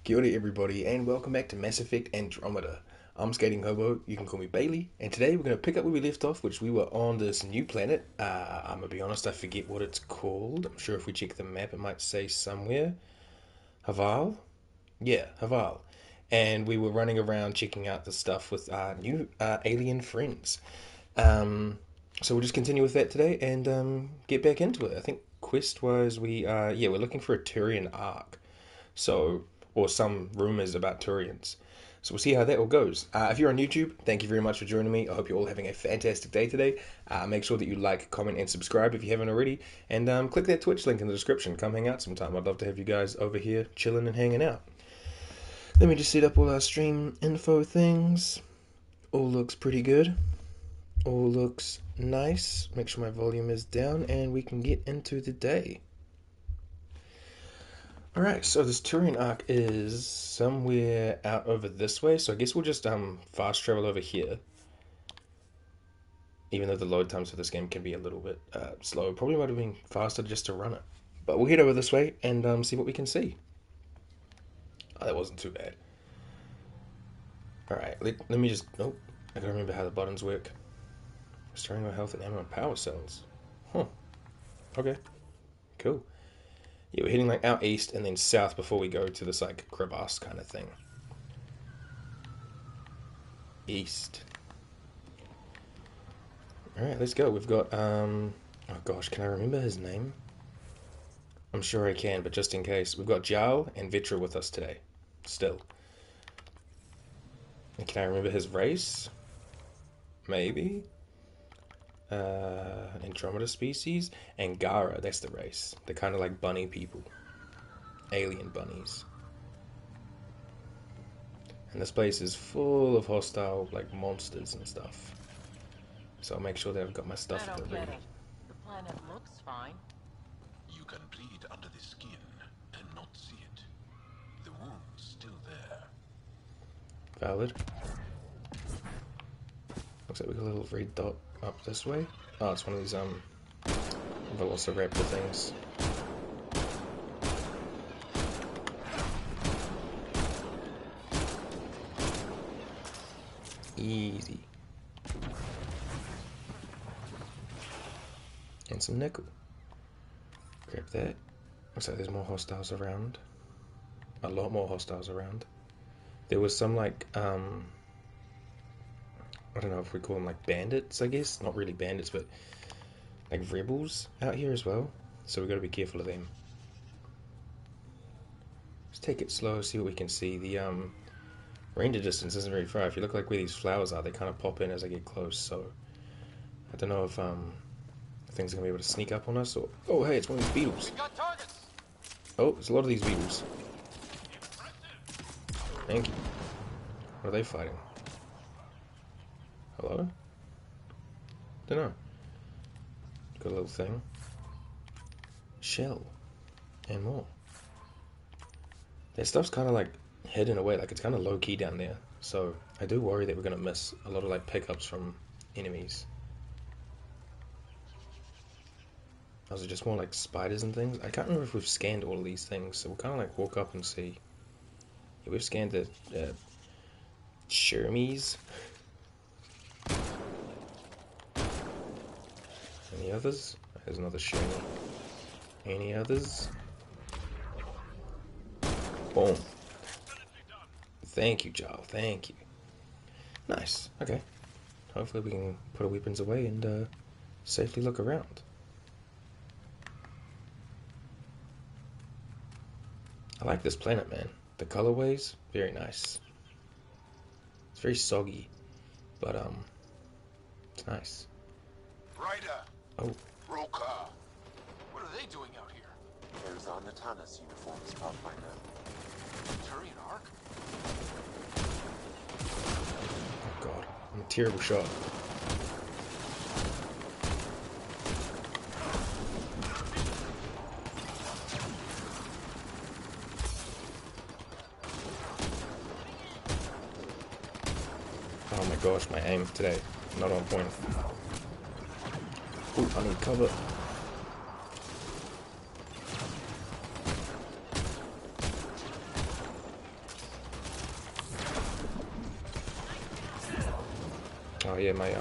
Kia ora everybody and welcome back to Mass Effect Andromeda. I'm Skating Hobo, you can call me Bailey, and today we're going to pick up where we left off, which we were on this new planet. I'm going to be honest, I forget what it's called. I'm sure if we check the map it might say somewhere. Havarl? Yeah, Havarl. And we were running around checking out the stuff with our new alien friends. So we'll just continue with that today and get back into it. I think quest-wise we're looking for a Turian Ark. So, or some rumors about Turians. So we'll see how that all goes. If you're on YouTube, thank you very much for joining me. I hope you're all having a fantastic day today. Make sure that you like, comment, and subscribe if you haven't already. And click that Twitch link in the description. Come hang out sometime. I'd love to have you guys over here chilling and hanging out. Let me just set up all our stream info things. All looks pretty good. All looks nice. Make sure my volume is down and we can get into the day. Alright, so this Turian Arc is somewhere out over this way, so I guess we'll just fast travel over here. Even though the load times for this game can be a little bit slow, probably might have been faster just to run it. But we'll head over this way and see what we can see. Oh, that wasn't too bad. Alright, let me just... Oh, I gotta remember how the buttons work. Restoring our health and ammo and power cells. Huh. Okay. Cool. Yeah, we're heading like out east and then south before we go to this like crevasse kind of thing. East. Alright, let's go. We've got, oh gosh, can I remember his name? I'm sure I can, but just in case. We've got Jarl and Vetra with us today. Still. And can I remember his race? Maybe? Andromeda species, Angara, that's the race. They're kind of like bunny people. Alien bunnies. And this place is full of hostile, like, monsters and stuff. So I'll make sure that I've got my stuff at the ready. The planet looks fine. You can bleed under the skin and not see it. The wound's still there. Valid. Looks like we got a little red dot up this way. Oh, it's one of these velociraptor things. Easy. And some nickel. Grab that. Looks like there's more hostiles around. A lot more hostiles around. There was some like I don't know if we call them like bandits, I guess. Not really bandits, but like rebels out here as well. So we've got to be careful of them. Let's take it slow, see what we can see. The render distance isn't very far. If you look like where these flowers are, they kind of pop in as I get close. So I don't know if things are going to be able to sneak up on us. Or oh, hey, it's one of these beetles. Oh, there's a lot of these beetles. Thank you. What are they fighting? Hello? Don't know. Got a little thing. Shell. And more. That stuff's kind of like hidden away, like it's kind of low key down there. So I do worry that we're going to miss a lot of like pickups from enemies. Those are just more like spiders and things. I can't remember if we've scanned all of these things, so we'll kind of like walk up and see. Yeah, we've scanned the Shermies. Any others? There's another Shermie. Any others? Boom. Thank you, Jarl. Thank you. Nice. Okay. Hopefully we can put our weapons away and safely look around. I like this planet, man. The colorways, very nice. It's very soggy, but it's nice. Ryder! Oh. Roka! What are they doing out here? There's Anatanas uniforms, Pathfinder. Turian Ark? Oh god, I'm a terrible shot. Oh my gosh, my aim today, not on point. Ooh, I need cover. Oh yeah, my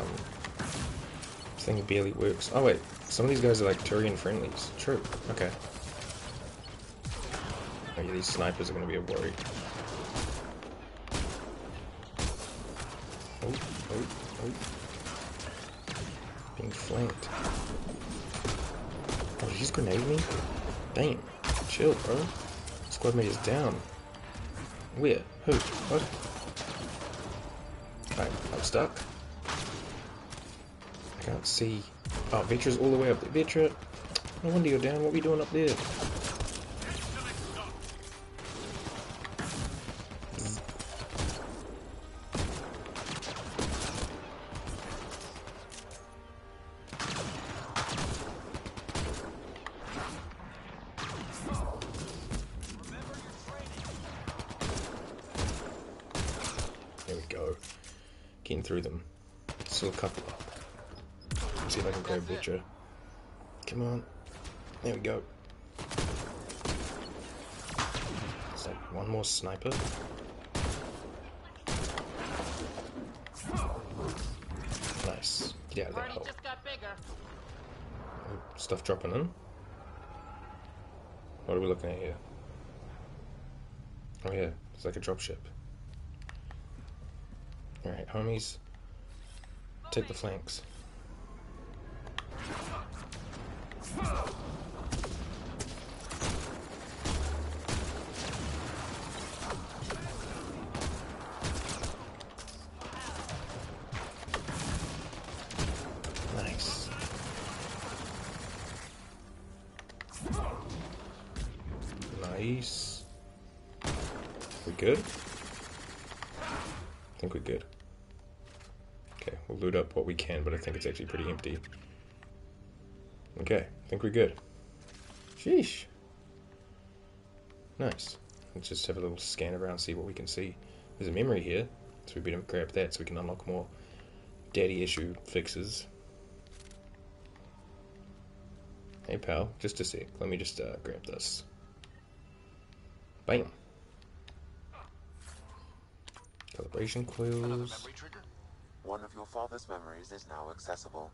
thing barely works. Oh wait, some of these guys are like Turian friendlies. True. Okay. Oh yeah, these snipers are gonna be a worry. Oh, oh, oh. Being flanked. Oh, did he just grenade me? Damn. Chill, bro. Squad mate is down. Where? Who? What? I'm stuck. I can't see. Oh, Vetra's all the way up there. Vetra, no wonder you're down. What are we doing up there? There we go. Getting through them. Still a couple up. Let's see if I can grab Vetra. Come on. There we go. It's like one more sniper. Nice. Get out of that Party hole. just got bigger. Oh, stuff dropping in. What are we looking at here? Oh yeah, it's like a dropship. Alright, homies. Take the flanks. Nice. Nice. We good? I think we're good. Okay, we'll loot up what we can, but I think it's actually pretty empty. Okay, I think we're good. Sheesh. Nice. Let's just have a little scan around, see what we can see. There's a memory here, so we better grab that so we can unlock more daddy issue fixes. Hey pal, just a sec. Let me just grab this. Bam. Calibration coils. One of your father's memories is now accessible.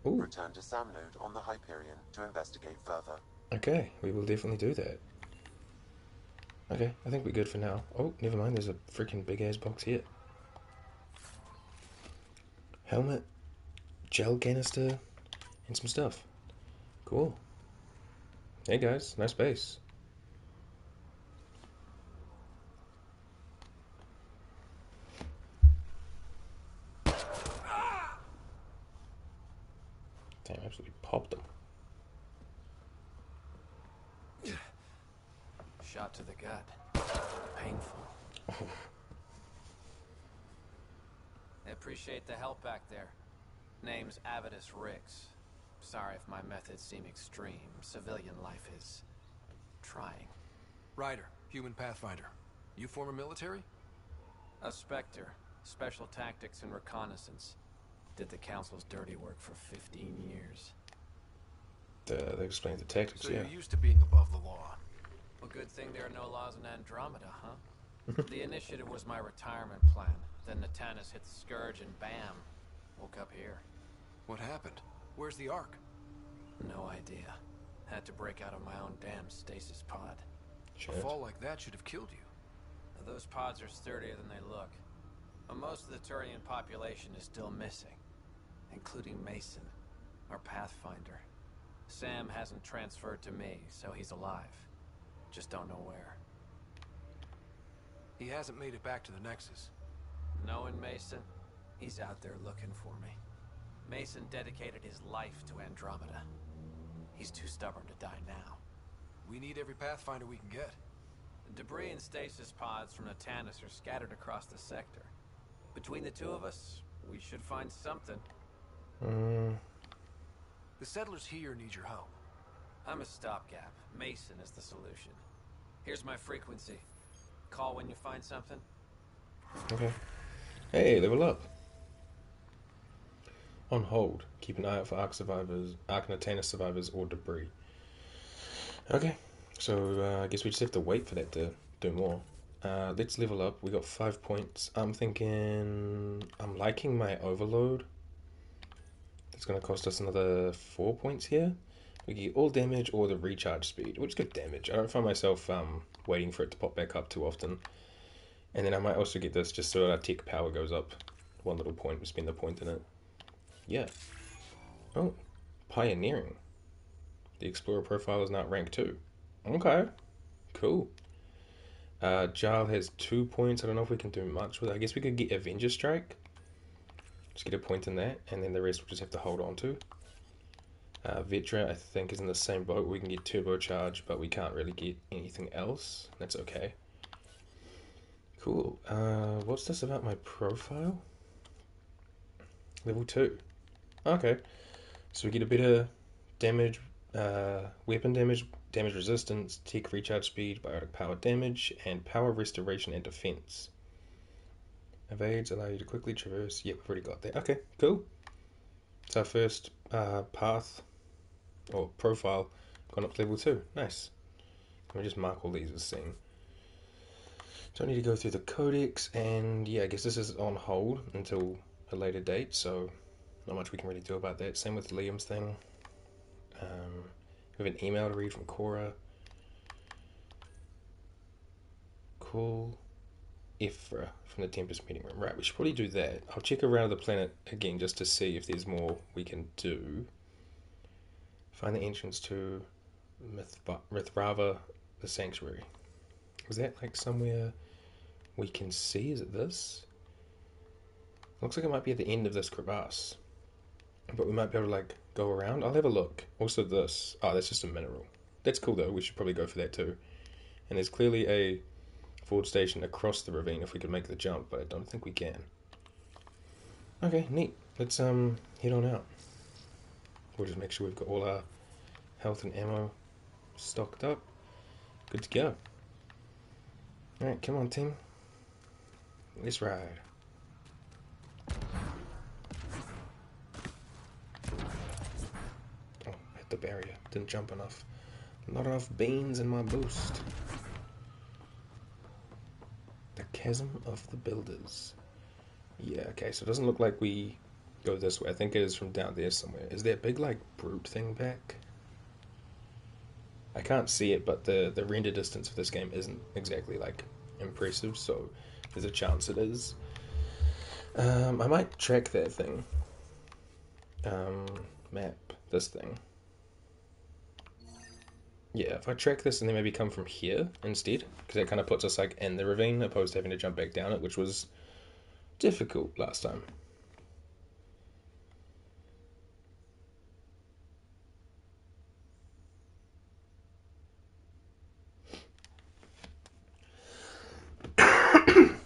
Ooh. Return to Sam Node on the Hyperion to investigate further. Okay, we will definitely do that. Okay, I think we're good for now. Oh, never mind, there's a freaking big ass box here. Helmet, gel canister, and some stuff. Cool. Hey guys, nice base. Damn, absolutely popped them. Shot to the gut. Painful. I appreciate the help back there. Name's Avidus Rix. Sorry if my methods seem extreme. Civilian life is trying. Ryder, human pathfinder. You former military? A Spectre. Special tactics and reconnaissance. Did the Council's dirty work for 15 years. They explained the tactics, So yeah. you're used to being above the law. Well, good thing there are no laws in Andromeda, huh? The initiative was my retirement plan. Then Natanus hit the Scourge and bam. Woke up here. What happened? Where's the Ark? No idea. Had to break out of my own damn stasis pod. A fall like that should have killed you. Those pods are sturdier than they look. But most of the Turian population is still missing. Including Mason, our Pathfinder. Sam hasn't transferred to me, so he's alive. Just don't know where. He hasn't made it back to the Nexus. Knowing Mason, he's out there looking for me. Mason dedicated his life to Andromeda. He's too stubborn to die now. We need every Pathfinder we can get. The debris and stasis pods from Natanus are scattered across the sector. Between the two of us, we should find something. The settlers here need your help. I'm a stopgap. Mason is the solution. Here's my frequency. Call when you find something. Okay. Hey, level up. On hold. Keep an eye out for Ark survivors, Ark Natanus survivors, or debris. Okay. So, I guess we just have to wait for that to do more. Let's level up. We got 5 points. I'm thinking I'm liking my overload. It's going to cost us another 4 points here. We get all damage or the recharge speed. We'll just get damage. I don't find myself waiting for it to pop back up too often. And then I might also get this just so our tech power goes up. 1 little point. We spend the point in it. Yeah. Oh, pioneering. The explorer profile is now at rank 2. Okay, cool. Jarl has 2 points. I don't know if we can do much with it. I guess we could get Avenger Strike. Just get a point in that, and then the rest we'll just have to hold on to. Vetra, I think, is in the same boat. We can get turbocharge, but we can't really get anything else. That's okay. Cool. What's this about my profile? Level 2. Okay. So we get a better damage, weapon damage, damage resistance, tech recharge speed, biotic power damage, and power restoration and defense. Evades allow you to quickly traverse. Yep, we've already got that. Okay, cool. It's our first path or profile gone up to level 2. Nice. Let me just mark all these as seen. Don't need to go through the codex, and yeah, I guess this is on hold until a later date, so not much we can really do about that. Same with Liam's thing. We have an email to read from Cora. Cool. Ifra from the Tempest meeting room. Right, we should probably do that. I'll check around the planet again just to see if there's more we can do. Find the entrance to Mithrava, the Sanctuary. Was that like somewhere we can see? Is it this? Looks like it might be at the end of this crevasse. But we might be able to like go around. I'll have a look. Also this. Oh, that's just a mineral. That's cool though. We should probably go for that too. And there's clearly a forward station across the ravine if we could make the jump, but I don't think we can. Okay, neat. Let's head on out. We'll just make sure we've got all our health and ammo stocked up. Good to go. Alright, come on team. Let's ride. Oh, hit the barrier. Didn't jump enough. Not enough beans in my boost. The Chasm of the Builders. Yeah, okay, so it doesn't look like we go this way. I think it is from down there somewhere. Is there a big, like, brute thing back? I can't see it, but the render distance of this game isn't exactly, like, impressive, so there's a chance it is. I might track that thing. Map. This thing. Yeah, if I track this and then maybe come from here instead, because that kind of puts us like in the ravine opposed to having to jump back down it, which was difficult last time.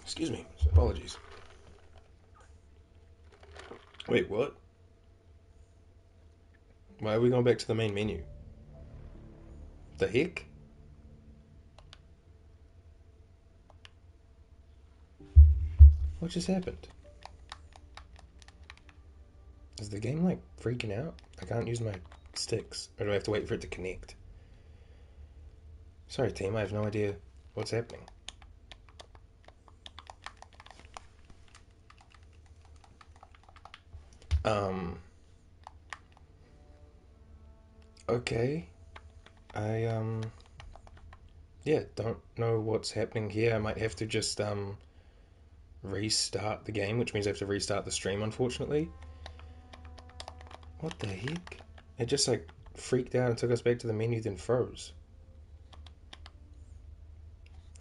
Excuse me, so apologies. Wait, what? Why are we going back to the main menu? The heck? What just happened? Is the game like freaking out? I can't use my sticks. Or do I have to wait for it to connect? Sorry team, I have no idea what's happening. Okay. Yeah, don't know what's happening here. I might have to just, restart the game, which means I have to restart the stream, unfortunately. What the heck? It just, like, freaked out and took us back to the menu, then froze.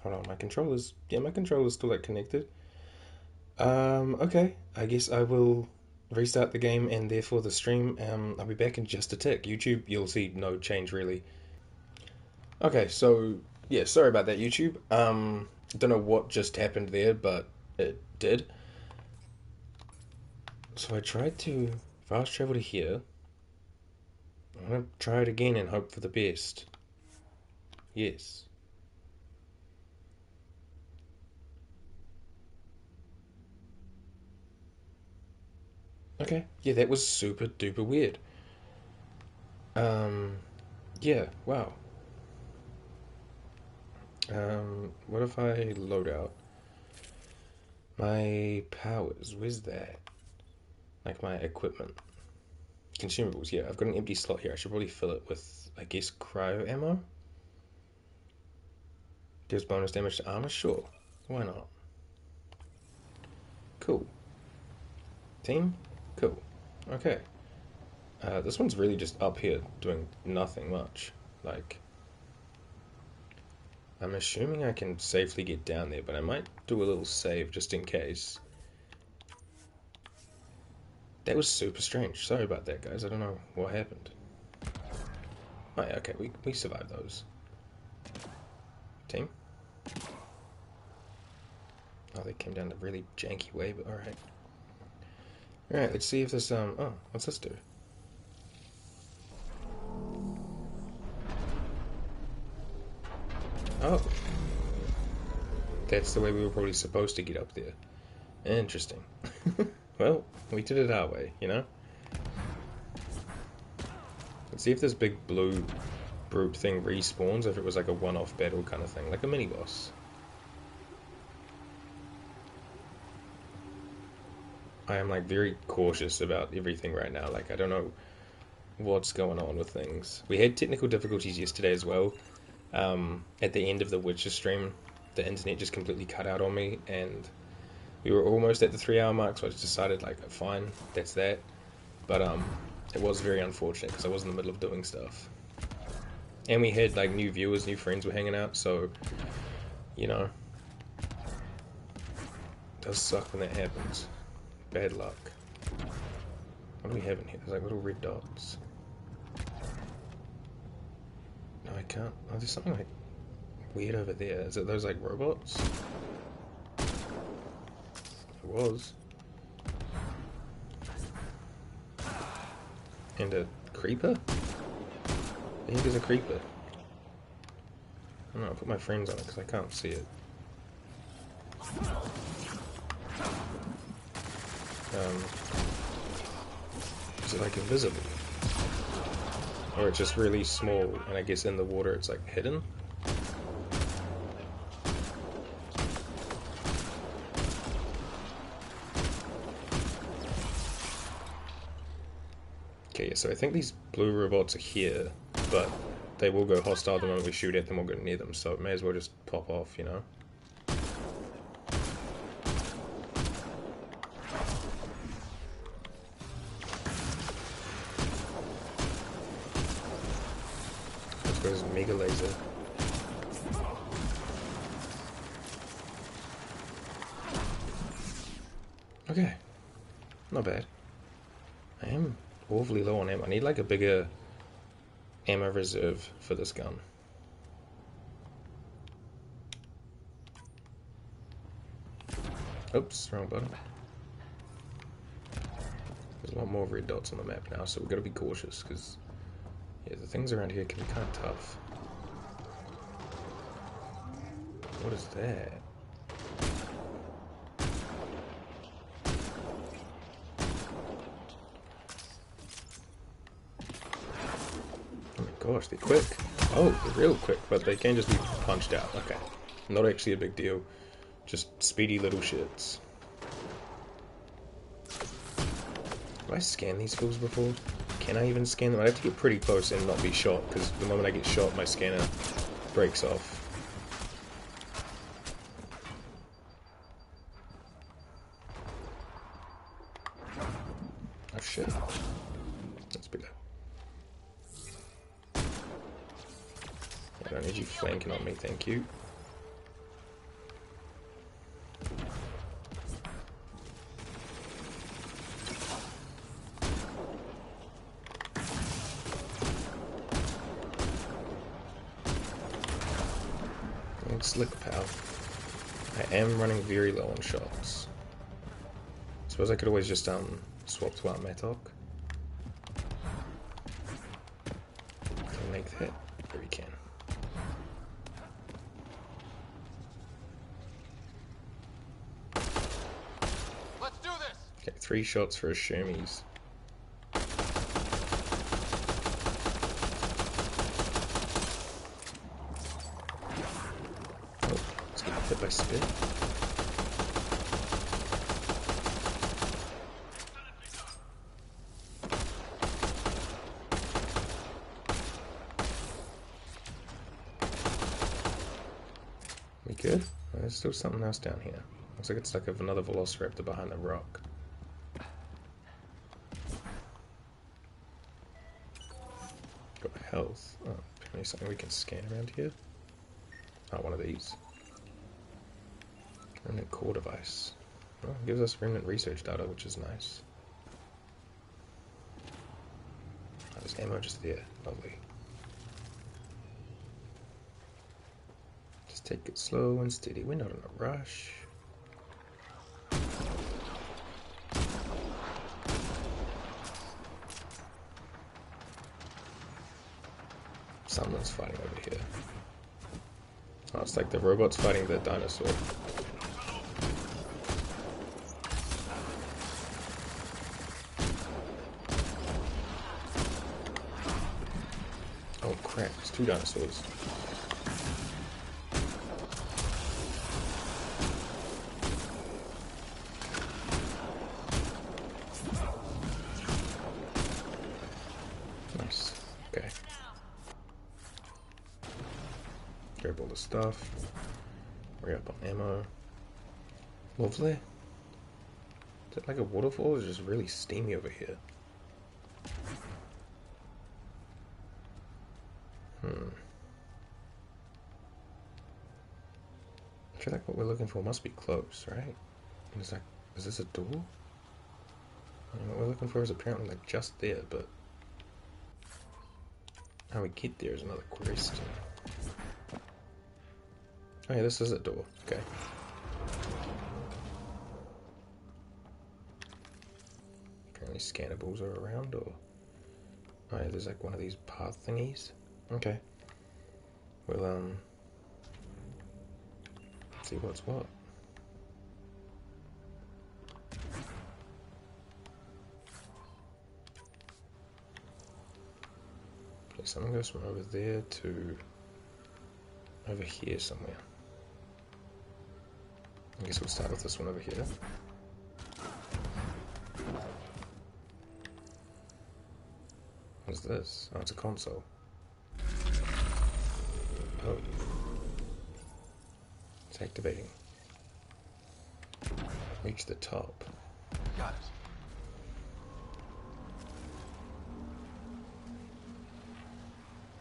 Hold on, my controller's... Yeah, my controller's still, like, connected. Okay. I guess I will restart the game and therefore the stream. I'll be back in just a tick. YouTube, you'll see no change, really. Okay, so... Yeah, sorry about that, YouTube. Don't know what just happened there, but it did. So I tried to fast travel to here. I'm gonna try it again and hope for the best. Yes. Okay. Yeah, that was super duper weird. Yeah, wow. What if I load out my powers? Where's that? Like my equipment. Consumables, yeah. I've got an empty slot here. I should probably fill it with, I guess, cryo ammo. Gives bonus damage to armor? Sure. Why not? Cool. Team? Cool. Okay. This one's really just up here doing nothing much. Like, I'm assuming I can safely get down there, but I might do a little save just in case. That was super strange. Sorry about that, guys. I don't know what happened. Oh yeah, okay, we survived those. Team? Oh, they came down a really janky way, but alright. Alright, let's see if this, oh, what's this do? Oh. That's the way we were probably supposed to get up there. Interesting. Well, we did it our way, you know? Let's see if this big blue brute thing respawns, if it was like a one-off battle kind of thing, like a mini-boss. I am like very cautious about everything right now. Like, I don't know what's going on with things. We had technical difficulties yesterday as well. At the end of the Witcher stream, the internet just completely cut out on me, and we were almost at the 3-hour mark, so I just decided, like, fine, that's that. But it was very unfortunate because I was in the middle of doing stuff, and we had like new viewers, new friends were hanging out, so you know, it does suck when that happens. Bad luck. What do we have in here? There's like little red dots. No, I can't. Oh, there's something like weird over there. Is it those like robots? It was. And a creeper? I think there's a creeper. I don't know, I'll put my friends on it because I can't see it. Is it like invisible? Or it's just really small, and I guess in the water it's like hidden? Okay, yeah, so I think these blue robots are here, but they will go hostile the moment we shoot at them or go near them, so it may as well just pop off, you know? Let's go as Mega Laser. Okay, not bad. I am awfully low on ammo. I need like a bigger ammo reserve for this gun. Oops, wrong button. There's a lot more red dots on the map now, so we've got to be cautious, because yeah, the things around here can be kind of tough. What is that? Oh my gosh, they're quick. Oh, they're real quick, but they can just be punched out. Okay. Not actually a big deal. Just speedy little shits. Have I scanned these fools before? Can I even scan them? I have to get pretty close and not be shot, because the moment I get shot, my scanner breaks off. Oh shit. That's better. I don't need you flanking on me, thank you. Slick pal. I am running very low on shots. Suppose I could always just swap to our Matok. Can we make that? There we can. Let's do this. Okay, 3 shots for a Shermies. hit by spit. We good? Oh, there's still something else down here. Looks like it's like another velociraptor behind the rock. Got health. Oh, maybe something we can scan around here. Oh, one of these. Remnant core device. Oh, it gives us remnant research data, which is nice. Oh, there's ammo just there. Lovely. Just take it slow and steady. We're not in a rush. Someone's fighting over here. Oh, it's like the robot's fighting the dinosaur. Oh crap, it's two dinosaurs. Nice. Okay. Grab all the stuff. Hurry up on ammo. Lovely. Is it like a waterfall? It's just really steamy over here. I feel like what we're looking for must be close, right? And it's like, is this a door? I mean, what we're looking for is apparently like just there, but how we get there is another question. Oh yeah, this is a door. Okay. Apparently scannables are around, or... Oh yeah, there's like one of these path thingies. Okay. We'll, see what's what. Okay, something goes from over there to over here somewhere. I guess we'll start with this one over here. What's this? Oh, it's a console. Oh. It's activating. Reach the top. Got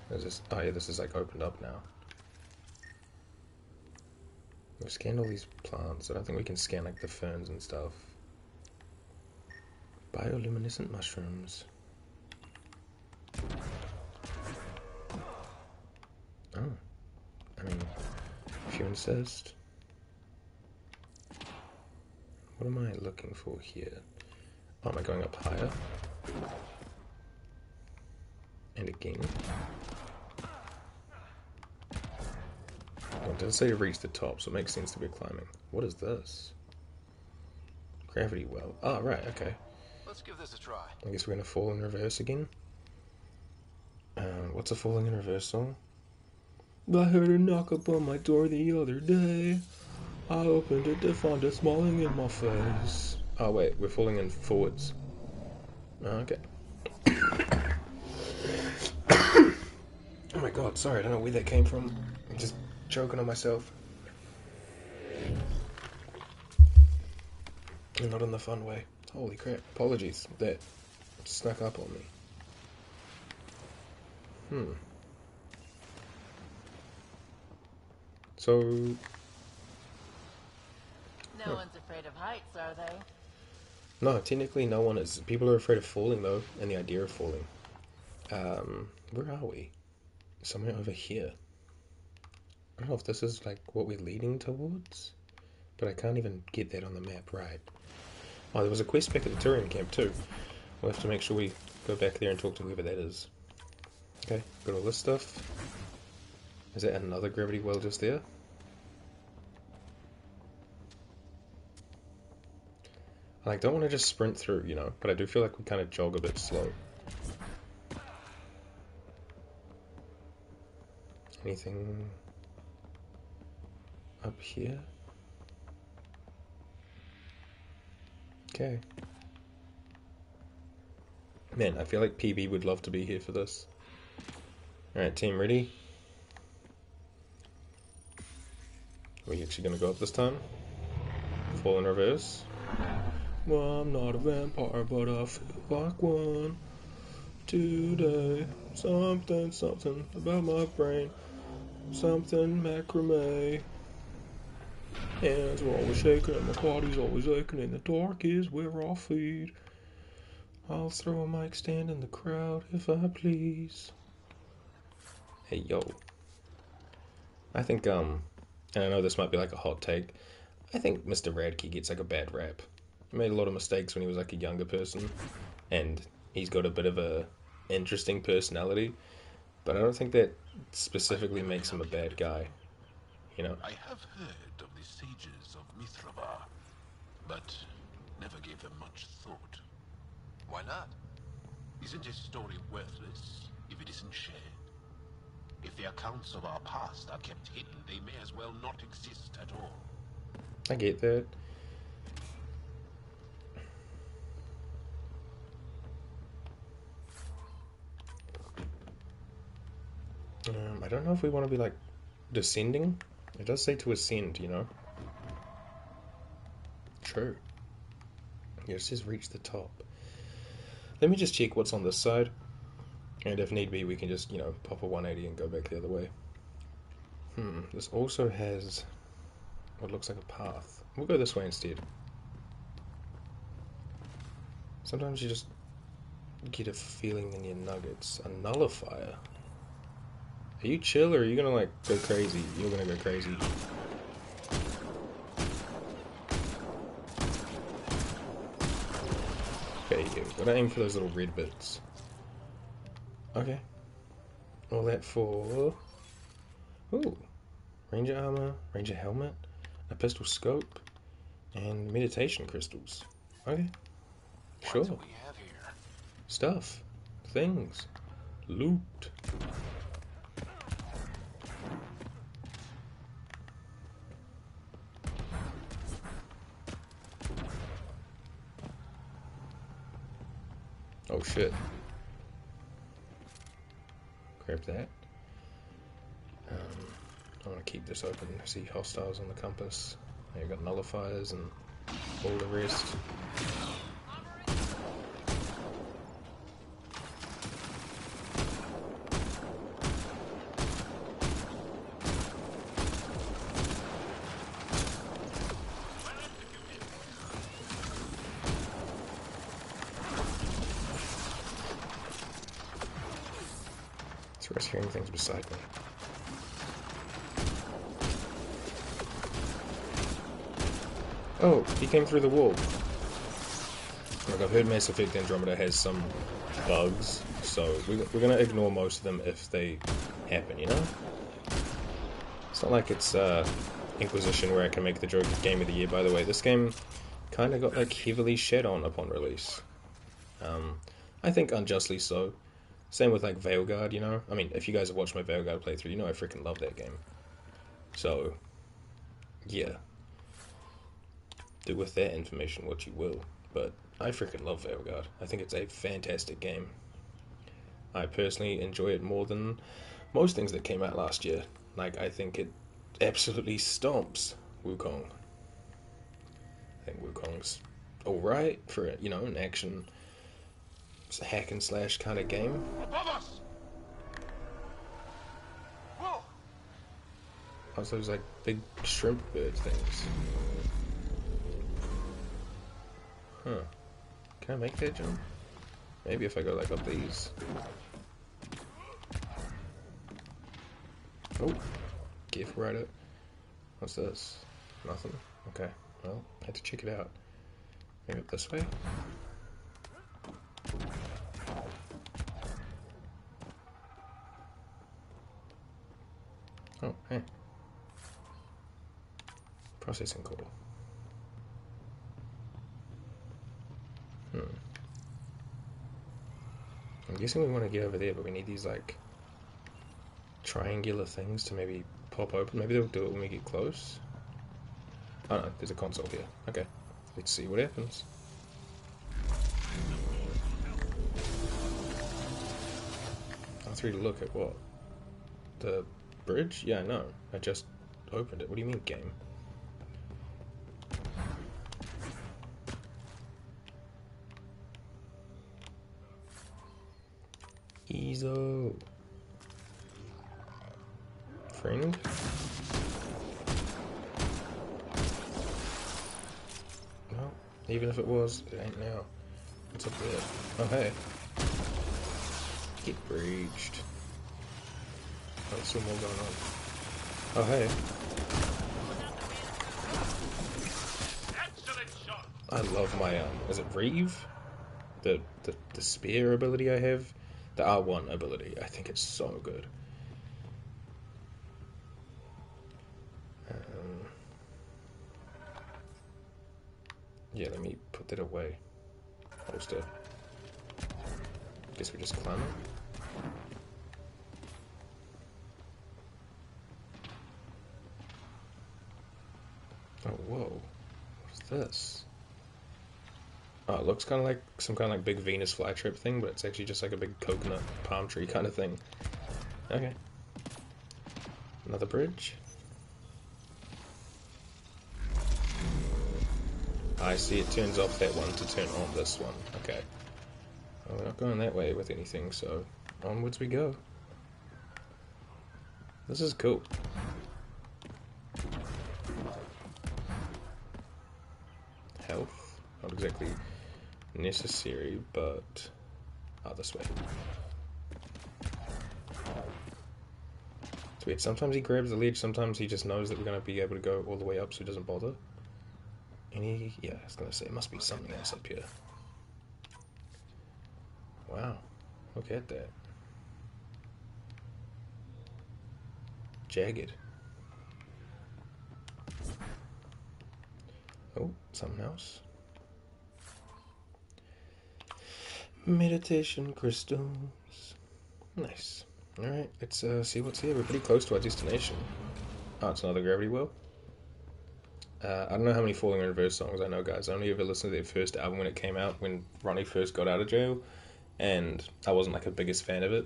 it. Is this? Oh yeah, this is like opened up now. We've scanned all these plants. I don't think we can scan like the ferns and stuff. Bioluminescent mushrooms. Oh. I mean, if you insist. What am I looking for here? Oh, am I going up higher? And again. Well, it does say to reach the top, so it makes sense to be climbing. What is this? Gravity well. Oh, right, okay. Let's give this a try. I guess we're gonna fall in reverse again. What's a falling in reverse song? I heard a knock upon my door the other day. I opened it to find it smiling in my face. Oh wait, we're falling in forwards. Oh, okay. Oh my god, sorry, I don't know where that came from. I'm just choking on myself. And not in the fun way. Holy crap, apologies. That snuck up on me. So... No one's afraid of heights, are they? No, technically no one is. People are afraid of falling, though, and the idea of falling. Where are we? Somewhere over here. I don't know if this is, like, what we're leading towards, but I can't even get that on the map right. Oh, there was a quest back at the Turian camp, too. We'll have to make sure we go back there and talk to whoever that is. Okay, got all this stuff. Is that another gravity well just there? I like, don't want to just sprint through, you know, but I do feel like we kind of jog a bit slow. Anything? up here. Okay. Man, I feel like PB would love to be here for this. Alright, team, ready? Are we actually gonna go up this time? Fall in reverse. Well, I'm not a vampire, but I feel like one today. Something about my brain. Something macrame. Hands are always shaking and my body's always aching. In the dark is where I feed. I'll throw a mic stand in the crowd if I please. Hey, yo. I think, and I know this might be like a hot take, I think Mr. Radke gets like a bad rap. He made a lot of mistakes when he was like a younger person, and he's got a bit of a interesting personality, but I don't think that specifically makes him a bad guy, you know? I have heard of the sages of Mithrava, but never gave them much thought. Why not? Isn't a story worthless if it isn't shared? If the accounts of our past are kept hidden, they may as well not exist at all. I get that. I don't know if we want to be like descending. It does say to ascend, you know? True. Yeah, it says reach the top. Let me just check what's on this side. And if need be, we can just, pop a 180 and go back the other way. This also has what looks like a path. We'll go this way instead. Sometimes you just get a feeling in your nuggets. A nullifier. Are you chill or are you gonna like go crazy? You're gonna go crazy. Okay, you gotta aim for those little red bits. Okay. All that for... Ooh. Ranger armor, ranger helmet, a pistol scope, and meditation crystals. Okay. Sure. What do we have here? Stuff. Things. Loot. Oh shit. Grab that. I want to keep this open. I see hostiles on the compass. You've got nullifiers and all the rest. It's rescuing things beside me. Oh, he came through the wall. Like, I've heard Mass Effect Andromeda has some bugs, so we're gonna ignore most of them if they happen, you know? It's not like it's Inquisition where I can make the joke of Game of the Year, by the way. This game kind of got like heavily shed on upon release. I think unjustly so. Same with like Veilguard, you know? I mean, if you guys have watched my Veilguard playthrough, you know I freaking love that game. So, yeah. Do with that information what you will, but I freaking love Veilguard. I think it's a fantastic game. I personally enjoy it more than most things that came out last year. Like, I think it absolutely stomps Wukong. I think Wukong's alright for, an action hack and slash kind of game. Above us! Whoa! Also, there's like big shrimp bird things. Huh. Can I make that jump? Maybe if I go like up these. Oh, careful, Rider. What's this? Nothing? Okay, well, I had to check it out. Maybe up this way? Oh, hey. Processing call. I'm guessing we want to get over there, but we need these, like, triangular things to maybe pop open. Maybe they'll do it when we get close. Oh no, there's a console here. Okay, let's see what happens. R3 to look at what? The bridge? Yeah, I know. I just opened it. What do you mean, game? Ezo. Friend? No, even if it was, it ain't now. What's up there? Oh, hey. Get breached. Oh, there's still more going on. Oh, hey. I love my, is it Reeve? The spear ability I have? The R1 ability. I think it's so good. Yeah, let me put that away. Holster. Guess we just climb it. Oh, whoa. What's this? Oh, it looks kind of like some kind of like big Venus flytrap thing, but it's actually just like a big coconut palm tree kind of thing. Okay. Another bridge. I see it turns off that one to turn on this one. Okay. Well, we're not going that way with anything, so onwards we go. This is cool. Health? Not exactly necessary, but... Oh, this way. It's weird. Sometimes he grabs the ledge, sometimes he just knows that we're going to be able to go all the way up, so he doesn't bother. And he... Yeah, I was going to say, it must be something else up here. Wow. Look at that. Jagged. Oh, something else. Meditation crystals. Nice. Alright, let's see what's here. We're pretty close to our destination. Oh, it's another gravity well. I don't know how many Falling in Reverse songs I know, guys. I only ever listened to their first album when it came out, when Ronnie first got out of jail, and I wasn't like a biggest fan of it.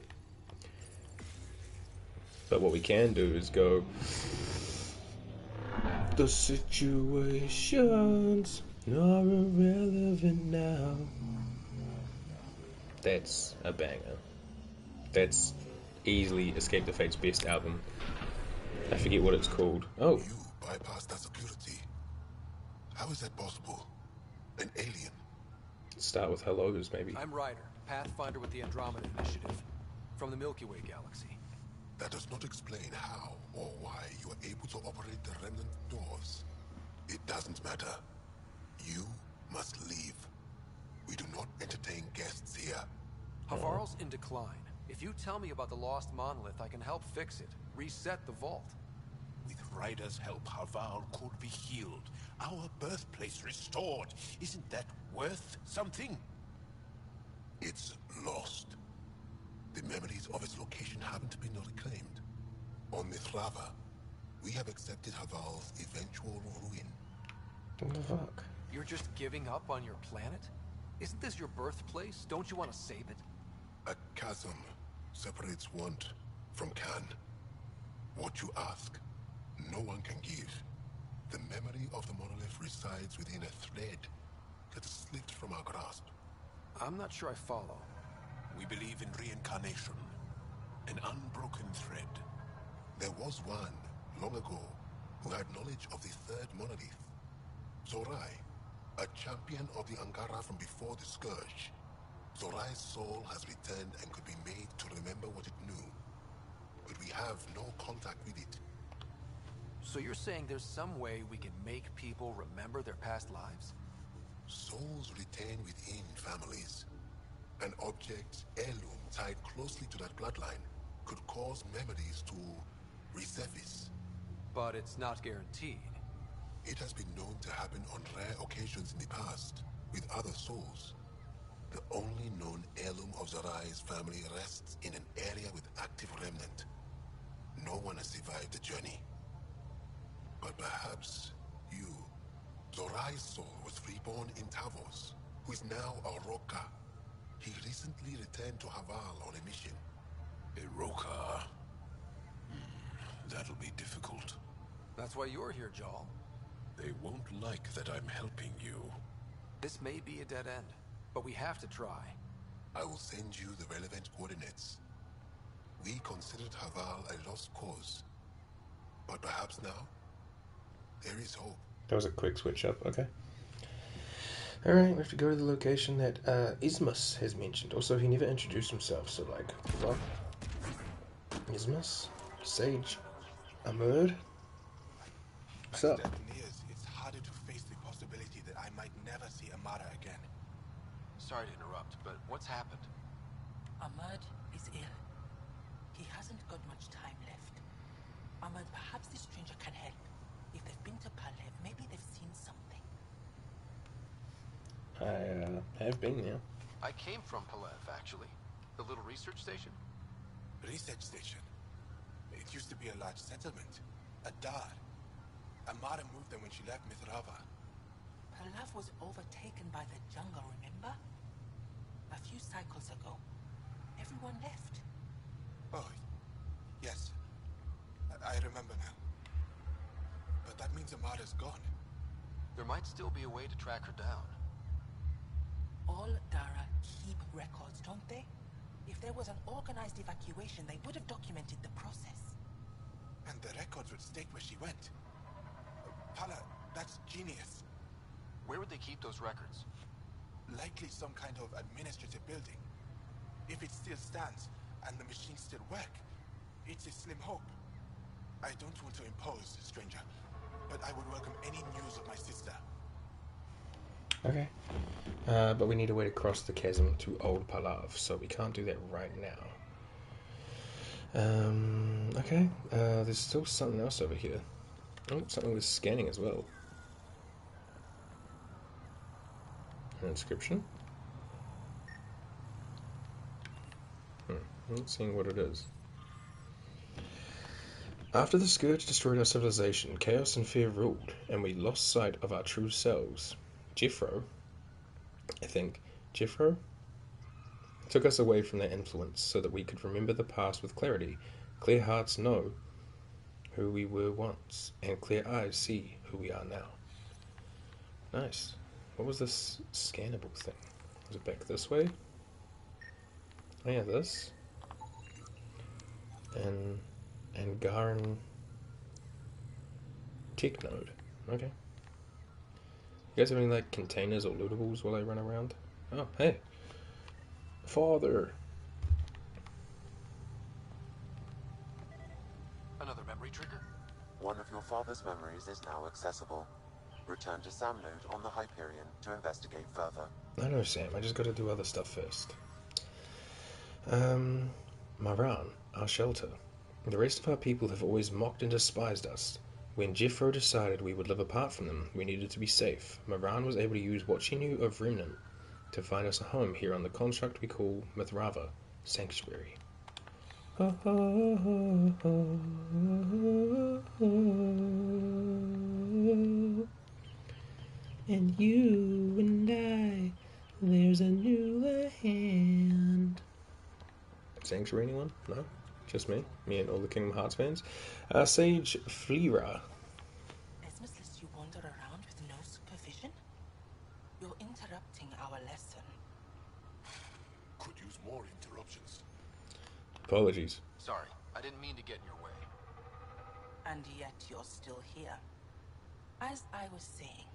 But what we can do is go... The situation's not irrelevant now. That's a banger. That's easily Escape the Fate's best album. I forget what it's called. Oh. You bypassed that security. How is that possible? An alien? Start with hellos, maybe. I'm Ryder, Pathfinder with the Andromeda Initiative, from the Milky Way galaxy. That does not explain how or why you are able to operate the remnant doors. It doesn't matter. You must leave. We do not entertain guests here. Havarl's in decline. If you tell me about the lost monolith, I can help fix it. Reset the vault. With Ryder's help, Havarl could be healed. Our birthplace restored. Isn't that worth something? It's lost. The memories of its location haven't been reclaimed. On Mithrava, we have accepted Havarl's eventual ruin. What the fuck? You're just giving up on your planet? Isn't this your birthplace? Don't you want to save it? A chasm separates want from can. What you ask, no one can give. The memory of the monolith resides within a thread that slipped from our grasp. I'm not sure I follow. We believe in reincarnation, an unbroken thread. There was one, long ago, who had knowledge of the third monolith. Zorai, a champion of the Angara from before the Scourge. Zorai's soul has returned and could be made to remember what it knew. But we have no contact with it. So you're saying there's some way we can make people remember their past lives? Souls retain within families. An object, heirloom, tied closely to that bloodline could cause memories to resurface. But it's not guaranteed. It has been known to happen on rare occasions in the past, with other souls. The only known heirloom of Zarai's family rests in an area with active remnant. No one has survived the journey. But perhaps you Rai's soul was reborn in Tavos, who is now a Roka. He recently returned to Havarl on a mission. A Roka? That'll be difficult. That's why you're here, Jarl. They won't like that I'm helping you. This may be a dead end, but we have to try. I will send you the relevant coordinates. We considered Havarl a lost cause. But perhaps now, there is hope. That was a quick switch up, okay. Alright, we have to go to the location that Ismus has mentioned. Also, he never introduced himself, so like, fuck. Ismus? Sage? Ahmed? What's up? As death nears, it's harder to face the possibility that I might never see Amara again. Sorry to interrupt, but what's happened? Ahmed is ill. He hasn't got much time left. Ahmed, perhaps this stranger can help. If they've been to Palev, maybe they've seen something. I have been there. I came from Palev, actually. The little research station? Research station. It used to be a large settlement. A dar. Amara moved there when she left Mithrava. Palev was overtaken by the jungle, remember? A few cycles ago. Everyone left. Oh, yes. I remember now. But that means Amara's gone. There might still be a way to track her down. All Dara keep records, don't they? If there was an organized evacuation, they would have documented the process. And the records would state where she went. Pala, that's genius. Where would they keep those records? Likely some kind of administrative building. If it still stands, and the machines still work, it's a slim hope. I don't want to impose, stranger, but I would welcome any news of my sister. Okay. But we need a way to cross the chasm to Old Palav, so we can't do that right now. Okay. There's still something else over here. Oh, something with scanning as well. An inscription? I'm not seeing what it is. After the Scourge destroyed our civilization, chaos and fear ruled, and we lost sight of our true selves. Jeffro, took us away from their influence so that we could remember the past with clarity. Clear hearts know who we were once, and clear eyes see who we are now. Nice. What was this scannable thing? Was it back this way? Oh yeah, this. And angaran tech node. Okay. You guys have any like containers or lootables while I run around? Oh, hey. Father. Another memory trigger? One of your father's memories is now accessible. Return to Sam Node on the Hyperion to investigate further. I know, Sam. I just gotta do other stuff first. Maran, our shelter. The rest of our people have always mocked and despised us. When Jeffro decided we would live apart from them, we needed to be safe. Maran was able to use what she knew of Remnant to find us a home here on the construct we call Mithrava Sanctuary. And you and I, there's a new hand. Sanctuary, anyone? No? Just me? Me and all the Kingdom Hearts fans? Sage Fleera. Esmus lets you wander around with no supervision? You're interrupting our lesson. Could use more interruptions. Apologies. Sorry, I didn't mean to get in your way. And yet you're still here. As I was saying,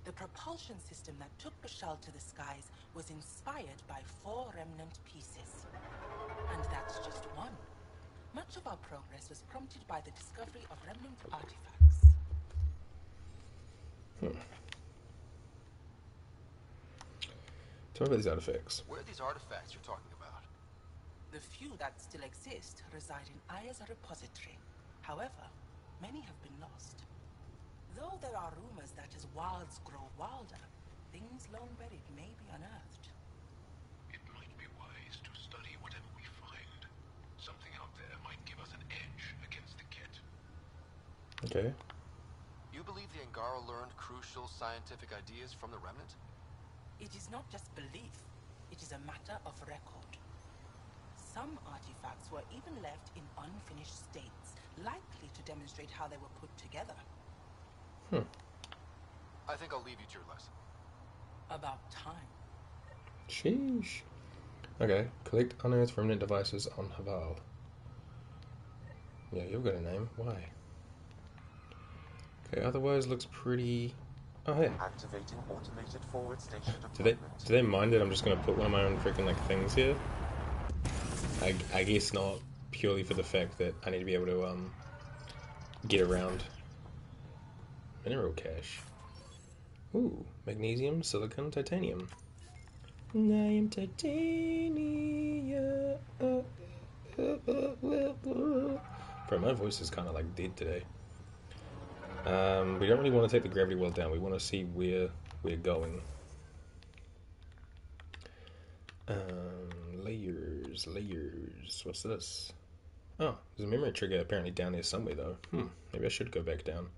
the propulsion system that took Bashal to the skies was inspired by 4 remnant pieces. And that's just one. Much of our progress was prompted by the discovery of remnant artifacts. Tell me about these artifacts. What are these artifacts you're talking about? The few that still exist reside in Aya's repository. However, many have been lost. Though there are rumors that as wilds grow wilder, things long buried may be unearthed. It might be wise to study whatever we find. Something out there might give us an edge against the Ket. Okay. You believe the Angara learned crucial scientific ideas from the Remnant? It is not just belief, it is a matter of record. Some artifacts were even left in unfinished states, likely to demonstrate how they were put together. I think I'll leave you to your lesson. About time. Sheesh. Okay, collect unearthed remnant devices on Havarl. Yeah, you've got a name. Why? Okay, otherwise looks pretty... Oh, hey. Activating automated forward station Do deployment. they mind it? I'm just gonna put one of my own freaking like things here. I guess not, purely for the fact that I need to be able to get around. Mineral cache. Ooh, magnesium, silicon, titanium. I am titanium. Bro, my voice is kind of like dead today. We don't really want to take the gravity well down. We want to see where we're going. Layers. What's this? Oh, there's a memory trigger apparently down there somewhere though. Maybe I should go back down.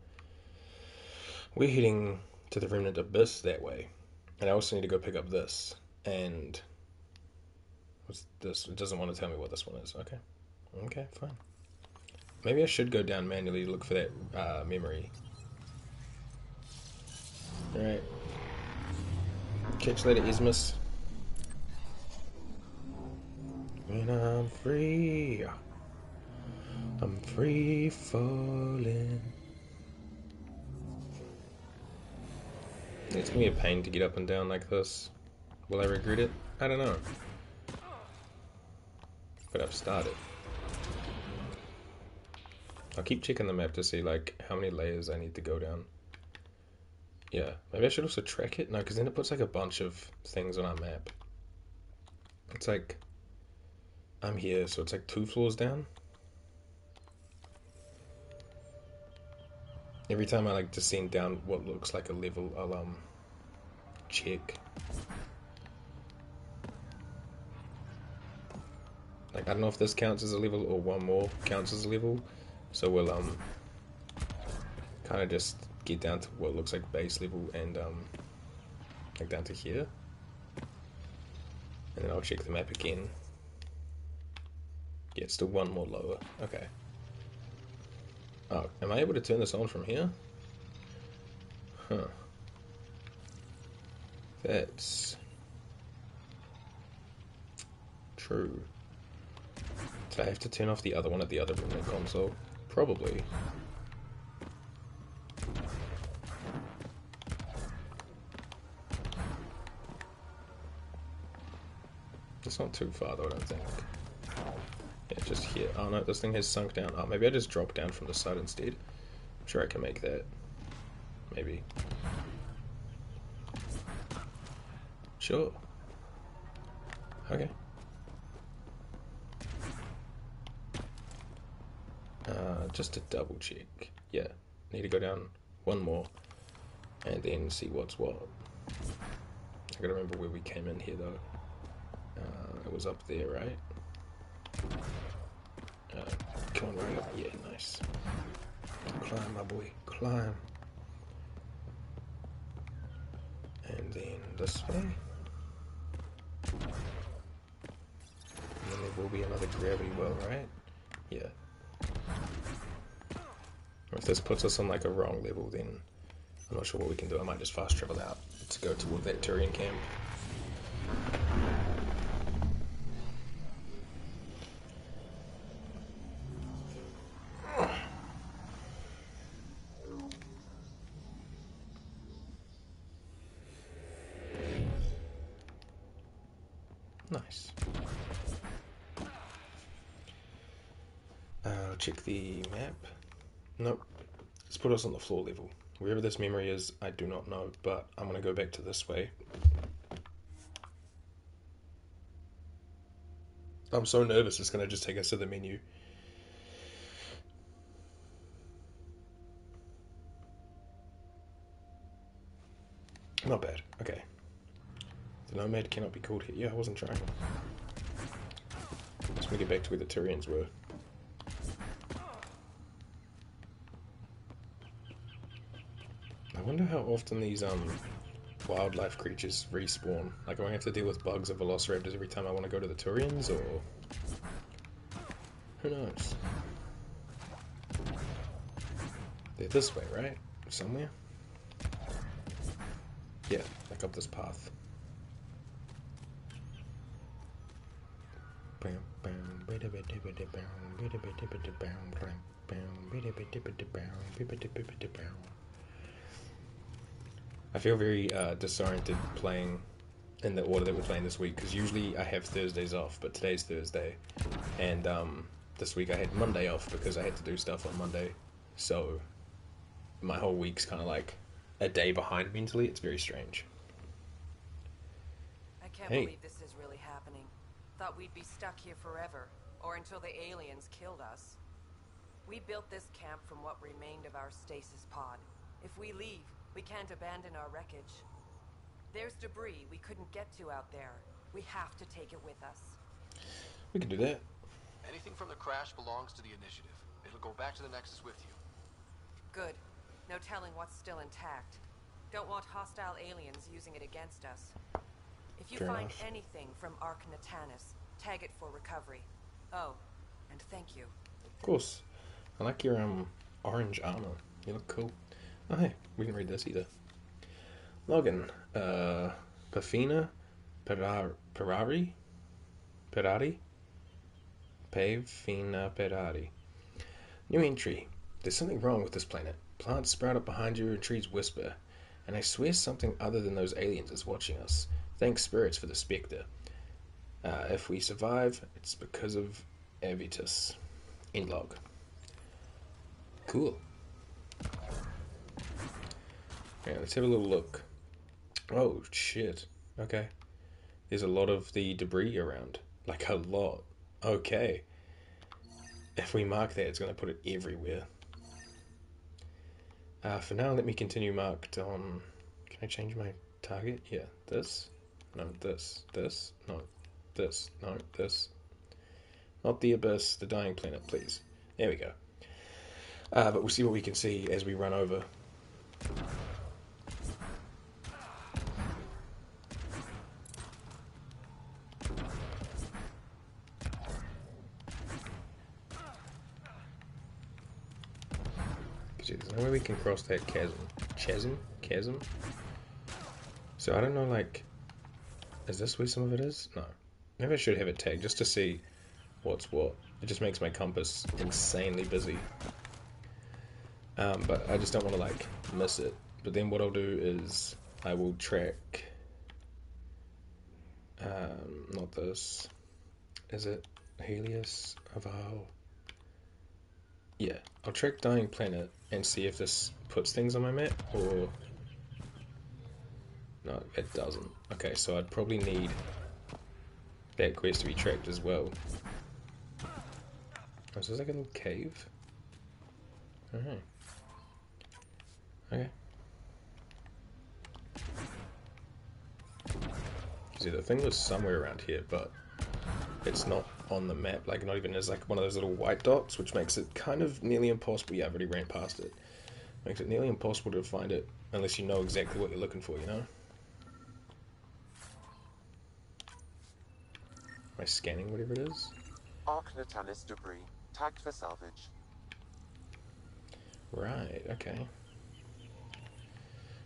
We're heading to the Remnant Abyss that way. And I also need to go pick up this. And what's this? It doesn't want to tell me what this one is. Okay, fine. Maybe I should go down manually to look for that memory. Alright. Catch you later, Ismus. When I'm free falling. It's gonna be a pain to get up and down like this. Will I regret it? I don't know. But I've started. I'll keep checking the map to see like how many layers I need to go down. Yeah, maybe I should also track it? No, because then it puts like a bunch of things on our map. It's like, I'm here, so it's like 2 floors down. Every time I like descend down what looks like a level, I'll check. Like, I don't know if this counts as a level or one more counts as a level. So we'll kind of just get down to what looks like base level and like down to here. And then I'll check the map again. Yeah, it's still one more lower. Okay. Oh, am I able to turn this on from here? Huh. That's true. Do I have to turn off the other one at the other remote console? Probably. It's not too far though, I don't think. Yeah, just here. Oh no, this thing has sunk down. Oh, maybe I just drop down from the side instead. I'm sure I can make that. Maybe. Sure. Okay. Just to double check. Yeah, need to go down one more and then see what's what. I gotta remember where we came in here though. It was up there, right? Come on, right up. Yeah, nice. Climb, my boy. Climb. And then this way. And then there will be another gravity well, right? Yeah. If this puts us on like a wrong level, then I'm not sure what we can do. I might just fast travel out to go toward that Turian camp. Nice. Check the map. Nope. Let's put us on the floor level. Wherever this memory is, I do not know, but I'm going to go back to this way. I'm so nervous it's going to just take us to the menu. Not bad. Okay. The Nomad cannot be called here. Yeah, I wasn't trying. Let's get back to where the Turians were. wonder how often these wildlife creatures respawn. Like, am I going to have to deal with bugs or velociraptors every time I want to go to the Turians, or who knows? They're this way, right? Somewhere? Yeah, like up this path. I feel very disoriented playing in the order that we're playing this week, because usually I have Thursdays off, but today's Thursday, and this week I had Monday off because I had to do stuff on Monday, so my whole week's kind of like a day behind mentally. It's very strange. I can't Hey. believe this is really happening. Thought we'd be stuck here forever, or until the aliens killed us. We built this camp from what remained of our stasis pod. If we leave, we can't abandon our wreckage. There's debris we couldn't get to out there. We have to take it with us. We can do that. Anything from the crash belongs to the initiative. It'll go back to the Nexus with you. Good. No telling what's still intact. Don't want hostile aliens using it against us. If you Fair find enough. anything from Ark Natanus, tag it for recovery. Oh, and thank you. Of course. I like your orange armor. You look cool. Oh hey, we can read this either. Login. Pafina Perari? Pavina Perari. New entry. There's something wrong with this planet. Plants sprout up behind you and trees whisper. And I swear something other than those aliens is watching us. Thanks spirits for the spectre. If we survive, it's because of Avitus. End log. Cool. Yeah, let's have a little look. Oh, shit. Okay. There's a lot of the debris around. Like, a lot. Okay. If we mark that, it's going to put it everywhere. For now, let me continue marked on... Can I change my target? Yeah, this. No, this. This. No, this. No, this. Not the abyss, the dying planet, please. There we go. But we'll see what we can see as we run over. Because there's no way we can cross that chasm. Chasm? So I don't know, like... Is this where some of it is? No. Maybe I should have it tagged just to see what's what. It just makes my compass insanely busy. But I just don't want to, like, miss it. But then what I'll do is I will track... not this. Is it Helios? Havarl? Yeah. I'll track Dying Planet and see if this puts things on my map, or... No, it doesn't. Okay, so I'd probably need that quest to be tracked as well. Oh, so is like a little cave? Alright. Okay. See, the thing was somewhere around here, but it's not on the map. Like, not even as like one of those little white dots, which makes it kind of nearly impossible. Yeah, I've already ran past it. Makes it nearly impossible to find it unless you know exactly what you're looking for, you know? Am I scanning whatever it is? Ark Natanus debris, tagged for salvage. Right, okay.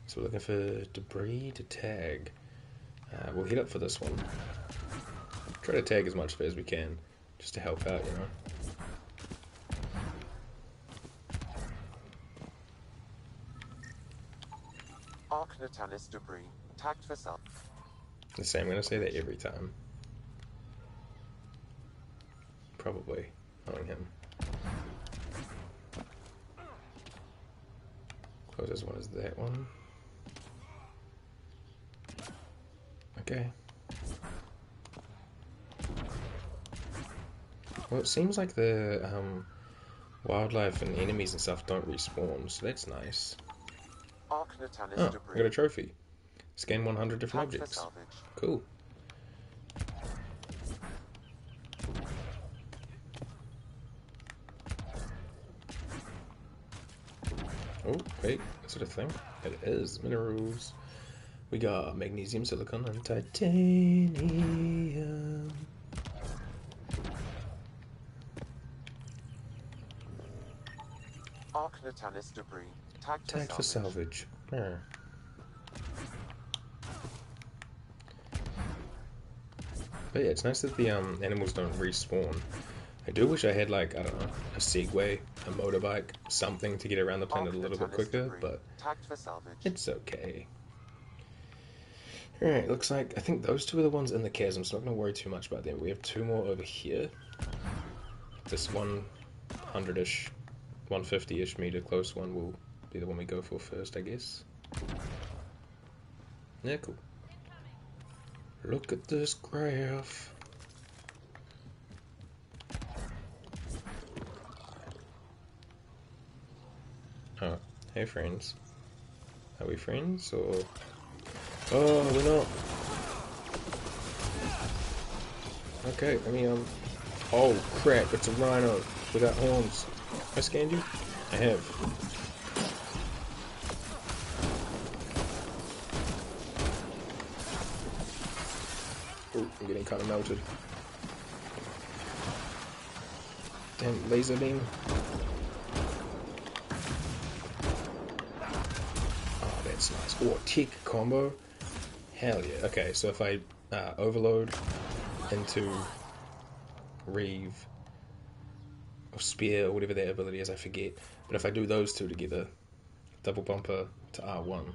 So we're looking for debris to tag. We'll head up for this one. Try to tag as much of it as we can, just to help out, you know? Ark Natanus debris, tagged for salvage. The same, I'm going to say that every time. Probably, knowing him. Closest one is that one. Okay. Well, it seems like the wildlife and enemies and stuff don't respawn, so that's nice. Ark Natanus Oh, I debris. got a trophy. Scan 100 different Tagged for objects. salvage. Cool. Oh, wait, it's a it a thing? It is. Minerals. We got magnesium, silicon, and titanium. Arcnatalis debris. Tagged for salvage. Yeah. But yeah, it's nice that the animals don't respawn. I do wish I had, like, I don't know, a Segway, a motorbike, something to get around the planet a little bit quicker, but it's okay. Alright, looks like, I think those two are the ones in the chasm, so I'm not going to worry too much about them. We have two more over here. This 100-ish, 150-ish meter close one will be the one we go for first, I guess. Yeah, cool. Look at this graph. Oh, hey friends. Are we friends, or... Oh, we're not. Okay, I mean, oh crap, it's a rhino without horns. Have I scanned you? I have. Oh, I'm getting kind of melted. Damn, laser beam. Oh, that's nice. Oh, tick combo. Hell yeah. Okay, so if I overload into Reeve or Spear or whatever their ability is, I forget. But if I do those two together, double bumper to R1,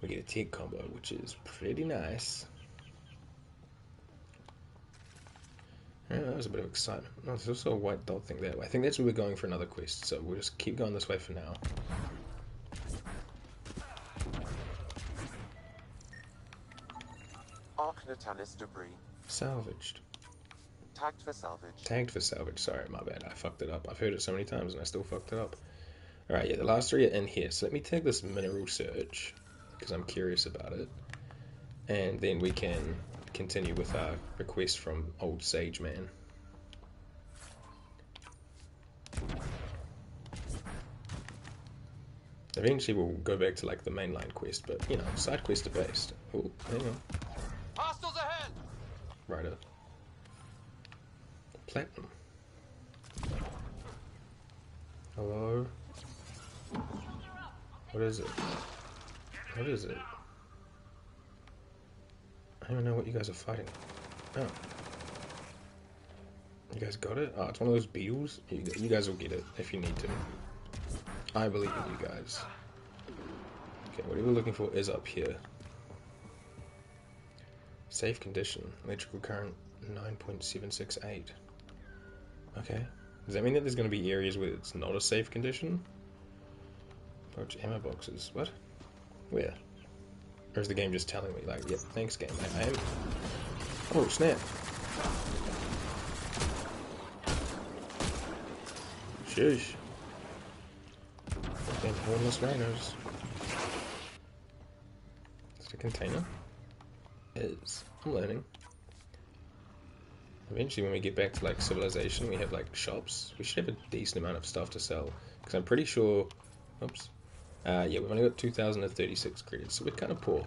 we get a tick combo, which is pretty nice. Yeah, that was a bit of excitement. Oh, there's also a white dot thing that way. I think that's where we're going for another quest, so we'll just keep going this way for now. Arcnatalis debris. Salvaged. Tagged for salvage. Tagged for salvage. Sorry, my bad. I fucked it up. I've heard it so many times and I still fucked it up. Alright, yeah, the last three are in here. So let me tag this mineral search, because I'm curious about it. And then we can continue with our request from Old Sage Man. Eventually we'll go back to like the mainline quest, but you know, side quests are based. Oh, hang on. Hostiles ahead! Righto. Platinum. Hello? What is it? What is it? I don't even know what you guys are fighting. Oh. You guys got it? Oh, it's one of those beetles? You guys will get it if you need to. I believe in you guys. Okay, whatever we're looking for is up here. Safe condition. Electrical current 9.768. Okay. Does that mean that there's going to be areas where it's not a safe condition? Approach ammo boxes. What? Where? Or is the game just telling me, like, yep, thanks game, I am... Oh, snap. Shush. Damn hornless rhinos. Is it a container? It is. I'm learning. Eventually when we get back to like civilization, we have like shops. We should have a decent amount of stuff to sell. Because I'm pretty sure... Oops. Yeah, we've only got 2,036 credits, so we're kind of poor.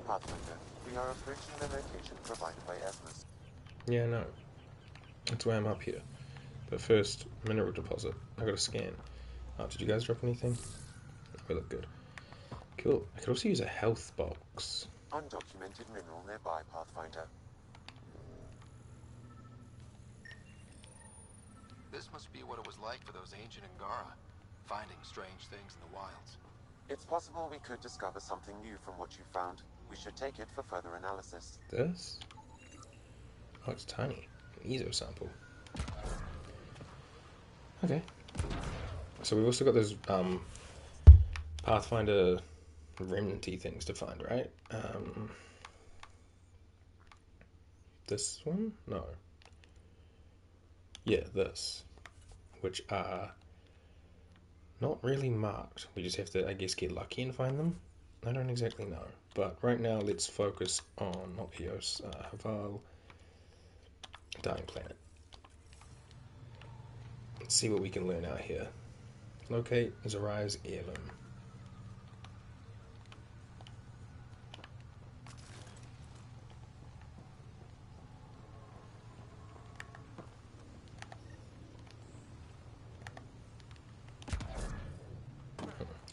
Pathfinder, we are approaching the location provided by Esmus. Yeah, no. That's why I'm up here. But first, mineral deposit. I got a scan. Oh, did you guys drop anything? We look good. Cool. I could also use a health box. Undocumented mineral nearby, Pathfinder. This must be what it was like for those ancient Angara, finding strange things in the wilds. It's possible we could discover something new from what you found. We should take it for further analysis. This? Oh, it's tiny. An ESO sample. Okay. So we've also got those Pathfinder remnanty things to find, right? This one? No. Yeah, this. Which are not really marked. We just have to, I guess, get lucky and find them. I don't exactly know. But right now, let's focus on, not Eos, Havarl, Dying Planet. Let's see what we can learn out here. Locate Zarai's heirloom.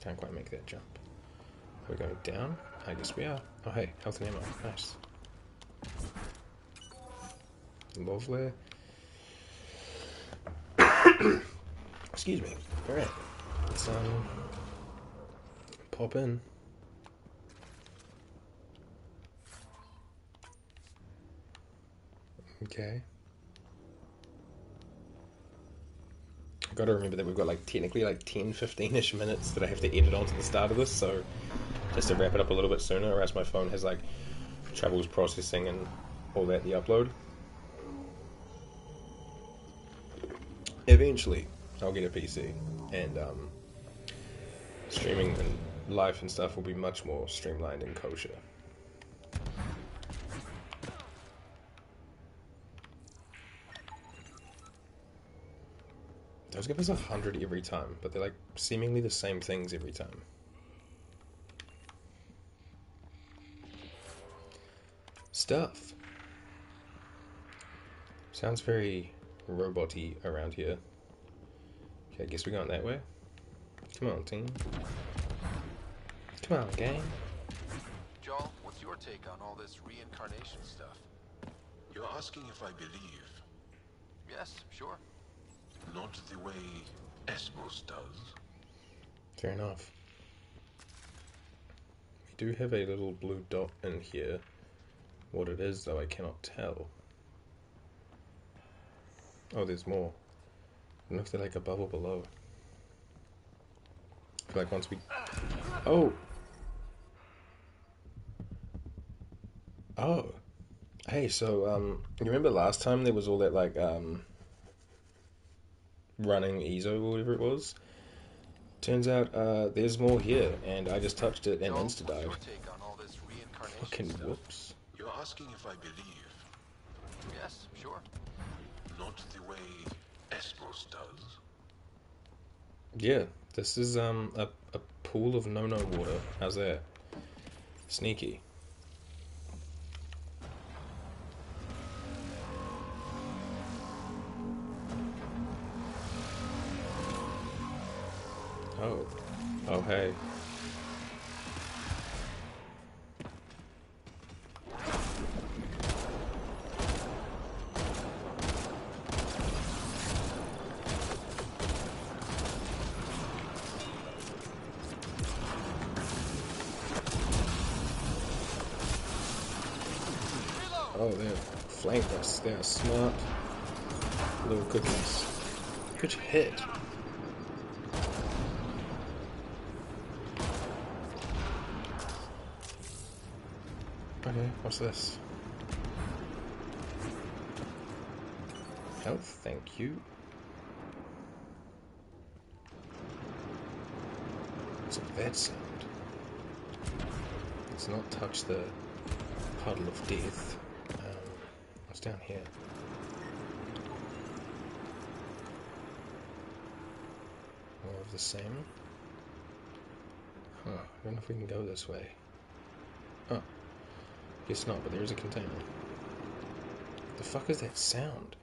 Can't quite make that jump. We're going down? I guess we are. Oh hey, health and ammo. Nice. Lovely. Excuse me. Alright. Let's pop in. Okay. I've got to remember that we've got like technically like 10-15ish minutes that I have to edit onto the start of this, so just to wrap it up a little bit sooner, or else my phone has like troubles processing and all that, the upload. Eventually I'll get a PC and streaming and life and stuff will be much more streamlined and kosher. Those give us 100 every time, but they're like seemingly the same things every time. Stuff. Sounds very robot-y around here. Okay, I guess we're going that way. Come on, team. Come on, gang. Joel, what's your take on all this reincarnation stuff? You're asking if I believe. Yes, sure. Not the way Esmos does. Fair enough. We do have a little blue dot in here. What it is, though, I cannot tell. Oh, there's more. I don't know if they're like above or below. I feel like once we... Oh! Oh! Hey, so, you remember last time there was all that, like, running EZO or whatever it was? Turns out, there's more here, and I just touched it and insta-died. What's your take on all this reincarnation Fucking stuff? whoops. You're asking if I believe. Yes, sure. Not the way Esmos does. Yeah, this is, a pool of no-no water. How's that? Sneaky. Oh. Oh, hey. Oh, they flanked us. They are smart little cookies. Good hit. Okay, what's this? Health, thank you. What's that sound? Let's not touch the puddle of death. What's down here? More of the same. Huh, I don't know if we can go this way. Oh. Guess not, but there is a container. The fuck is that sound?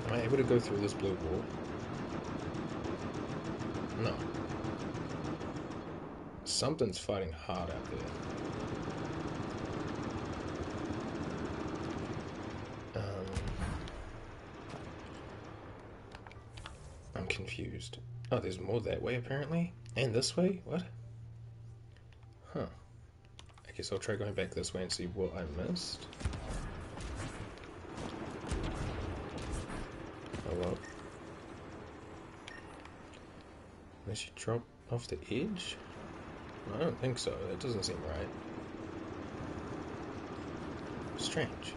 Am I able to go through this blue wall? No. Something's fighting hard out there. I'm confused. Oh, there's more that way apparently? And this way? What? Huh. I guess I'll try going back this way and see what I missed. Oh well. Unless you drop off the edge? I don't think so. That doesn't seem right. Strange.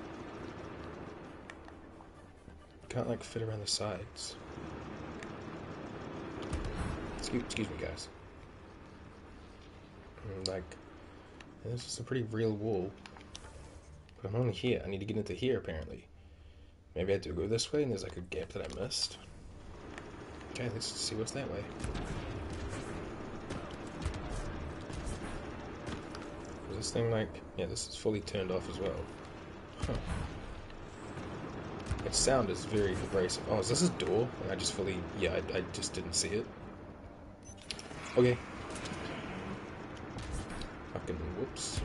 Can't like fit around the sides. Excuse me, guys. Like, this is a pretty real wall. But I'm only here. I need to get into here, apparently. Maybe I do go this way and there's like a gap that I missed. Okay, let's see what's that way. Is this thing like... Yeah, this is fully turned off as well. Huh. Its sound is very abrasive. Oh, is this a door? And I just fully... Yeah, I just didn't see it. Okay. Fucking whoops.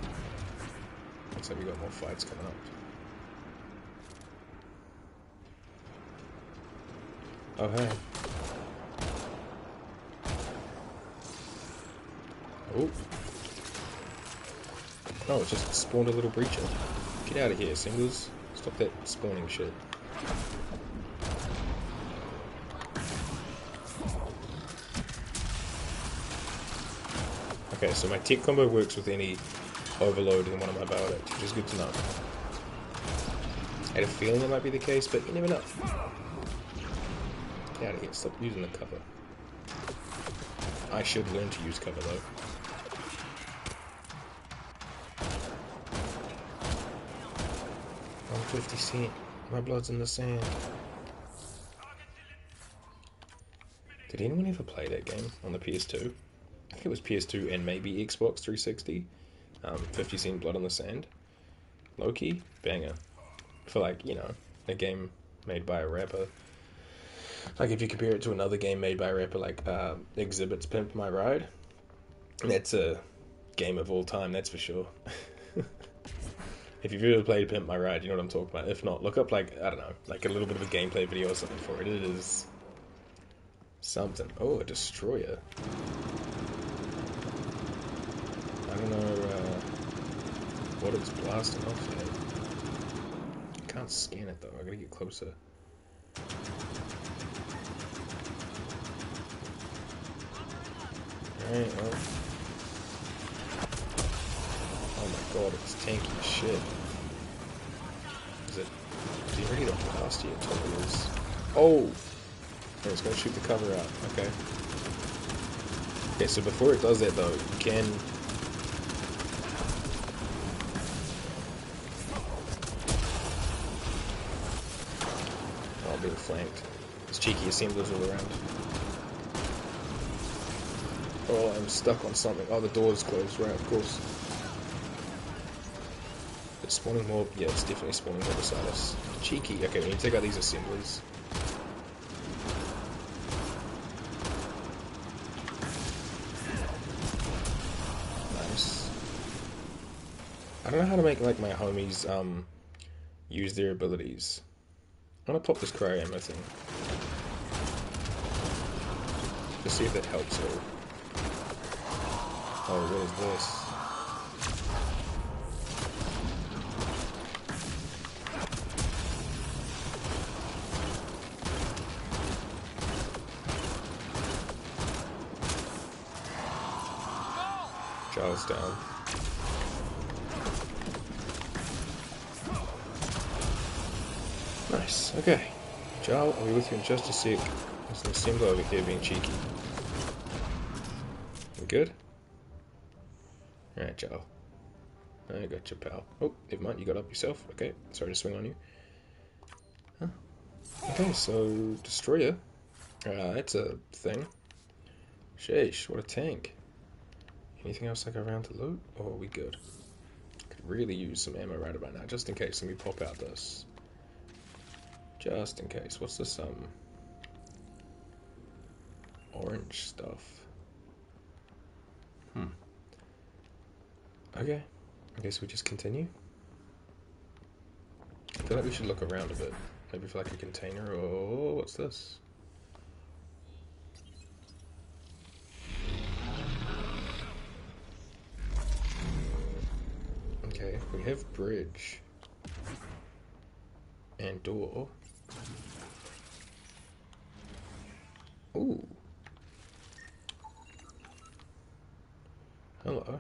Looks like we got more fights coming up. Oh, hey. Oh. Oh, it just spawned a little breacher. Get out of here, singles. Stop that spawning shit. Okay, so my tech combo works with any overload in one of my biotics, which is good to know. I had a feeling it might be the case, but you never know. Get out of here, stop using the cover. I should learn to use cover though. I'm 50 cent. My blood's in the sand. Did anyone ever play that game on the PS2? I think it was PS2 and maybe Xbox 360. 50 Cent Blood on the Sand. Low-key, banger. For like, you know, a game made by a rapper. Like if you compare it to another game made by a rapper like Exhibit's Pimp My Ride. That's a game of all time, that's for sure. If you've ever played Pimp My Ride, you know what I'm talking about. If not, look up like, I don't know, like a little bit of a gameplay video or something for it. It is something. Oh, a destroyer. I don't know what it's blasting off yet. Can't scan it though, I gotta get closer. Alright, well. Oh my god, it's tanky as shit. Is he ready to blast you? It totally is. Oh! Oh, it's gonna shoot the cover out. Okay. Okay, so before it does that though, you can... Oh, being flanked. There's cheeky assemblers all around. Oh, I'm stuck on something. Oh, the door's closed, right, of course. It's spawning more... Yeah, it's definitely spawning more beside us. Cheeky. Okay, we need to take out these assemblers. Nice. I don't know how to make, like, my homies, use their abilities. I'm gonna pop this cryo ammo thing. Just see if that helps at all. Oh, what is this? Jaws down. Nice, okay. Jal, I'll be with you in just a sec. There's an assembler over here being cheeky. We good? Alright, Jal. I got your pal. Oh, never mind, you got up yourself. Okay, sorry to swing on you. Huh. Okay, so, Destroyer. That's a thing. Sheesh, what a tank. Anything else I go around to loot? Or are we good? Could really use some ammo right about now, just in case. Let me pop out this. Just in case. What's this, orange stuff? Okay. I guess we just continue. I feel like we should look around a bit. Maybe for like a container or... what's this? Okay, we have bridge. And door. Ooh. Hello.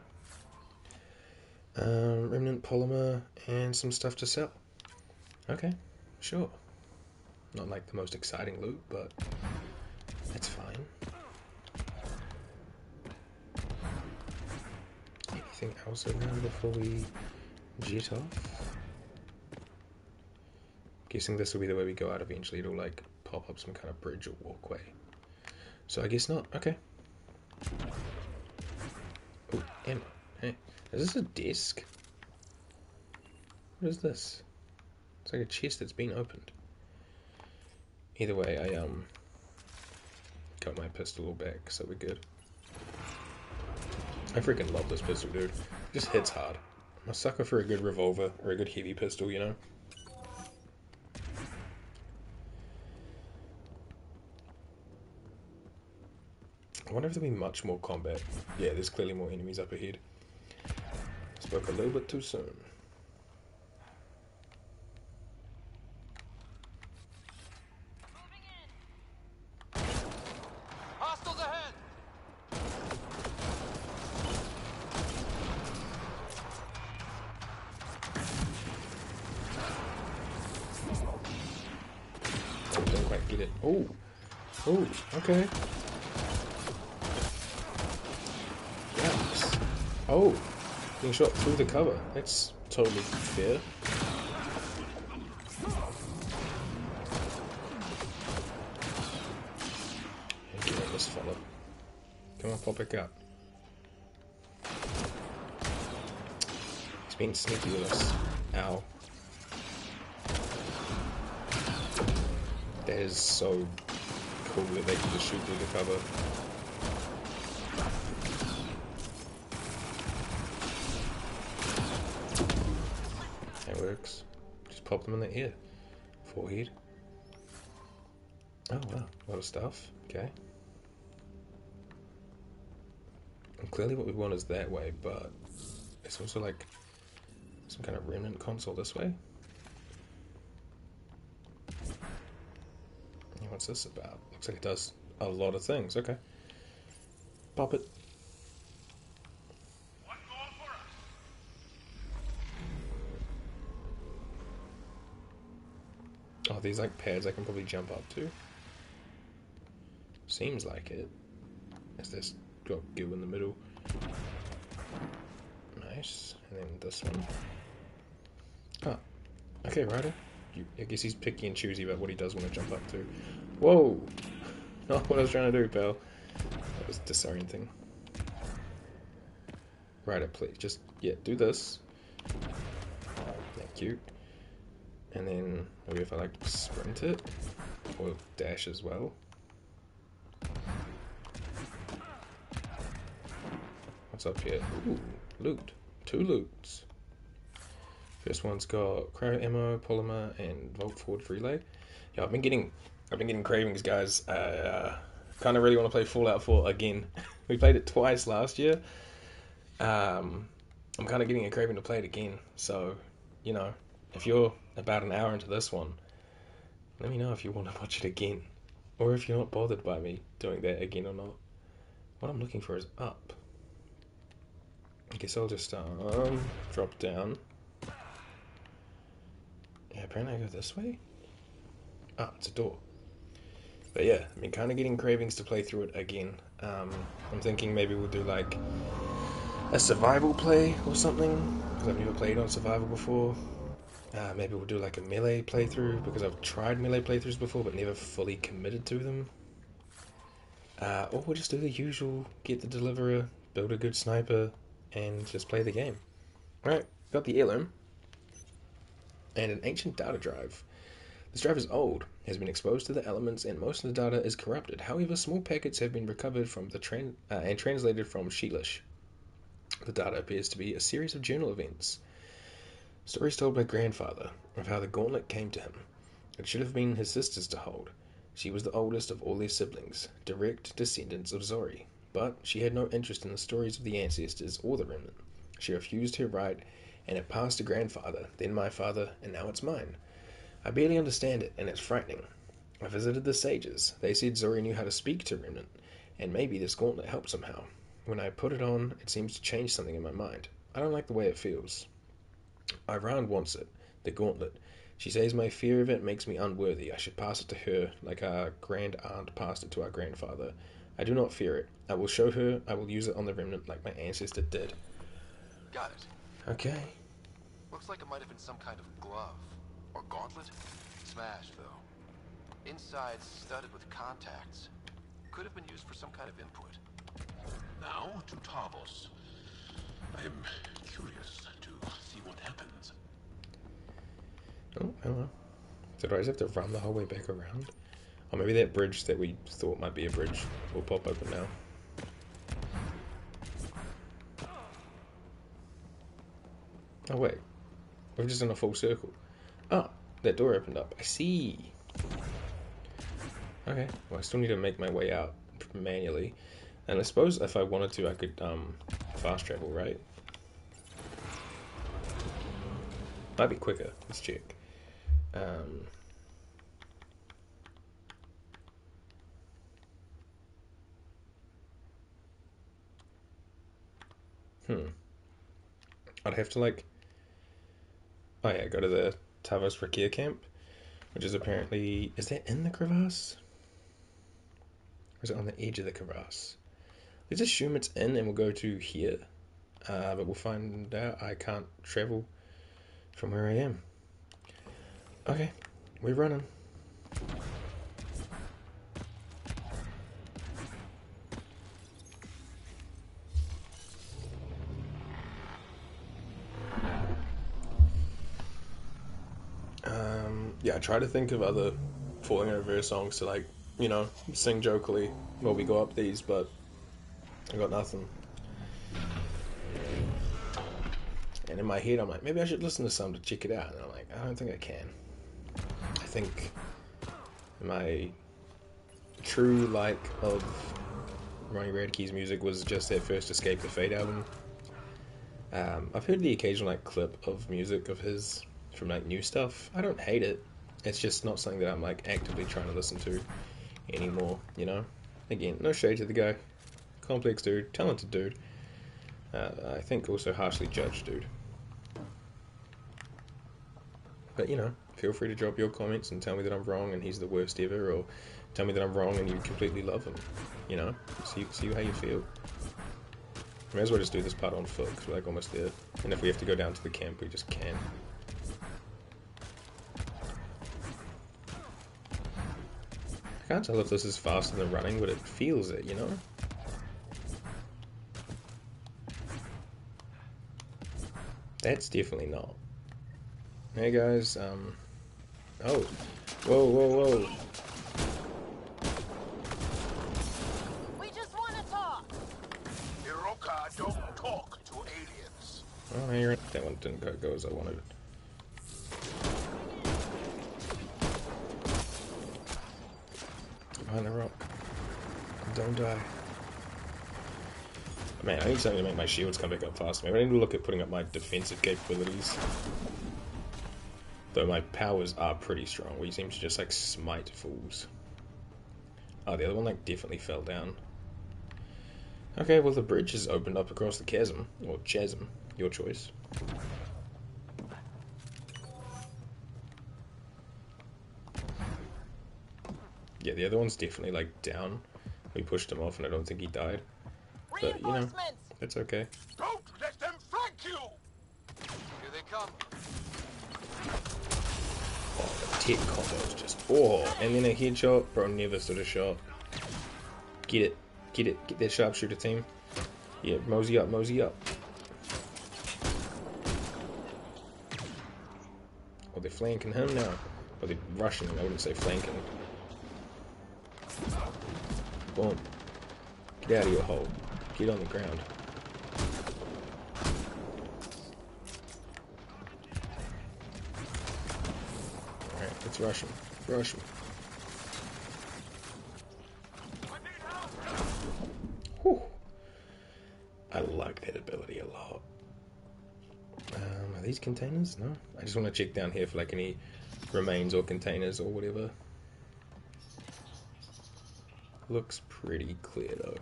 Remnant polymer and some stuff to sell. Okay, sure. Not like the most exciting loot, but that's fine. Anything else around before we jet off? Guessing this will be the way we go out eventually. It'll like pop up some kind of bridge or walkway. So I guess not. Okay. Oh, ammo. Hey, is this a desk? What is this? It's like a chest that's been opened. Either way, I got my pistol all back, so we're good. I freaking love this pistol, dude. It just hits hard. I'm a sucker for a good revolver or a good heavy pistol, you know? I wonder if there'll be much more combat. Yeah, there's clearly more enemies up ahead. Spoke a little bit too soon. Hostiles ahead! I don't quite get it. Oh! Oh, okay. Yes. Oh! Being shot through the cover. That's totally fair. And get on this fella. Come on, pop back up. He's being sneaky with us. Ow. That is so cool that they can just shoot through the cover. That works. Just pop them in the ear. Forehead. Oh wow, a lot of stuff. Okay. And clearly what we want is that way, but it's also like some kind of remnant console this way. What's this about? Looks like it does a lot of things. Okay. Pop it. Oh, these like pads I can probably jump up to. Seems like it. Is this got goo in the middle? Nice. And then this one. Oh. Okay, Ryder. I guess he's picky and choosy about what he does want to jump up to. Whoa! Not what I was trying to do, pal. That was disorienting. Ryder, please. Just, yeah, do this. Thank you. And then maybe if I like sprint it, or dash as well. What's up here? Ooh, loot. 2 loots. First one's got cryo ammo, polymer, and volt forward relay. Yeah, I've been getting cravings, guys. Kind of really want to play Fallout 4 again. We played it twice last year. I'm kind of getting a craving to play it again. So, you know, if you're about an hour into this one, let me know if you want to watch it again, or if you're not bothered by me doing that again or not. What I'm looking for is up. I guess I'll just drop down. Yeah, apparently I go this way. Ah, it's a door. But yeah, I've been kind of getting cravings to play through it again. I'm thinking maybe we'll do like a survival play or something, because I've never played on survival before. Maybe we'll do like a melee playthrough, because I've tried melee playthroughs before but never fully committed to them. Or we'll just do the usual, get the deliverer, build a good sniper, and just play the game. Alright, got the heirloom. And an ancient data drive. This drive is old, has been exposed to the elements, and most of the data is corrupted. However, small packets have been recovered from the and translated from Sheelish. The data appears to be a series of journal events. Stories told by grandfather of how the gauntlet came to him. It should have been his sister's to hold. She was the oldest of all their siblings, direct descendants of Zori. But she had no interest in the stories of the ancestors or the remnant. She refused her right, and it passed to grandfather, then my father, and now it's mine. I barely understand it, and it's frightening. I visited the sages. They said Zori knew how to speak to remnant, and maybe this gauntlet helped somehow. When I put it on, it seems to change something in my mind. I don't like the way it feels. Iran wants it, the gauntlet. She says my fear of it makes me unworthy. I should pass it to her, like our grand aunt passed it to our grandfather. I do not fear it. I will show her I will use it on the remnant like my ancestor did. Got it. Okay. Looks like it might have been some kind of glove. Or gauntlet? Smashed, though. Inside studded with contacts. Could have been used for some kind of input. Now to Tavos. I'm curious to see what happens. Oh, hello. Did I just have to run the whole way back around? Or maybe that bridge that we thought might be a bridge will pop open now. Oh wait, we're just in a full circle. Oh, that door opened up. I see. Okay, well I still need to make my way out manually. And I suppose if I wanted to I could fast travel, right? Might be quicker, let's check. I'd have to like, oh yeah, go to the Tavos Rakir camp, which is apparently, is that in the crevasse? Or is it on the edge of the crevasse? Let's assume it's in and we'll go to here. But we'll find out I can't travel from where I am. Okay, we're running. Yeah, I try to think of other Falling Over songs to like, you know, sing jokingly while we go up these, but I got nothing. And in my head, I'm like, maybe I should listen to some to check it out. And I'm like, I don't think I can. I think my true like of Ronnie Radke's music was just that first Escape the Fate album. I've heard the occasional like clip of music of his from like new stuff. I don't hate it. It's just not something that I'm like actively trying to listen to anymore, you know? Again, no shade to the guy. Complex dude, talented dude. I think also harshly judged dude. But, you know, feel free to drop your comments and tell me that I'm wrong and he's the worst ever, or tell me that I'm wrong and you completely love him. You know? See how you feel. May as well just do this part on foot, because we're like almost there. And if we have to go down to the camp, we just can. I can't tell if this is faster than running, but it feels it, you know? That's definitely not. Hey guys, oh. Whoa. We just want to talk. Hiroka don't talk to aliens. Oh, you're right. That one didn't go as I wanted. Behind the rock. Don't die. Man, I need something to make my shields come back up faster. Maybe I need to look at putting up my defensive capabilities. Though my powers are pretty strong. We seem to just like smite fools. Oh, the other one like definitely fell down. Okay, well the bridge has opened up across the chasm. Or chasm. Your choice. Yeah, the other one's definitely like down. We pushed him off and I don't think he died. But, you know, that's okay. Don't let them flank you! Here they come. Oh, the tech combo's just... Oh, and then a headshot. Bro, never stood a shot. Get it. Get that sharpshooter team. Yeah, mosey up. Oh, they're flanking him now. Or they're rushing him, I wouldn't say flanking. Boom. Get out of your hole. Get on the ground. Alright, let's rush him. Whew. I like that ability a lot. Are these containers? No? I just want to check down here for like any remains or containers or whatever. Looks pretty clear though.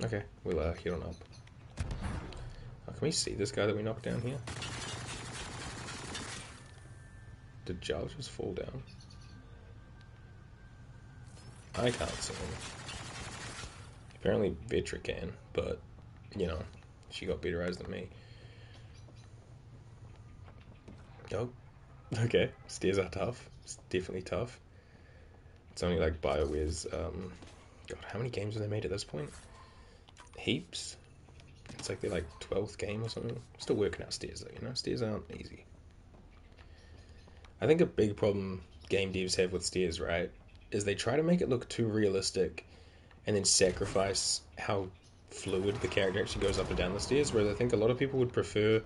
Okay, we'll head on up. Oh, can we see this guy that we knocked down here? Did Giles just fall down? I can't see him. Apparently Vetra can, but, you know, she got better eyes than me. Oh, okay. Stairs are tough. It's definitely tough. It's only like BioWare's, God, how many games have they made at this point? Heaps? It's like their like 12th game or something. Still working out stairs though, you know? Stairs aren't easy. I think a big problem game devs have with stairs, right, is they try to make it look too realistic and then sacrifice how fluid the character actually goes up and down the stairs, whereas I think a lot of people would prefer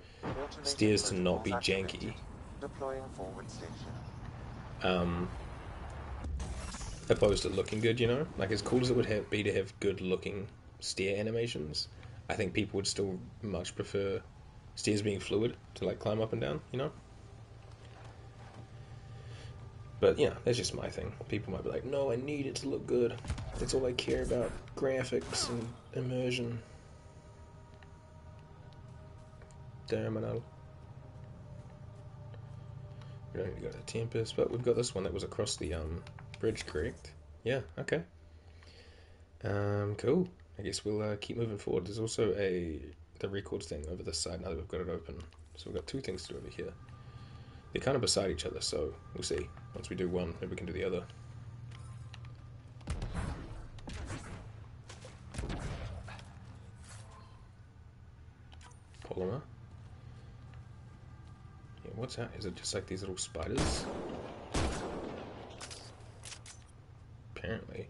stairs to not be janky. Deploying forward station. Opposed to looking good, you know? Like, as cool as it would be to have good looking stair animations, I think people would still much prefer stairs being fluid to like climb up and down, you know? But, you know, that's just my thing. People might be like, no, I need it to look good. That's all I care about. Graphics and immersion. Terminal. We don't need to go to the Tempest, but we've got this one that was across the bridge, correct? Yeah, okay. Cool. I guess we'll keep moving forward. There's also the records thing over this side now that we've got it open. So we've got two things to do over here. They're kind of beside each other, so we'll see. Once we do one, maybe we can do the other. Polymer. Yeah, what's that? Is it just like these little spiders? Apparently.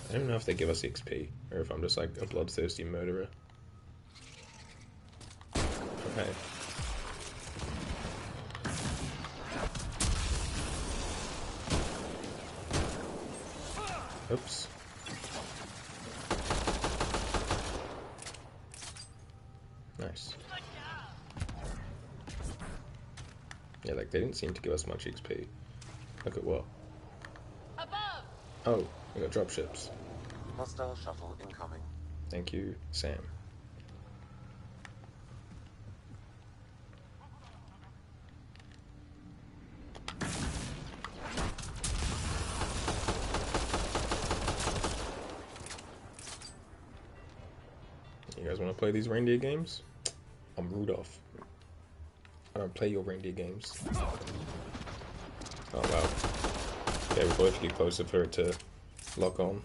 I don't know if they give us XP, or if I'm just like a bloodthirsty murderer. Okay. Oops. Nice. Yeah, like they didn't seem to give us much XP. Look at what? Above. Oh, we got dropships. Hostile shuttle incoming. Thank you, Sam. You guys want to play these reindeer games? I'm Rudolph. I don't play your reindeer games. Oh wow. Yeah, we both get closer for it to lock on.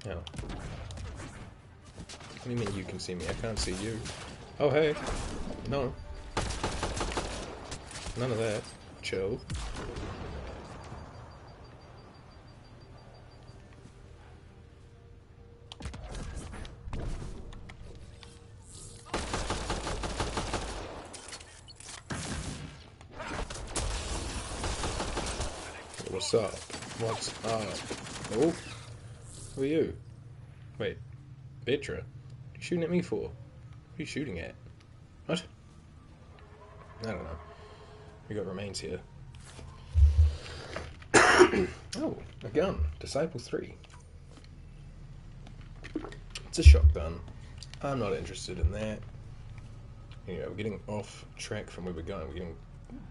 Oh. What do you mean you can see me? I can't see you. Oh hey. No. None of that. Chill. What's up? What's up? Oh, who are you? Wait, Vetra? What are you shooting at me for? Who are you shooting at? What? I don't know. We got remains here. Oh, a gun. Disciple 3. It's a shotgun. I'm not interested in that. Yeah, we're getting off track from where we're going. We're getting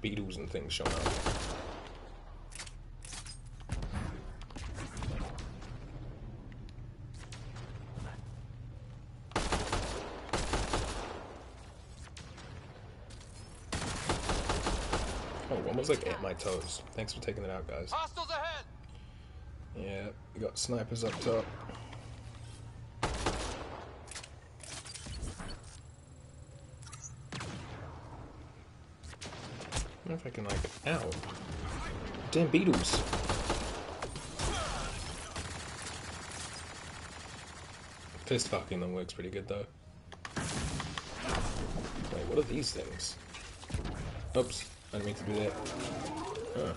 beetles and things showing up. Oh, one was like at my toes. Thanks for taking it out, guys. Hostiles ahead! Yeah, we got snipers up top. I wonder if I can like, ow. Damn beetles. Fist fucking them works pretty good though. Wait, what are these things? Oops, I didn't mean to do that. Huh.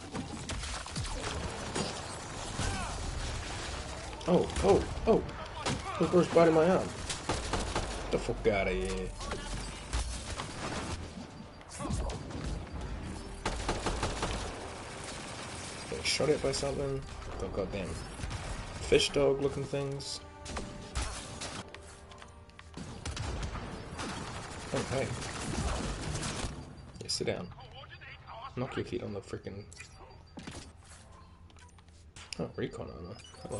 Oh! Those birds biting my arm. Get the fuck out of here. Getting shot at by something. Oh goddamn. Fish dog looking things. Oh hey. Yeah, sit down. Knock your feet on the freaking Oh, recon armor. Hello.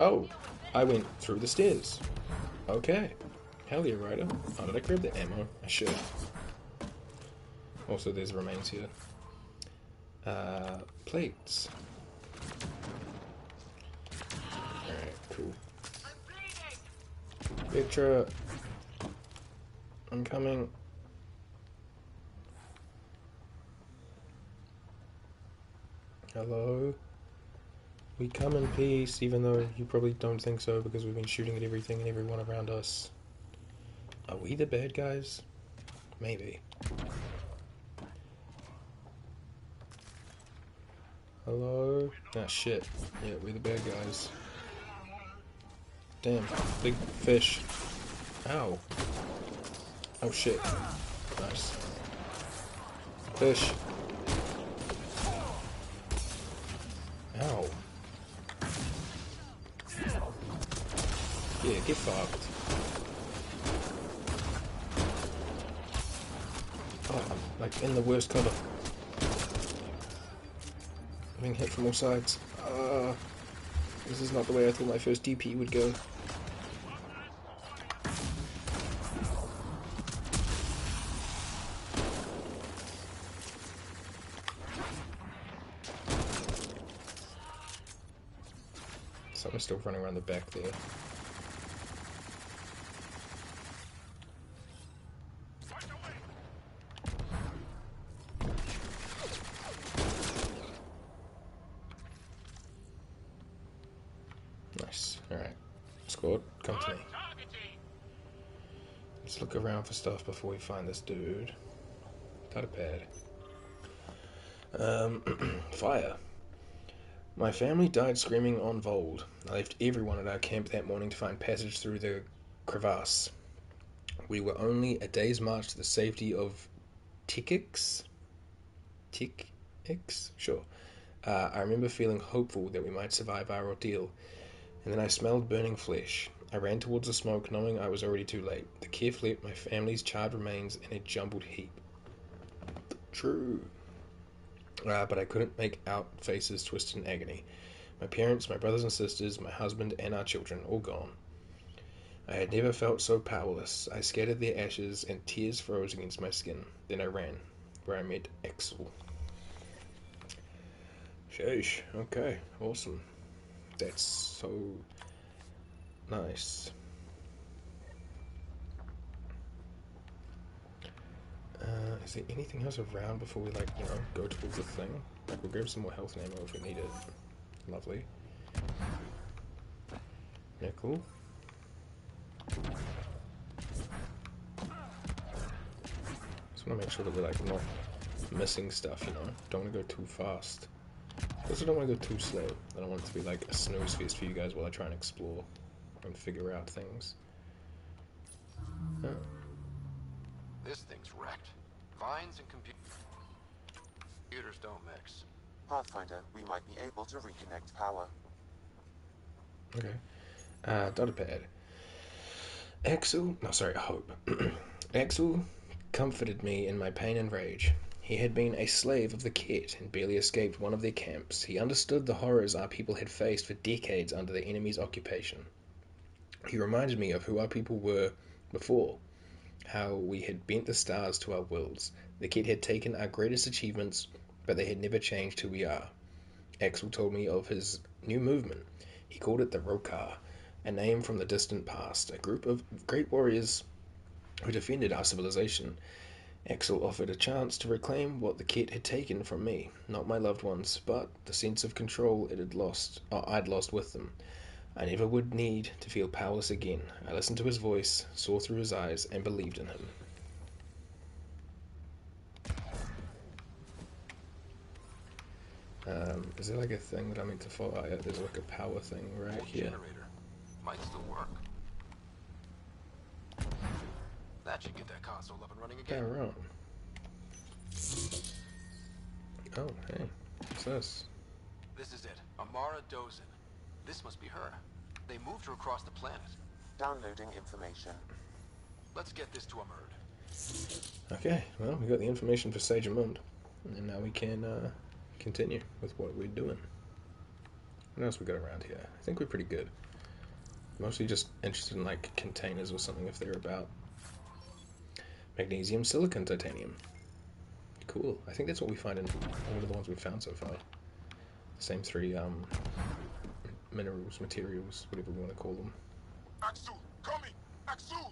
Oh, I went through the stairs. Okay. Hell yeah, Ryder. Oh, did I grab the ammo? I should. Also, there's remains here. Plates. Alright, cool. Petra. I'm coming. Hello? We come in peace, even though you probably don't think so because we've been shooting at everything and everyone around us. Are we the bad guys? Maybe. Hello? Ah, shit. Yeah, we're the bad guys. Damn, big fish. Ow. Oh shit. Nice. Fish. Ow. Yeah, get fucked. Oh, I'm like in the worst cover. Being hit from all sides. This is not the way I thought my first DP would go. Something's still running around the back there. Nice. Alright. Squad, come to me. Let's look around for stuff before we find this dude. Got a pad. Fire. My family died screaming on Vold. I left everyone at our camp that morning to find passage through the crevasse. We were only a day's march to the safety of Tikix? Tikix? Sure. I remember feeling hopeful that we might survive our ordeal, and then I smelled burning flesh. I ran towards the smoke, knowing I was already too late. The care left my family's charred remains in a jumbled heap. True. But I couldn't make out faces twisted in agony. My parents, my brothers and sisters, my husband, and our children, all gone. I had never felt so powerless. I scattered their ashes, and tears froze against my skin. Then I ran, where I met Axel. Sheesh. Okay, awesome. That's so nice. Is there anything else around before we, like, you know, go towards the thing? Like, we'll grab some more health and ammo if we need it. Lovely. Yeah, cool. Just want to make sure that we're, like, not missing stuff, you know? Don't want to go too fast. Also don't want to go too slow. I don't want it to be, like, a snooze fest for you guys while I try and explore and figure out things. Oh. This thing's wrecked. Vines and computers don't mix. Pathfinder, we might be able to reconnect power. Okay. Data pad. Hope. Axel comforted me in my pain and rage. He had been a slave of the Ket and barely escaped one of their camps. He understood the horrors our people had faced for decades under the enemy's occupation. He reminded me of who our people were before, how we had bent the stars to our wills. The Ket had taken our greatest achievements, but they had never changed who we are. Axel told me of his new movement. He called it the Rokar, a name from the distant past, a group of great warriors who defended our civilization. Axel offered a chance to reclaim what the Ket had taken from me, not my loved ones, but the sense of control I'd lost with them. I never would need to feel powerless again. I listened to his voice, saw through his eyes, and believed in him. Is there like a thing that I meant to follow? Oh, yeah, there's like a power thing right here. Generator. Might still work. That should get that console up and running again. Yeah, right. Oh, hey. What's this? This is it. Amara Dozin. This must be her. They moved her across the planet. Downloading information. Let's get this to Amurd. Okay, well, we got the information for Sage Amund. And now we can continue with what we're doing. What else we got around here? I think we're pretty good. Mostly just interested in like containers or something if they're about. Magnesium, silicon, titanium. Cool. I think that's what we find in all of the ones we've found so far. The same three minerals, materials, whatever we want to call them. Axel, coming! Axel!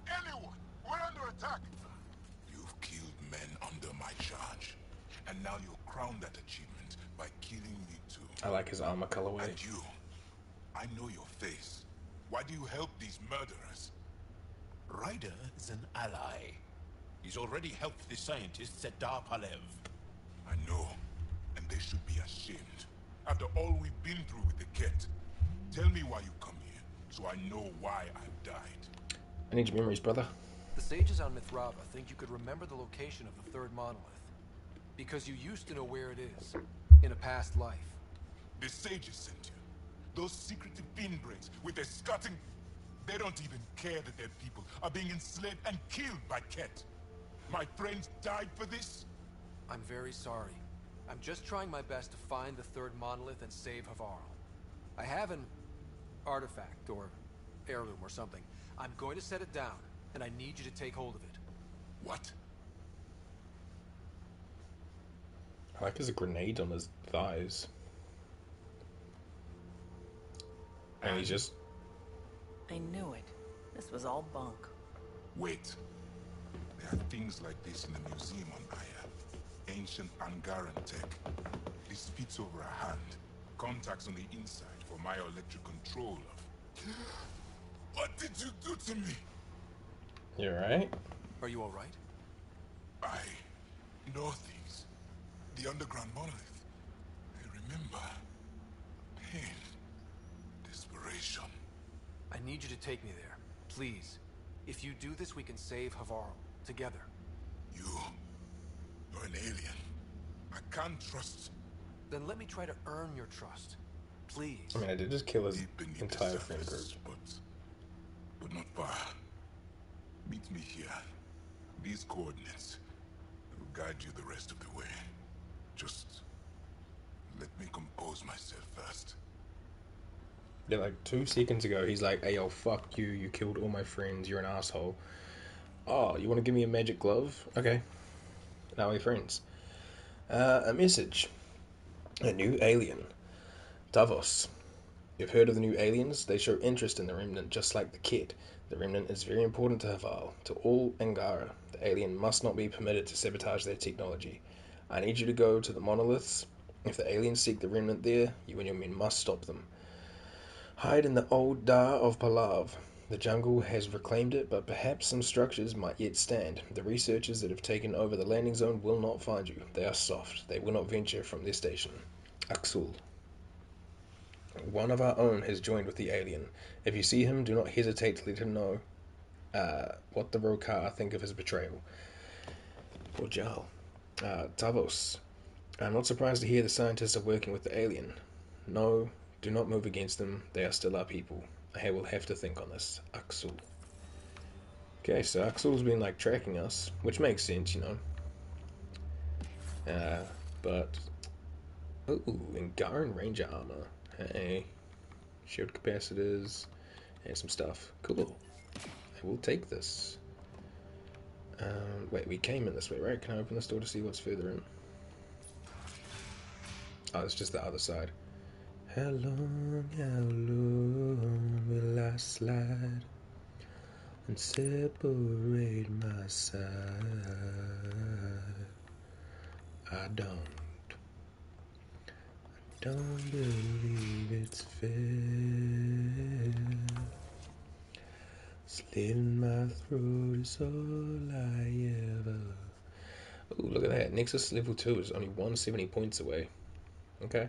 Anyone! We're under attack! You've killed men under my charge. And now you'll crown that achievement by killing me too. I like his armor colorway. And you, I know your face. Why do you help these murderers? Ryder is an ally. He's already helped the scientists at Dar Palev. I know, and they should be ashamed. After all we've been through with the Ket. Tell me why you come here, so I know why I've died. I need your memories, brother. The sages on Mithrava think you could remember the location of the third monolith. Because you used to know where it is, in a past life. The sages sent you. Those secretive pinbrains with their scutting... They don't even care that their people are being enslaved and killed by Ket. My friends died for this? I'm very sorry. I'm just trying my best to find the third monolith and save Havarl. I have an artifact, or heirloom or something. I'm going to set it down, and I need you to take hold of it. What? I like there's a grenade on his thighs. And he's just... I knew it. This was all bunk. Wait. There are things like this in the museum on Aya. Ancient angaran tech. This fits over a hand. Contacts on the inside for myoelectric control of... What did you do to me? You alright? Are you alright? I know things. The underground monolith. I remember. Pain. Desperation. I need you to take me there. Please. If you do this, we can save Havarl. Together. You're an alien. I can't trust... Then let me try to earn your trust. Please. I mean, I did just kill his Deep beneath the entire friend group. surface, but not far. Meet me here. These coordinates will guide you the rest of the way. Just let me compose myself first. Yeah, like 2 seconds ago, he's like, "Hey, yo, fuck you. You killed all my friends. You're an asshole. Oh, you want to give me a magic glove? Okay. Now we're friends." A message. A new alien. Davos. You've heard of the new aliens? They show interest in the Remnant, just like the Ket. The Remnant is very important to Havarl. To all Angara, the alien must not be permitted to sabotage their technology. I need you to go to the monoliths. If the aliens seek the Remnant there, you and your men must stop them. Hide in the old Dar of Palav. The jungle has reclaimed it, but perhaps some structures might yet stand. The researchers that have taken over the landing zone will not find you. They are soft. They will not venture from their station. Axul. One of our own has joined with the alien. If you see him, do not hesitate to let him know what the Rokar think of his betrayal. Or Jal. Tavos. I'm not surprised to hear the scientists are working with the alien. No, do not move against them. They are still our people. I will have to think on this. Axul. Okay, so Axul's been like tracking us, which makes sense, you know. But ooh, Angaran Ranger armor. Hey, shield capacitors and some stuff. Cool. I will take this. Wait, we came in this way, right? Can I open this door to see what's further in? Oh, it's just the other side. How long will I slide and separate my side? I don't believe it's fair. Slit in my throat is all I ever... Oh, look at that. Nexus level 2 is only 170 points away. Okay.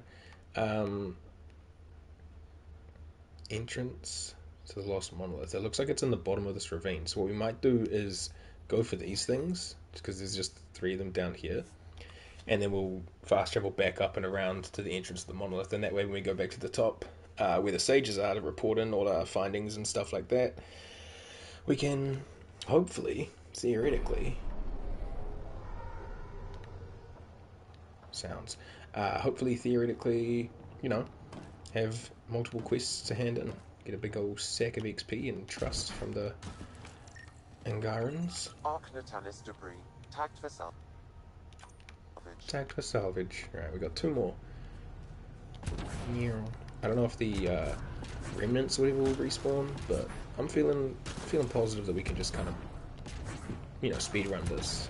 Entrance to the Lost Monolith. It looks like it's in the bottom of this ravine. So what we might do is go for these things, because there's just 3 of them down here. And then we'll fast travel back up and around to the entrance of the monolith. And that way when we go back to the top, where the sages are, to report in all our findings and stuff like that, we can, hopefully, theoretically, sounds. Hopefully, theoretically, you know, have multiple quests to hand in. Get a big old sack of XP and trust from the angarans. Arc Natalis debris, tagged for salvage. Tagged for salvage. Alright, we got 2 more. I don't know if the remnants or whatever will respawn, but I'm feeling positive that we can just kind of, you know, speed run this.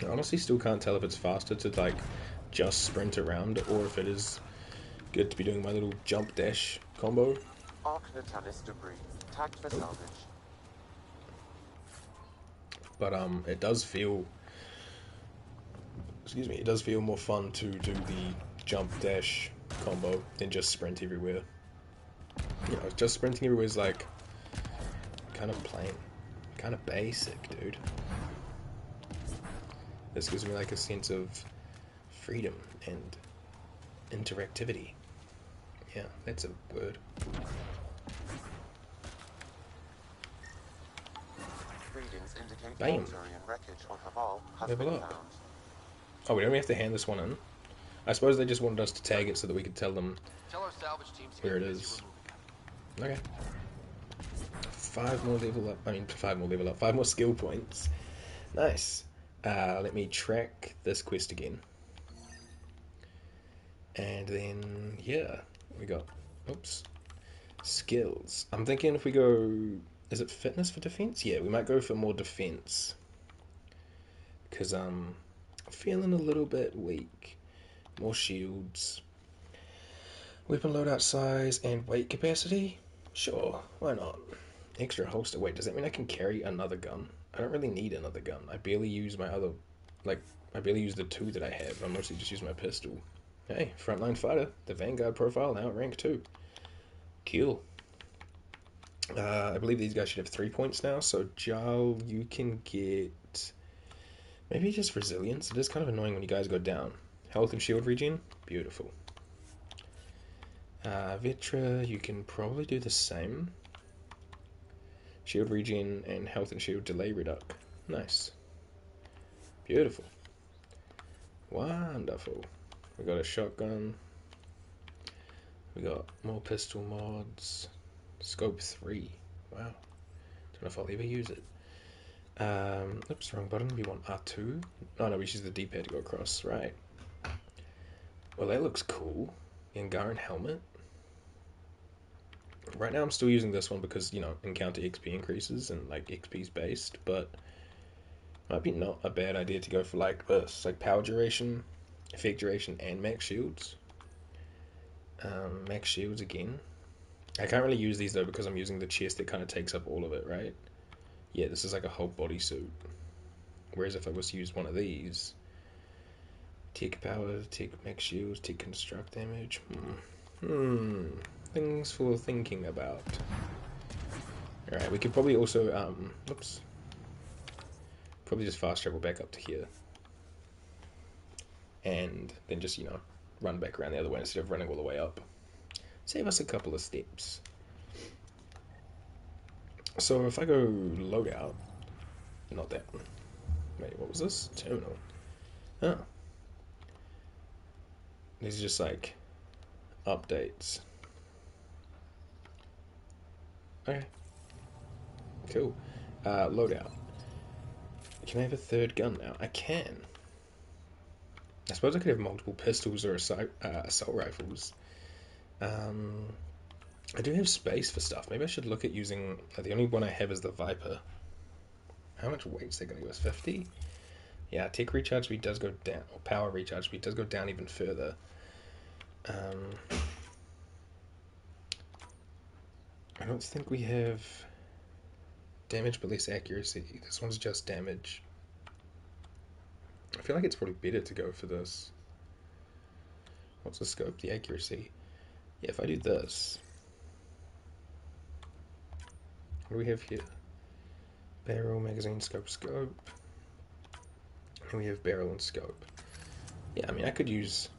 I honestly still can't tell if it's faster to like just sprint around or if it is good to be doing my little jump dash combo. Arc Natalis debris, tagged for salvage. But it does feel, excuse me, it does feel more fun to do the jump dash combo than just sprint everywhere. You know, just sprinting everywhere is like kind of plain, kind of basic, dude. This gives me like a sense of freedom and interactivity. Yeah, that's a word. Readings indicate Bam. Turian wreckage on Havarl has Level been up. found. Oh, we don't have to hand this one in. I suppose they just wanted us to tag it so that we could tell them Tell our salvage team to where it get busy is. removing. Okay. 5 more level up. I mean, 5 more level up. 5 more skill points. Nice. Let me track this quest again. And then, yeah, we got, oops, skills. I'm thinking if we go, is it fitness for defense? Yeah, we might go for more defense. Because I'm feeling a little bit weak. More shields. Weapon loadout size and weight capacity? Sure, why not? Extra holster. Wait, does that mean I can carry another gun? I don't really need another gun. I barely use my other, like, I barely use the 2 that I have. I mostly just use my pistol. Hey, frontline fighter. The Vanguard profile now at rank 2. Cool. I believe these guys should have 3 points now. So, Jarl, you can get maybe just resilience. It is kind of annoying when you guys go down. Health and shield regen. Beautiful. Vitra, you can probably do the same. Shield regen and health and shield delay reduc. Nice. Beautiful. Wonderful. We got a shotgun. We got more pistol mods. Scope 3. Wow. Don't know if I'll ever use it. Oops, wrong button. We want R2. Oh no, we use the D-pad to go across. Right. Well, that looks cool. Angaran helmet. Right now I'm still using this one because, you know, encounter XP increases and, like, XP's based, but might be not a bad idea to go for, like, this. Like, power duration, effect duration, and max shields. Max shields again. I can't really use these, though, because I'm using the chest that kind of takes up all of it, right? Yeah, this is like a whole bodysuit. Whereas if I was to use one of these, take power, take max shields, take construct damage. Things for thinking about. Alright, we could probably also, oops. Probably just fast travel back up to here. And then just, you know, run back around the other way instead of running all the way up. Save us a couple of steps. So if I go loadout, not that one. Wait, what was this? Terminal. Oh. These are just like updates. Okay. Cool. Loadout. Can I have a 3rd gun now? I can. I suppose I could have multiple pistols or assault rifles. I do have space for stuff. Maybe I should look at using... the only one I have is the Viper. How much weight's that going to give us? 50? Yeah, tech recharge speed does go down. Or power recharge speed does go down even further. I don't think we have damage but less accuracy. This one's just damage. I feel like it's probably better to go for this. What's the scope? The accuracy. Yeah, if I do this... What do we have here? Barrel, magazine, scope, scope. And we have barrel and scope. Yeah, I mean, I could use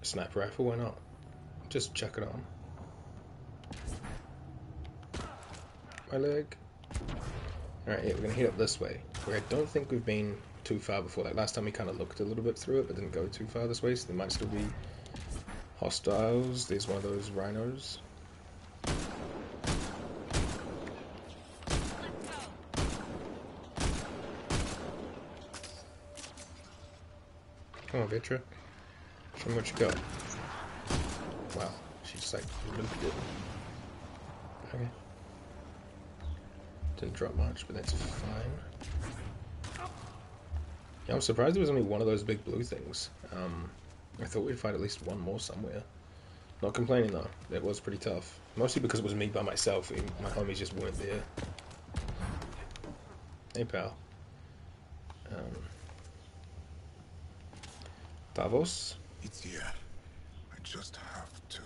a sniper rifle, why not? Just chuck it on. My leg. Alright, yeah, we're gonna head up this way. Where I don't think we've been too far before. Like last time we kind of looked a little bit through it, but didn't go too far this way, so there might still be hostiles. There's one of those rhinos. Come on, Vitra. Show me what you got. Wow, she's like really good. Okay. Didn't drop much, but that's fine. Yeah, I'm surprised there was only one of those big blue things. I thought we'd find at least one more somewhere. Not complaining though, that was pretty tough. Mostly because it was me by myself, and my homies just weren't there. Hey pal. Davos? It's here. I just have to.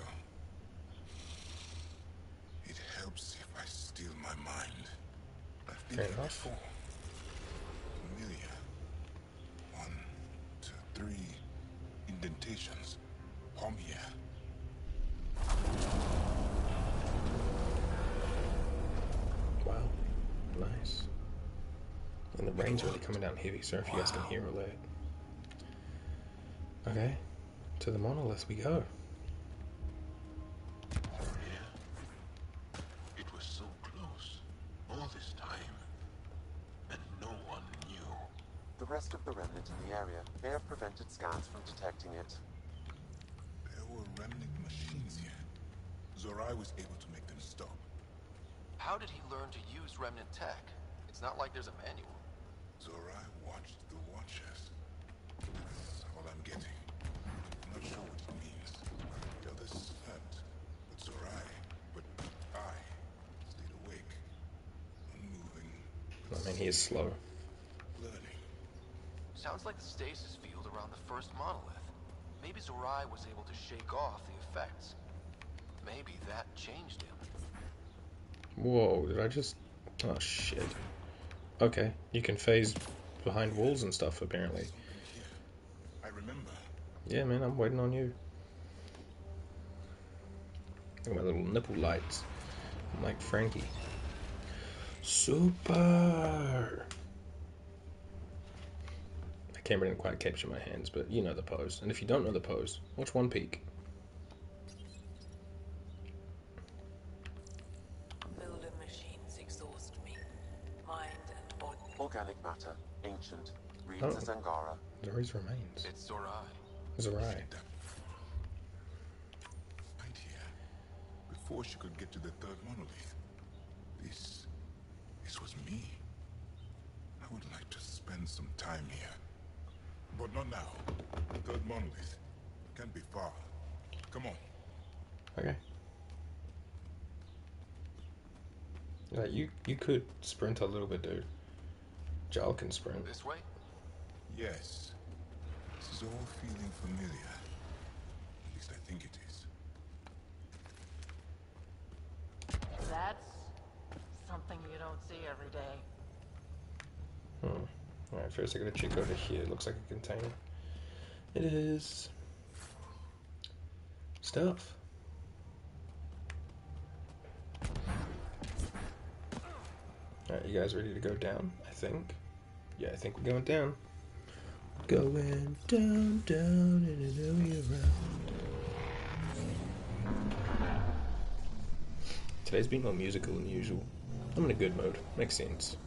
It helps if I steal my mind. I've been Fair here enough. before. Familiar. 1, 2, 3 indentations. Palm here. Wow. Nice. And the rain's really coming down heavy, so if you guys can hear all that. Okay. To the monolith we go. It was so close, all this time, and no one knew. The rest of the remnant in the area may have prevented scans from detecting it. There were remnant machines here. Zorai was able to make them stop. How did he learn to use remnant tech? It's not like there's a manual. Zorai watched the Watchers. That's all I'm getting. I'm not sure what it means. The others slept, but Zorai, but I stayed awake, unmoving. I mean, he is slow. Learning. Sounds like the stasis field around the first monolith. Maybe Zorai was able to shake off the effects. Maybe that changed him. Whoa, did I just... Oh, shit. Okay, you can phase behind walls and stuff, apparently. Something here. I remember. Yeah, man, I'm waiting on you. Look at my little nipple lights. I'm like Frankie. Super! The camera didn't quite capture my hands, but you know the pose. And if you don't know the pose, watch One Peek. Builder machines exhaust me. Mind and body. Organic matter, ancient, reads Oh. as Angara. Zori's remains. It's Zorai. Zorai. Right here. Before she could get to the third monolith. This was me. I would like to spend some time here. But not now. The third monolith. Can't be far. Come on. Okay. Yeah, you could sprint a little bit, dude. Jal can sprint. This way? Yes. This is all feeling familiar. At least I think it is. That's something you don't see every day. Alright, first I gotta check over here. It looks like a container. It is... stuff. Alright, you guys ready to go down? I think. Yeah, I think we're going down. Going down, down, and I know you're around. Today's been more musical than usual. I'm in a good mood. Makes sense.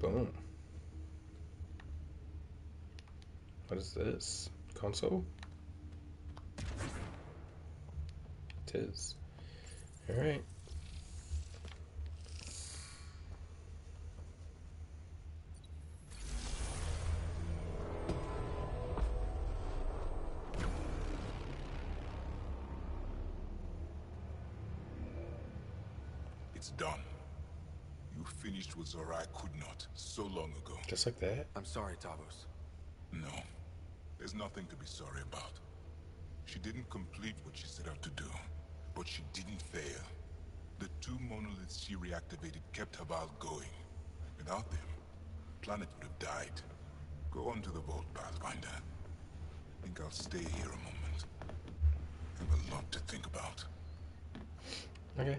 Boom. What is this? Console? It is. Alright. It's done. You finished what Zorai could not so long ago. Just like that? I'm sorry, Tavos. No. There's nothing to be sorry about. She didn't complete what she set out to do, but she didn't fail. The 2 monoliths she reactivated kept Havarl going. Without them, the planet would have died. Go on to the vault, Pathfinder. think I'll stay here a moment. I have a lot to think about. Okay.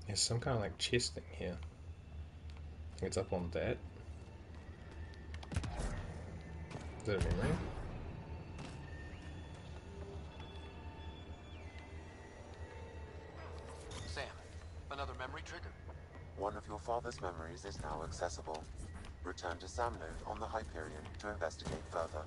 There's some kind of like chest thing here. I think it's up on that. Is that a memory? Sam, another memory trigger. One of your father's memories is now accessible. Return to Sam Node on the Hyperion to investigate further.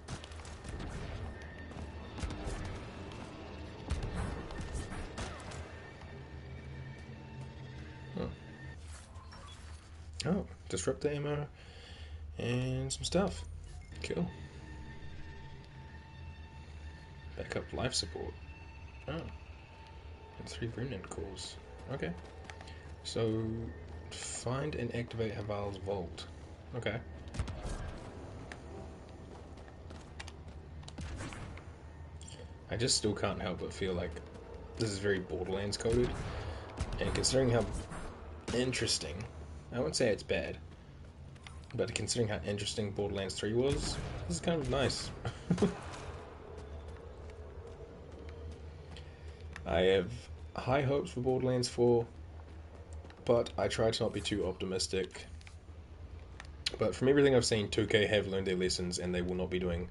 Oh, disruptor ammo and some stuff. Cool. Backup life support. Oh. And 3 remnant cores. Okay. So, find and activate Havarl's vault. Okay. I just still can't help but feel like this is very Borderlands coded. And considering how interesting, I wouldn't say it's bad, but considering how interesting Borderlands 3 was, this is kind of nice. I have high hopes for Borderlands 4, but I try to not be too optimistic. But from everything I've seen, 2K have learned their lessons and they will not be doing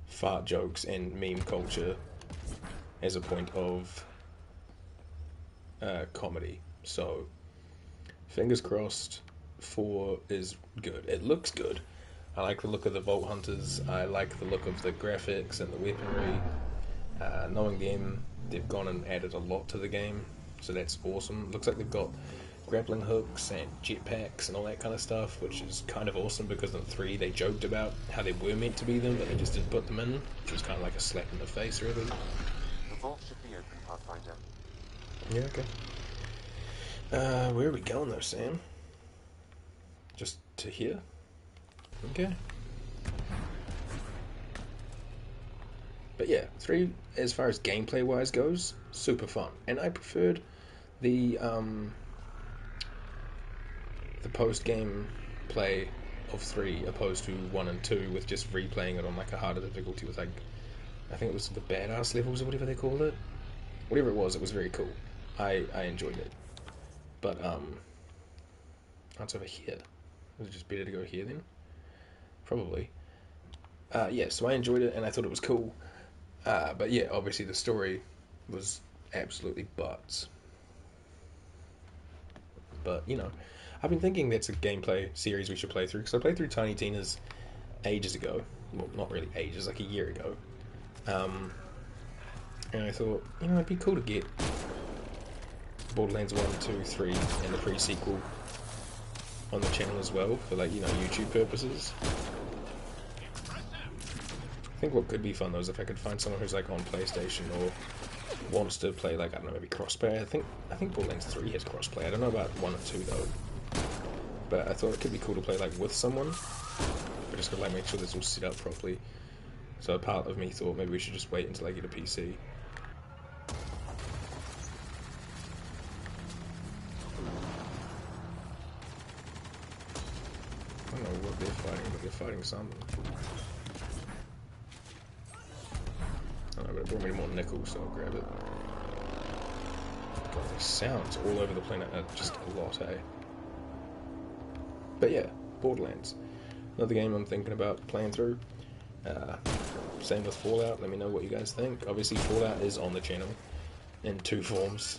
fart jokes and meme culture as a point of comedy. So, fingers crossed, 4 is good. It looks good. I like the look of the Vault Hunters. I like the look of the graphics and the weaponry. Knowing them, they've gone and added a lot to the game, so that's awesome. Looks like they've got grappling hooks and jetpacks and all that kind of stuff, which is kind of awesome because in 3 they joked about how they were meant to be them, but they just didn't put them in, which was kind of like a slap in the face, really. The vault should be open, Pathfinder. Yeah, okay. Where are we going though, Sam? Just to here? Okay. But yeah, 3, as far as gameplay wise goes, super fun. And I preferred the post-game play of 3 opposed to 1 and 2 with just replaying it on like a harder difficulty with like, I think it was the badass levels or whatever they called it. Whatever it was very cool. I enjoyed it. But it's over here. Was it just better to go here then? Probably. Yeah, so I enjoyed it and I thought it was cool. But yeah, obviously the story was absolutely butts. But, you know, I've been thinking that's a gameplay series we should play through, because I played through Tiny Tina's ages ago. Well, not really ages, like a year ago. And I thought, you know, it'd be cool to get Borderlands 1, 2, 3, and the pre-sequel on the channel as well, for like, you know, YouTube purposes. I think what could be fun though is if I could find someone who's like on PlayStation or wants to play like, I don't know, maybe crossplay. I think Borderlands 3 has crossplay. I don't know about 1 and 2 though. But I thought it could be cool to play like with someone. But just gotta like make sure this all set up properly. So a part of me thought maybe we should just wait until I get a PC. I don't know what they're fighting, but they're fighting something. I don't know, but it brought me more nickel, so I'll grab it. God, these sounds all over the planet are just a lot, eh? But yeah, Borderlands. Another game I'm thinking about playing through. Same with Fallout, let me know what you guys think. Obviously Fallout is on the channel in 2 forms.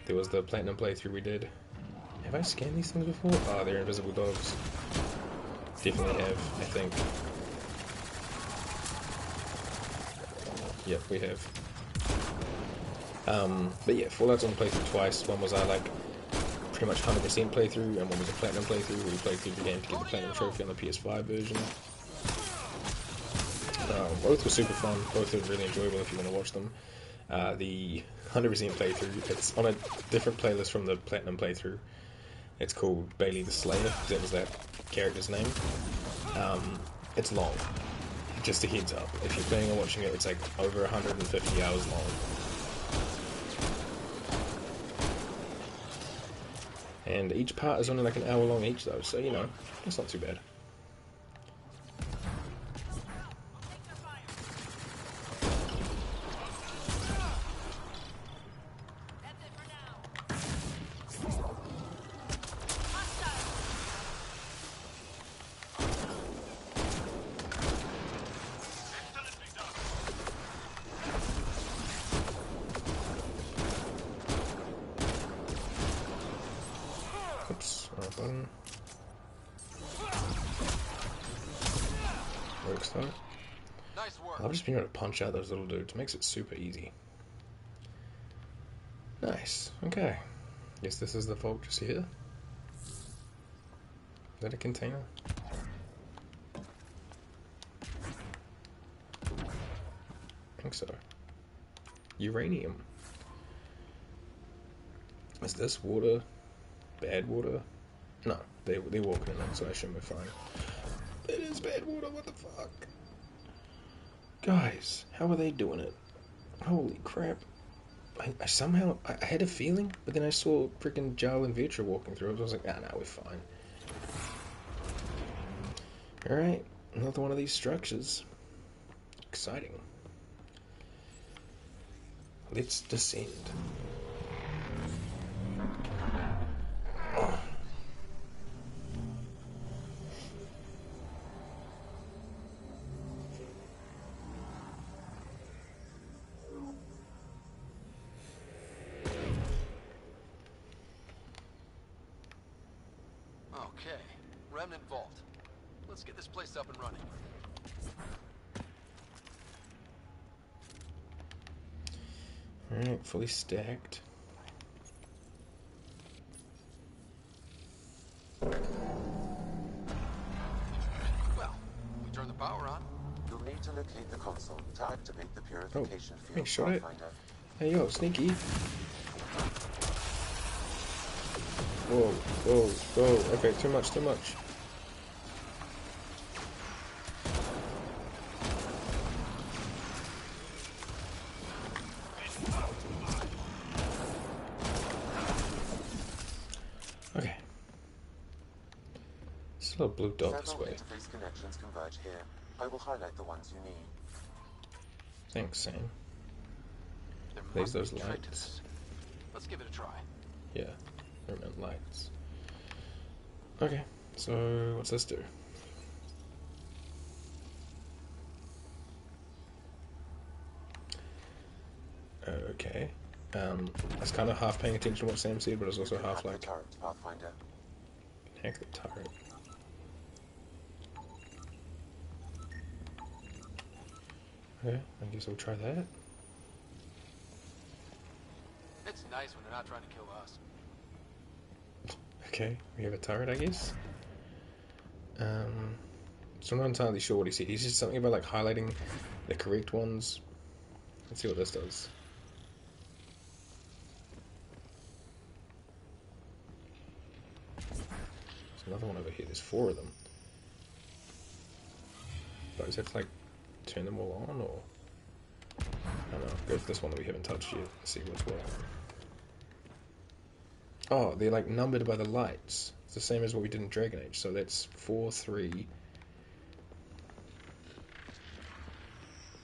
There was the Platinum playthrough we did. Have I scanned these things before? Ah, they're invisible dogs. Definitely have, I think. Yep, we have. But yeah, Fallout's on playthrough twice. One was our like pretty much 100% playthrough, and one was a Platinum playthrough where we played through the game to get the Platinum trophy on the PS5 version. Both were super fun, both are really enjoyable if you want to watch them. The 100% playthrough, it's on a different playlist from the Platinum playthrough. It's called Bailey the Slayer, that was that character's name. It's long, just a heads up. If you're planning on watching it, it's like over 150 hours long. And each part is only like an hour long each though, so you know, it's not too bad. Oops, wrong button. Works though. Nice work. I've just been able to punch out those little dudes. Makes it super easy. Nice. Okay. Guess this is the vault just here. Is that a container? I think so. Uranium. Is this water? Bad water? No, they're walking in it, so I assume we're fine. It is bad water, what the fuck? Guys, how are they doing it? Holy crap. I somehow, I had a feeling, but then I saw freaking Jarl and Vitra walking through it. I was like, no, we're fine. Alright, another one of these structures. Exciting. Let's descend. Oh. Okay, Remnant Vault. Let's get this place up and running. Alright, fully stacked. Well, we turn the power on. You'll need to locate the console to activate the purification I field, shot it. Pathfinder. Hey yo, sneaky. Whoa, whoa, whoa. Okay, too much, too much. Okay. Still a blue dot this Several way. interface connections converge here. I will highlight the ones you need. Thanks, Sam. There There's must those be a trick to lights. this. Let's give it a try. Yeah, remnant lights. Okay, so what's this do? Okay. I was kind of half paying attention to what Sam said, but I was also half like, Turret, Pathfinder. hack the turret. Okay, I guess I'll try that. It's nice when they're not trying to kill us. Okay, we have a turret, I guess. So I'm not entirely sure what he said. He said something about like highlighting the correct ones. Let's see what this does. There's another one over here. There's 4 of them. But is that to like turn them all on, or I don't know. Go for this one that we haven't touched yet. Let's see what's what. Oh, they're like numbered by the lights. It's the same as what we did in Dragon Age. So that's 4, 3,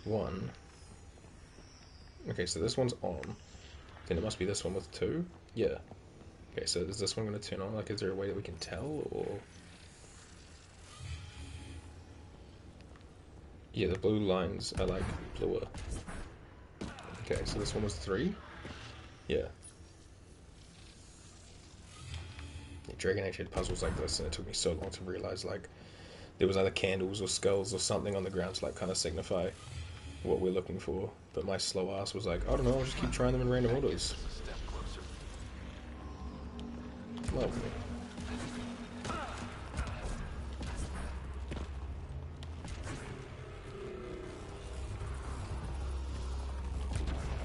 1. Okay, so this one's on. Then it must be this one with 2. Yeah. Okay, so is this one going to turn on? Like, is there a way that we can tell, or? Yeah, the blue lines are like bluer. Okay, so this one was 3? Yeah. Dragon Age had puzzles like this, and it took me so long to realize, like, there was either candles or skulls or something on the ground to, like, kind of signify what we're looking for. But my slow ass was like, I don't know, I'll just keep trying them in random orders. Lovely.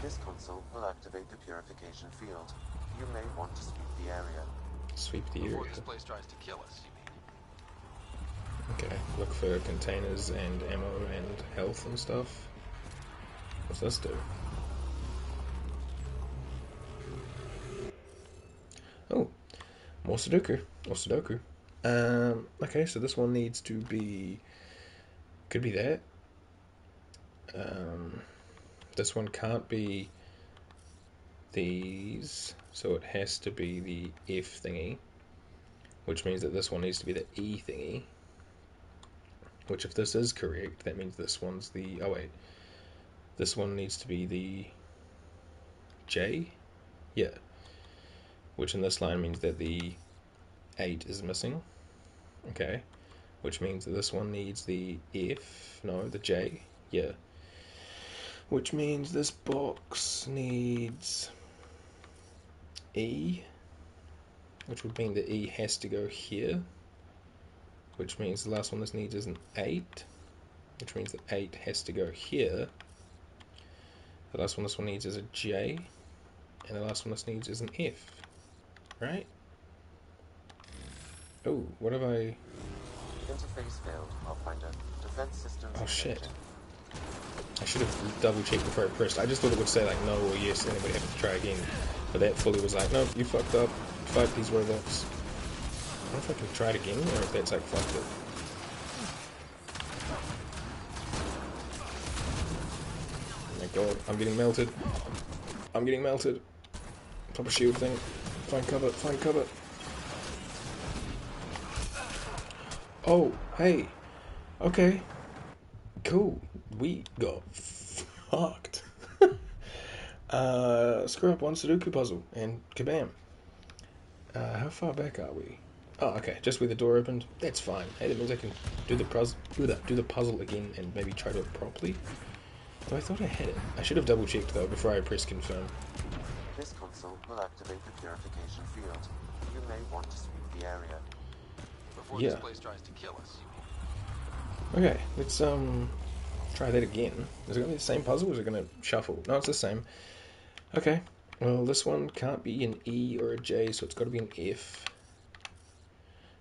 This console will activate the purification field. You may want to sweep the area. Sweep the area. Before this place tries to kill us, you mean? Okay, look for containers and ammo and health and stuff. What's this do? Oh, more Sudoku. Or Sudoku. Okay, so this one needs to be... Could be that. This one can't be these, so it has to be the F thingy, which means that this one needs to be the E thingy, which if this is correct, that means this one's the, oh wait, this one needs to be the J? Yeah. Which in this line means that the 8 is missing. Okay. Which means that this one needs the F. No, the J. Yeah. Which means this box needs E. Which would mean the E has to go here. Which means the last one this needs is an 8. Which means the 8 has to go here. The last one this one needs is a J. And the last one this needs is an F. Right? Oh, what have I... Interface failed, Pathfinder. Defense systems. Oh shit. I should have double checked before I pressed. I just thought it would say like no or yes and then we'd have to try again. But that fully was like, nope, you fucked up. Fight these robots. I don't know if I can try it again or if that's like fucked it. Oh my god, I'm getting melted. I'm getting melted. Pop a shield thing. Find cover, find cover. Oh, hey. Okay. Cool. We got fucked. Screw up one Sudoku puzzle and kabam. How far back are we? Oh, okay. Just where the door opened. That's fine. Hey, that means I can do the puzzle again and maybe try to do it properly. Though I thought I had it. I should have double checked though before I press confirm. This console will activate the purification field. You may want to sweep the area. Before this place tries to kill us. Okay, let's try that again. Is it going to be the same puzzle or is it going to shuffle? No, it's the same. Okay, well this one can't be an E or a J, so it's got to be an F.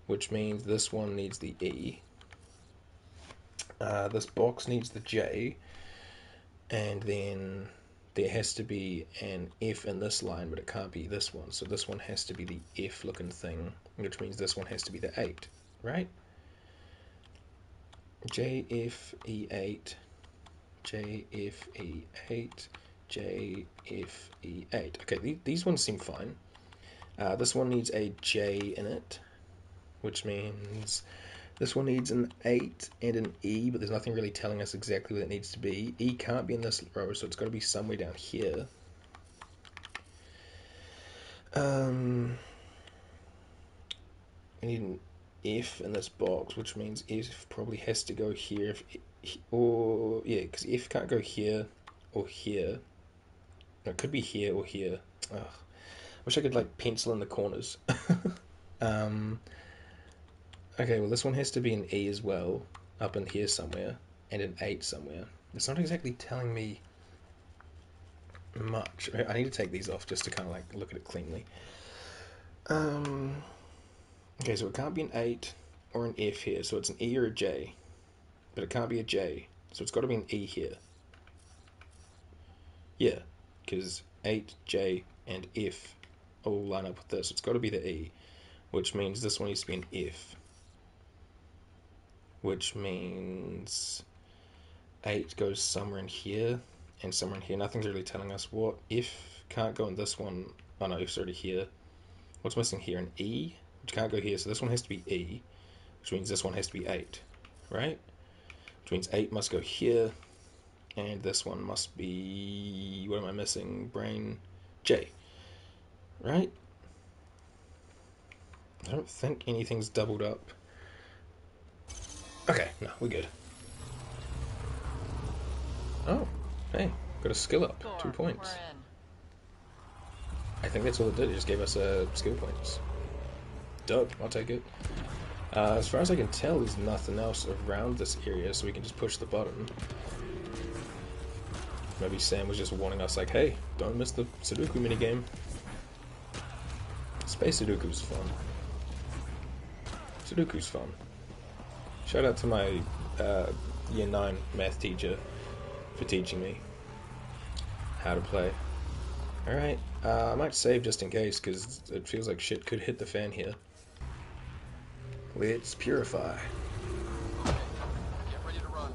Which means this one needs the E. This box needs the J. And then there has to be an F in this line, but it can't be this one. So this one has to be the F looking thing, which means this one has to be the 8, right? JFE8, JFE8, JFE8. Okay, these ones seem fine. This one needs a J in it, which means this one needs an 8 and an E, but there's nothing really telling us exactly what it needs to be. E can't be in this row, so it's got to be somewhere down here. We need an F in this box, which means F probably has to go here, because F can't go here or here. No, it could be here or here. Ugh. Wish I could like pencil in the corners. Okay, well this one has to be an E as well, up in here somewhere, and an 8 somewhere. It's not exactly telling me much. I need to take these off just to kind of like look at it cleanly. Okay, so it can't be an 8 or an F here, so it's an E or a J. But it can't be a J, so it's got to be an E here. Yeah, because 8, J, and F all line up with this. It's got to be the E, which means this one needs to be an F. Which means 8 goes somewhere in here, and somewhere in here. Nothing's really telling us what. F can't go in this one. Oh no, F's already here. What's missing here? An E, which can't go here, so this one has to be E, which means this one has to be 8, right? Which means 8 must go here, and this one must be... what am I missing? Brain... J, right? I don't think anything's doubled up. Okay, no, we're good. Oh, hey, got a skill up, 2 points. I think that's all it did, it just gave us skill points. Dope, I'll take it. As far as I can tell, there's nothing else around this area, so we can just push the button. Maybe Sam was just warning us, like, hey, don't miss the Sudoku minigame. Space Sudoku's fun. Sudoku's fun. Shout out to my year 9 math teacher for teaching me how to play. Alright, I might save just in case, because it feels like shit could hit the fan here. Let's purify. Get ready to run.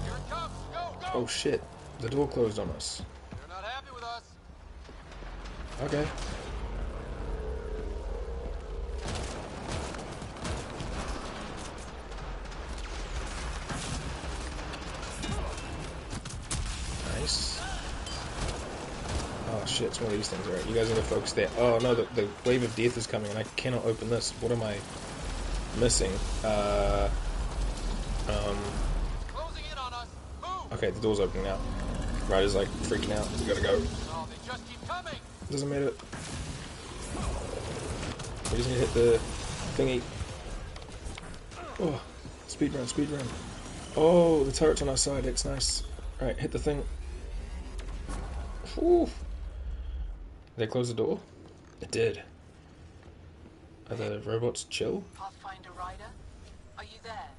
Here it comes. Go, go. Oh shit, the door closed on us. They're not happy with us. Okay. Nice. Oh shit. shit, it's one of these things. Alright, you guys need to focus there. Oh no, the wave of death is coming and I cannot open this. What am I missing? Closing in on us. Move. Okay, the door's opening now. Ryder's like freaking out. We gotta go. Oh, they just keep coming. Doesn't matter. We just need to hit the thingy. Oh, speed run, speed run. Oh, the turret's on our side. That's nice. Alright, hit the thing. Whew. Did they close the door? It did. Are the robots chill? Pathfinder Rider, are you there?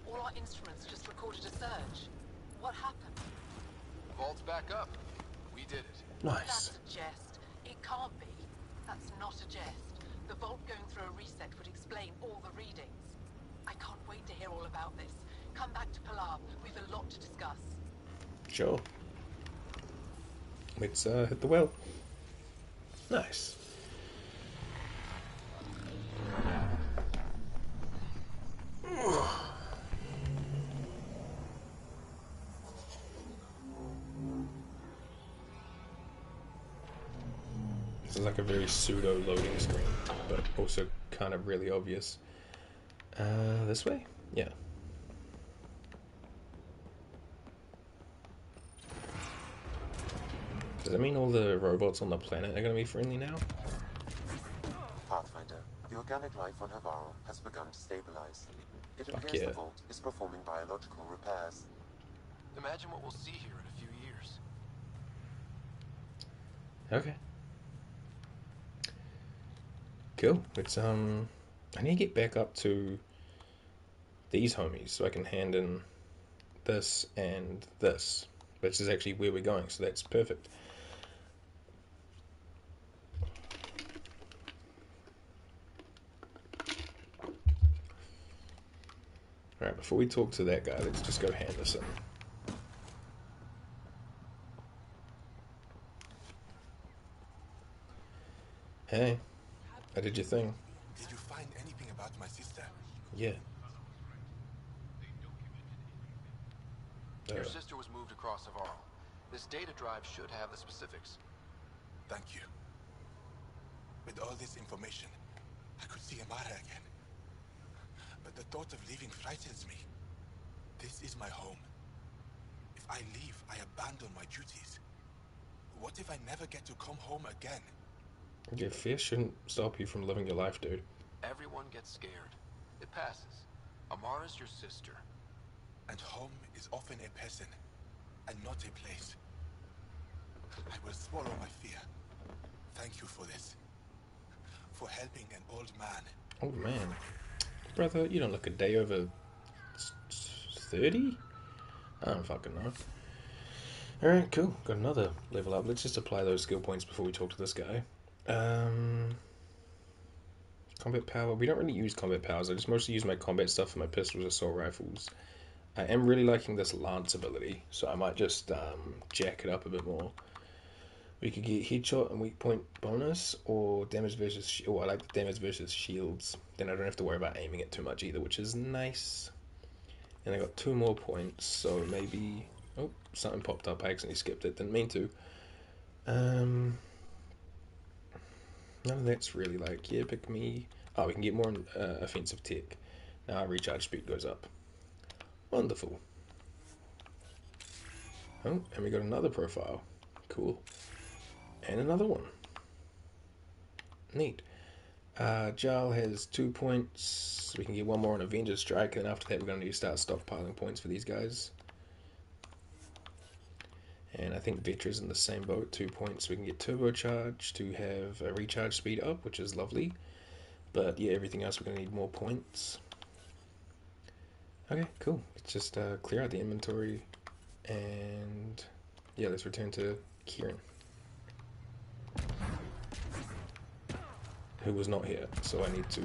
All our instruments just recorded a surge. What happened? Vault's back up. We did it. Nice. That's a jest. It can't be. That's not a jest. The vault going through a reset would explain all the readings. I can't wait to hear all about this. Come back to Palau. We've a lot to discuss. Sure. Let's hit the well. Nice. This is like a very pseudo loading screen, but also kind of really obvious. This way? Yeah. Does that mean all the robots on the planet are going to be friendly now? Pathfinder, the organic life on Havarl has begun to stabilize. It Fuck appears yeah. the vault is performing biological repairs. Imagine what we'll see here in a few years. Okay. Cool. It's I need to get back up to these homies so I can hand in this and this, which is actually where we're going, so that's perfect. Alright, before we talk to that guy, let's just go hand this in. Hey, I did your thing. Did you find anything about my sister? Yeah. Your sister was moved across Havarl. This data drive should have the specifics. Thank you. With all this information, I could see Amara again. But the thought of leaving frightens me. This is my home. If I leave, I abandon my duties. What if I never get to come home again? Your fear shouldn't stop you from living your life, dude. Everyone gets scared. It passes. Amara's your sister. And home is often a person, and not a place. I will swallow my fear. Thank you for this. For helping an old man. Old man. Brother, you don't look a day over 30? I don't fucking know. Alright, cool. Got another level up. Let's just apply those skill points before we talk to this guy. Combat power. We don't really use combat powers. I just mostly use my combat stuff for my pistols, assault rifles. I am really liking this lance ability, so I might just jack it up a bit more. We could get headshot and weak point bonus, or damage versus... Oh, I like the damage versus shields. Then I don't have to worry about aiming it too much either, which is nice. And I got 2 more points, so maybe... Oh, something popped up. I accidentally skipped it. Didn't mean to. None of that's really like... Yeah, pick me... Oh, we can get more offensive tech. Now our recharge speed goes up. Wonderful. Oh, and we got another profile. Cool. And another one. Neat. Jarl has 2 points. We can get 1 more on Avenger Strike, and after that we're going to need to start stockpiling points for these guys. And I think Vetra's in the same boat, 2 points. We can get Turbocharge to have a recharge speed up, which is lovely. But yeah, everything else we're going to need more points. Okay, cool. Let's just clear out the inventory, and yeah, let's return to Kieran, who was not here. So I need to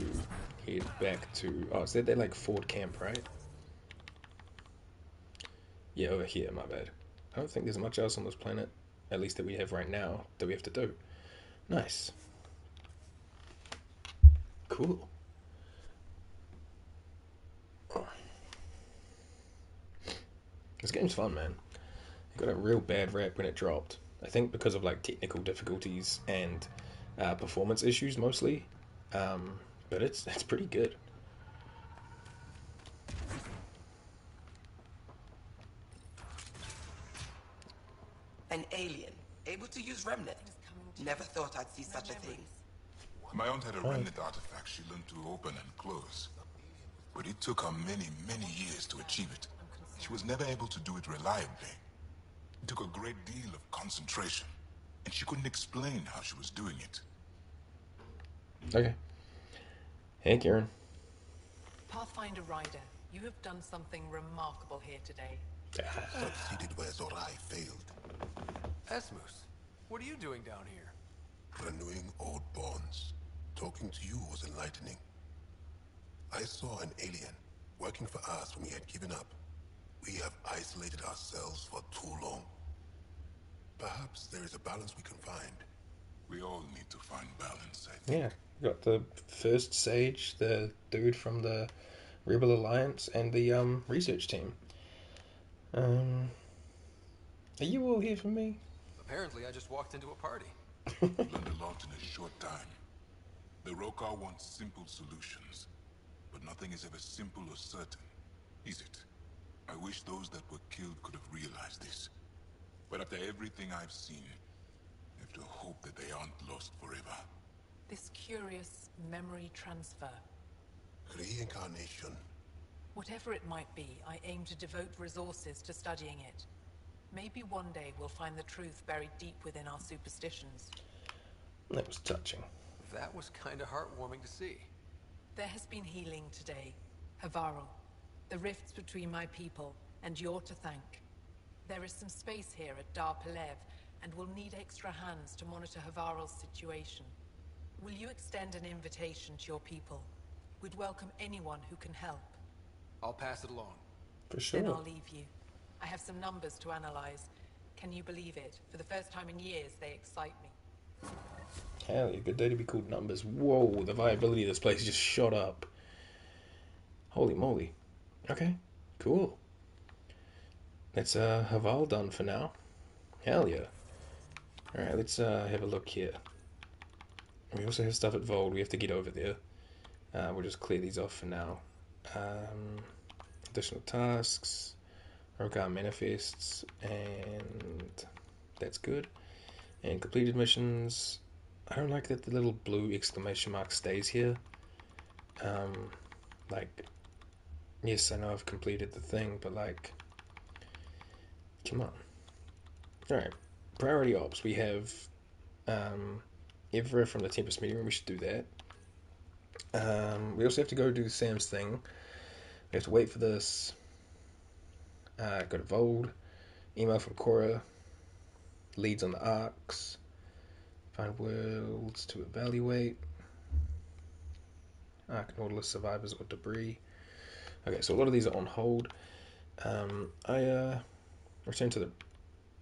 head back to... Oh, is that like Ford Camp, right? Yeah, over here, my bad. I don't think there's much else on this planet, at least that we have right now, that we have to do. Nice. Cool. This game's fun, man. It got a real bad rap when it dropped. I think because of like technical difficulties and performance issues mostly. But it's pretty good. An alien, able to use remnant. Never thought I'd see such a thing. My aunt had a remnant artifact she learned to open and close. But it took her many, many years to achieve it. She was never able to do it reliably. It took a great deal of concentration, and she couldn't explain how she was doing it. Okay. Hey, Karen. Pathfinder Rider, you have done something remarkable here today. Succeeded where Zorai failed. Esmus, what are you doing down here? Renewing old bonds. Talking to you was enlightening. I saw an alien working for us when we had given up. We have isolated ourselves for too long. Perhaps there is a balance we can find. We all need to find balance, I think. Yeah, we got the first Sage, the dude from the Rebel Alliance, and the research team. Are you all here for me? Apparently, I just walked into a party. Learned a lot in a short time. The Rokar wants simple solutions, but nothing is ever simple or certain, is it? I wish those that were killed could have realized this. But after everything I've seen, I have to hope that they aren't lost forever. This curious memory transfer. Reincarnation. Whatever it might be, I aim to devote resources to studying it. Maybe one day we'll find the truth buried deep within our superstitions. That was touching. That was kind of heartwarming to see. There has been healing today, Havarl. The rifts between my people, and you're to thank. There is some space here at Dar Pelev, and we'll need extra hands to monitor Havarl's situation. Will you extend an invitation to your people? We'd welcome anyone who can help. I'll pass it along. For sure. Then I'll leave you. I have some numbers to analyze. Can you believe it? For the first time in years, they excite me. Hell yeah, good day to be called numbers. Whoa, the viability of this place just shot up. Holy moly. Okay, cool. That's Havarl done for now. Hell yeah. Alright, let's have a look here. We also have stuff at Vold. We have to get over there. We'll just clear these off for now. Additional tasks. Rokar manifests. And that's good. And completed missions. I don't like that the little blue exclamation mark stays here. Like, yes, I know I've completed the thing, but like, come on. Alright, priority ops. We have Evra from the Tempest meeting room. We should do that. We also have to go do Sam's thing. We have to wait for this. Go to Vold. Email from Cora. Leads on the arcs. Find worlds to evaluate. Arc Nautilus survivors or debris. Okay, so a lot of these are on hold. I return to the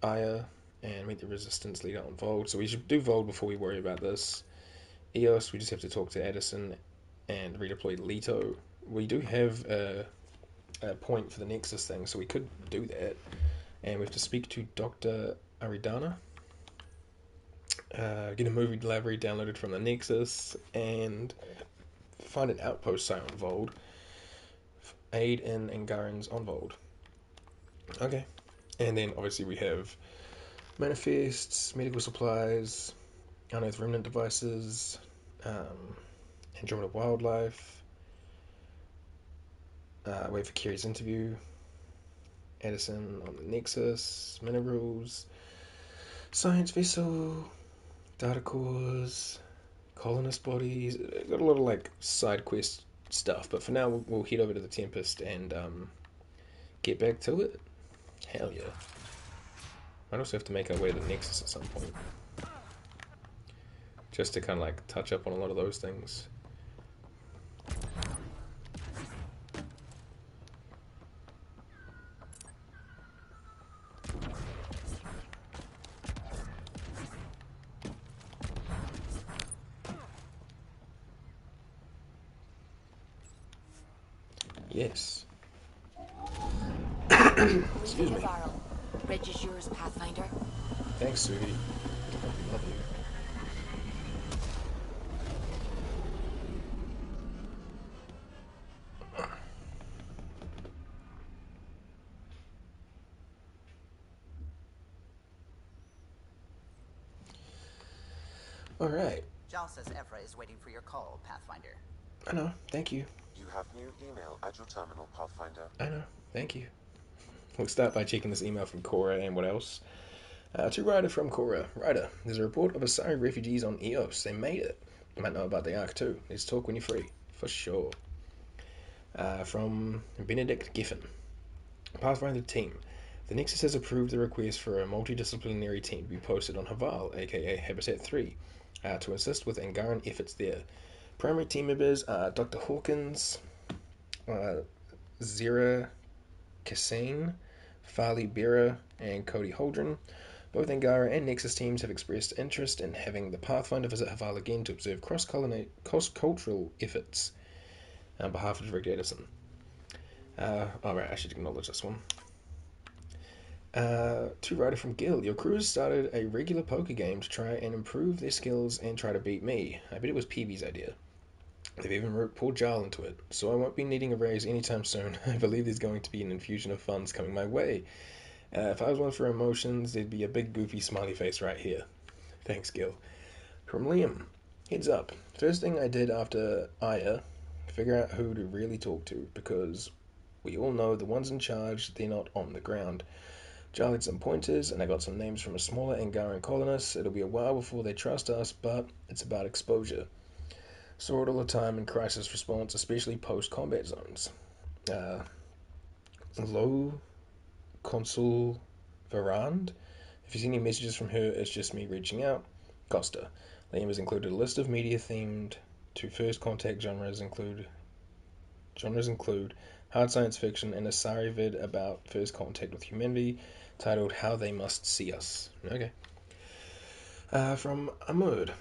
Aya and meet the Resistance leader on Vold. So we should do Vold before we worry about this. EOS, we just have to talk to Addison and redeploy Leto. We do have a point for the Nexus thing, so we could do that. And we have to speak to Dr. Aridana. Get a movie library downloaded from the Nexus, and find an outpost site on Vold. Aid in Angarans on Vold. Okay. And then obviously we have manifests, medical supplies, unearthed remnant devices, Andromeda wildlife, wait for Kiri's interview, Addison on the Nexus, minerals, science vessel, data cores, colonist bodies. Got a lot of like side quest stuff, but for now we'll head over to the Tempest and get back to it. Hell yeah. Might also have to make our way to the Nexus at some point, just to kind of like touch up on a lot of those things. Yes. Excuse me. Havarl. Bridge is yours, Pathfinder. Thanks, sweetie. I love you. All right. Jal says Evra is waiting for your call, Pathfinder. I know. Thank you. You have new email at your terminal, Pathfinder. I know. Thank you. We'll start by checking this email from Cora and what else. To Ryder from Cora. Ryder, there's a report of Asari refugees on Eos. They made it. You might know about the Ark too. Let's talk when you're free. For sure. From Benedict Giffen. Pathfinder team. The Nexus has approved the request for a multidisciplinary team to be posted on Havarl, aka Habitat 3, to assist with Angaran efforts there. Primary team members are Dr. Hawkins, Zira Kassane, Farley Bera, and Cody Holdren. Both Angara and Nexus teams have expressed interest in having the Pathfinder visit Havarl again to observe cross-cultural efforts on behalf of Director Edison. Alright, I should acknowledge this one. To Ryder from Guild, your crew has started a regular poker game to try and improve their skills and try to beat me. I bet it was PB's idea. They've even roped poor Jarl into it, so I won't be needing a raise anytime soon. I believe there's going to be an infusion of funds coming my way. If I was one for emotions, there'd be a big goofy smiley face right here. Thanks, Gil. From Liam. Heads up. First thing I did after Aya, figure out who to really talk to, because we all know the ones in charge, they're not on the ground. Jarl had some pointers, and I got some names from a smaller Angaran colonist. It'll be a while before they trust us, but it's about exposure. Saw it all the time in crisis response, especially post-combat zones. Low Consul Varand. If you see any messages from her, it's just me reaching out. Costa. Liam has included a list of media themed to first contact genres include hard science fiction and a sari vid about first contact with humanity titled How They Must See Us. Okay. From Amud.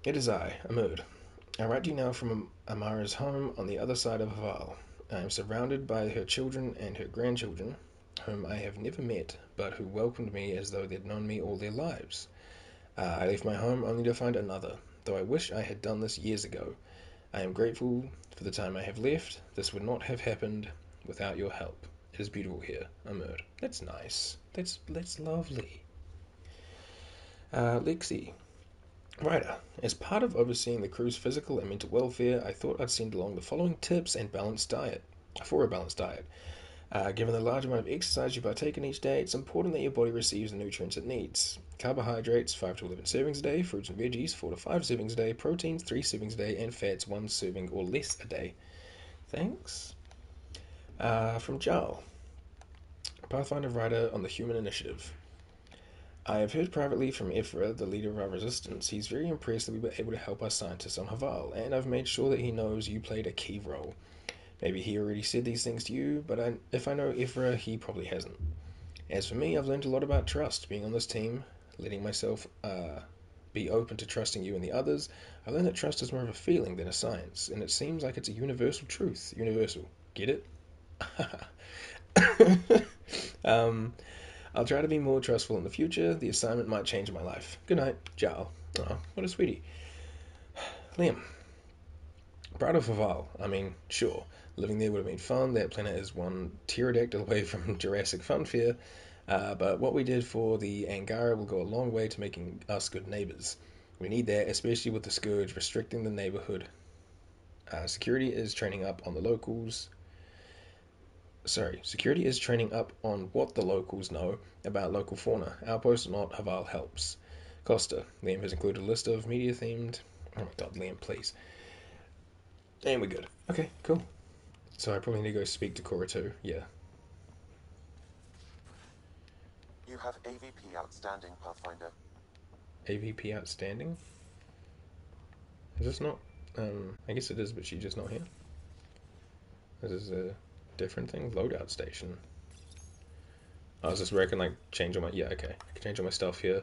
It is I, Amud. I write to you now from Amara's home on the other side of Havarl. I am surrounded by her children and her grandchildren, whom I have never met, but who welcomed me as though they'd known me all their lives. I left my home only to find another, though I wish I had done this years ago. I am grateful for the time I have left. This would not have happened without your help. It is beautiful here, Amur. That's nice. That's lovely. Lexi. Ryder, as part of overseeing the crew's physical and mental welfare, I thought I'd send along the following tips and balanced diet. For a balanced diet. Given the large amount of exercise you partake in each day, it's important that your body receives the nutrients it needs. Carbohydrates, 5 to 11 servings a day, fruits and veggies, 4 to 5 servings a day, proteins, 3 servings a day, and fats, 1 serving or less a day. Thanks. From Jarl. Pathfinder Rider on the Human Initiative. I have heard privately from Ephra, the leader of our resistance. He's very impressed that we were able to help our scientists on Havarl, and I've made sure that he knows you played a key role. Maybe he already said these things to you, but if I know Ephra, he probably hasn't. As for me, I've learned a lot about trust, being on this team, letting myself be open to trusting you and the others. I learned that trust is more of a feeling than a science, and it seems like it's a universal truth. Universal. Get it? I'll try to be more trustful in the future. The assignment might change my life. Good night, Jarl. Oh, what a sweetie. Liam. Proud of Havarl. I mean, sure, living there would have been fun. That planet is one pterodactyl away from Jurassic Funfair. But what we did for the Angara will go a long way to making us good neighbors. We need that, especially with the Scourge restricting the neighborhood. Security is training up on what the locals know about local fauna. Outpost or not, Havarl helps. Costa. Liam has included a list of media-themed... Oh my god, Liam, please. And we're good. Okay, cool. So I probably need to go speak to Cora too. Yeah. You have AVP outstanding, Pathfinder. AVP outstanding? Is this not... I guess it is, but she's just not here. This is a different thing. Loadout station. Oh, is this where I can, like, change all my... Yeah, okay. I can change all my stuff here.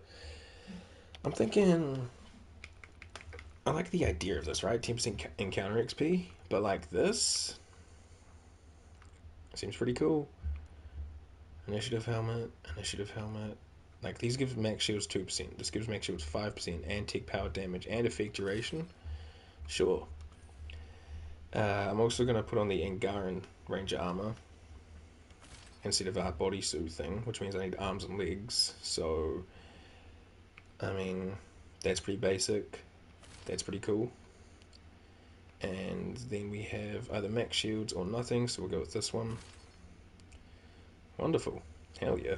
I'm thinking... I like the idea of this, right? 10% encounter XP. But, like, this... Seems pretty cool. Initiative helmet. Like, these give max shields 2%. This gives max shields 5% and tech power damage and effect duration. Sure. I'm also going to put on the Angaran Ranger armor instead of our bodysuit thing, which means I need arms and legs. So, I mean, that's pretty basic. That's pretty cool. And then we have either max shields or nothing, so we'll go with this one. Wonderful. Hell yeah.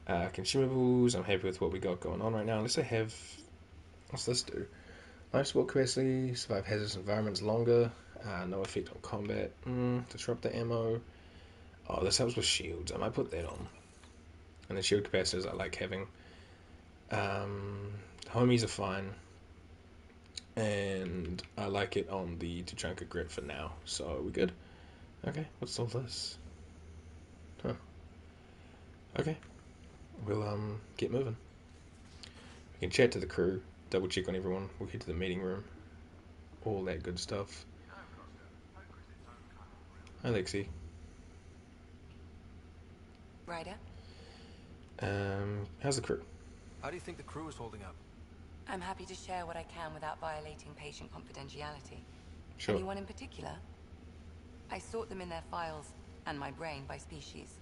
Consumables, I'm happy with what we got going on right now. Unless I have... What's this do? Life support capacity, survive hazardous environments longer, no effect on combat, disrupt the ammo. Oh, this helps with shields. I might put that on. And the shield capacitors I like having. Homies are fine. And I like it on the Tuchanka Grit for now. So, we good? Okay, what's all this? Huh. Okay. We'll get moving. We can chat to the crew, double check on everyone, we'll head to the meeting room. All that good stuff. Hi, Lexi. Ryder? How's the crew? How do you think the crew is holding up? I'm happy to share what I can without violating patient confidentiality. Sure. Anyone in particular? I sort them in their files, and my brain by species.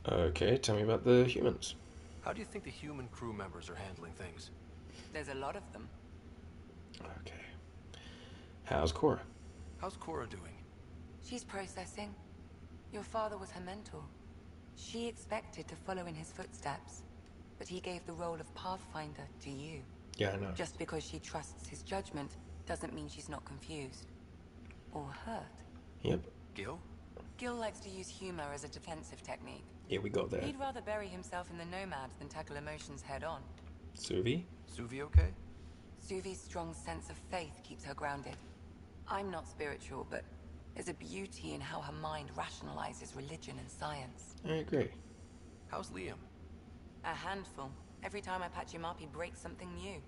Okay, tell me about the humans. How do you think the human crew members are handling things? There's a lot of them. Okay. How's Cora? How's Cora doing? She's processing. Your father was her mentor. She expected to follow in his footsteps, but he gave the role of Pathfinder to you. Yeah, I know. Just because she trusts his judgment doesn't mean she's not confused. Or hurt. Yep. Gil? Gil likes to use humor as a defensive technique. Yeah, we got that. He'd rather bury himself in the Nomads than tackle emotions head-on. Suvi? Suvi okay? Suvi's strong sense of faith keeps her grounded. I'm not spiritual, but there's a beauty in how her mind rationalizes religion and science. I agree. How's Liam? A handful. Every time I patch him up, he breaks something new.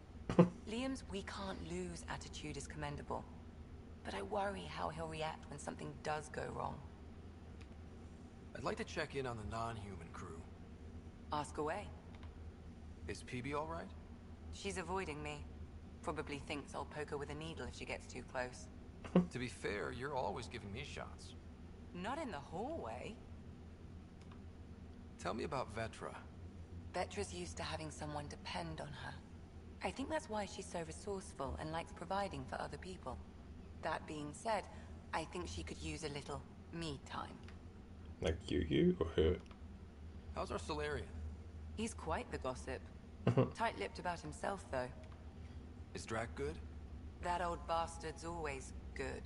Liam's we can't lose attitude is commendable. But I worry how he'll react when something does go wrong. I'd like to check in on the non-human crew. Ask away. Is PB all right? She's avoiding me. Probably thinks I'll poke her with a needle if she gets too close. To be fair, you're always giving me shots. Not in the hallway. Tell me about Vetra. Vetra's used to having someone depend on her. I think that's why she's so resourceful and likes providing for other people. That being said, I think she could use a little me time. Like you or her? How's our Solarian? He's quite the gossip. Tight-lipped about himself, though. Is Drac good? That old bastard's always good.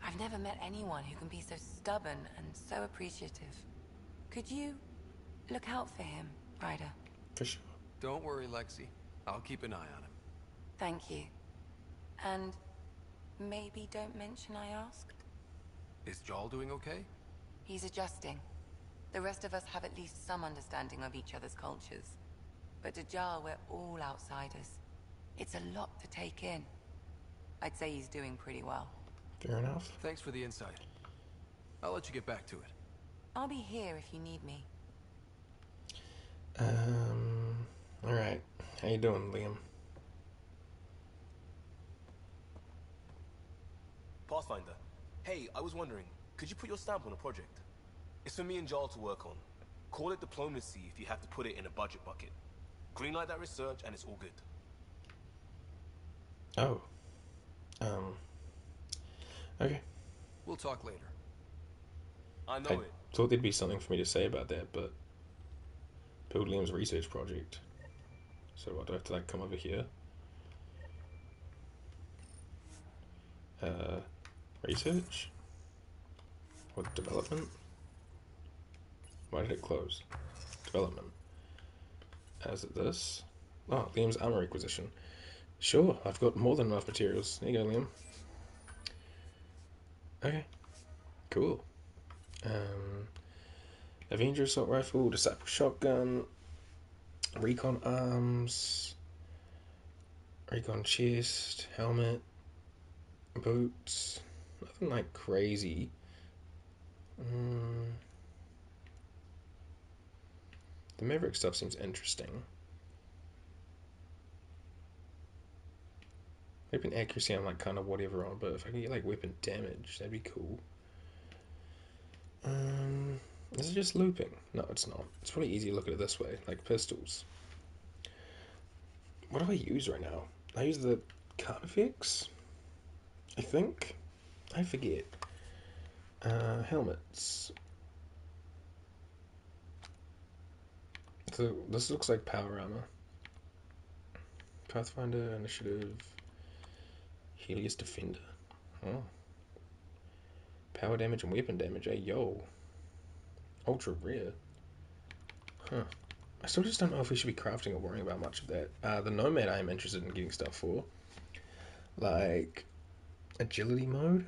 I've never met anyone who can be so stubborn and so appreciative. Could you look out for him, Ryder? For sure. Don't worry, Lexi. I'll keep an eye on him. Thank you. And maybe don't mention I asked? Is Jarl doing okay? He's adjusting. The rest of us have at least some understanding of each other's cultures. But to Jarl, we're all outsiders. It's a lot to take in. I'd say he's doing pretty well. Fair enough. Thanks for the insight. I'll let you get back to it. I'll be here if you need me. Alright. How you doing, Liam? Pathfinder. Hey, I was wondering, could you put your stamp on a project? It's for me and Jarl to work on. Call it diplomacy if you have to put it in a budget bucket. Greenlight that research and it's all good. Oh. Okay. We'll talk later. I know I it. thought there'd be something for me to say about that, but... Build Liam's research project. So what, do I have to, like, come over here? Research? What, development? Why did it close? Development. Is it this? Oh, Liam's armor requisition. Sure, I've got more than enough materials. There you go, Liam. Okay. Cool. Avenger assault rifle, disciple shotgun, recon arms, recon chest, helmet, boots. Nothing like crazy. The Maverick stuff seems interesting. Weapon accuracy I'm like kind of whatever on, but if I can get like weapon damage, that'd be cool. Is it just looping? No, it's not. It's probably easier to look at it this way, like pistols. What do I use right now? I use the Carnifex, I think. I forget. Helmets. So this looks like power armor. Pathfinder, Initiative, Helios Defender. Oh. Power damage and weapon damage, yo. Ultra rare. Huh. I still just don't know if we should be crafting or worrying about much of that. The Nomad I am interested in getting stuff for. Like, agility mode.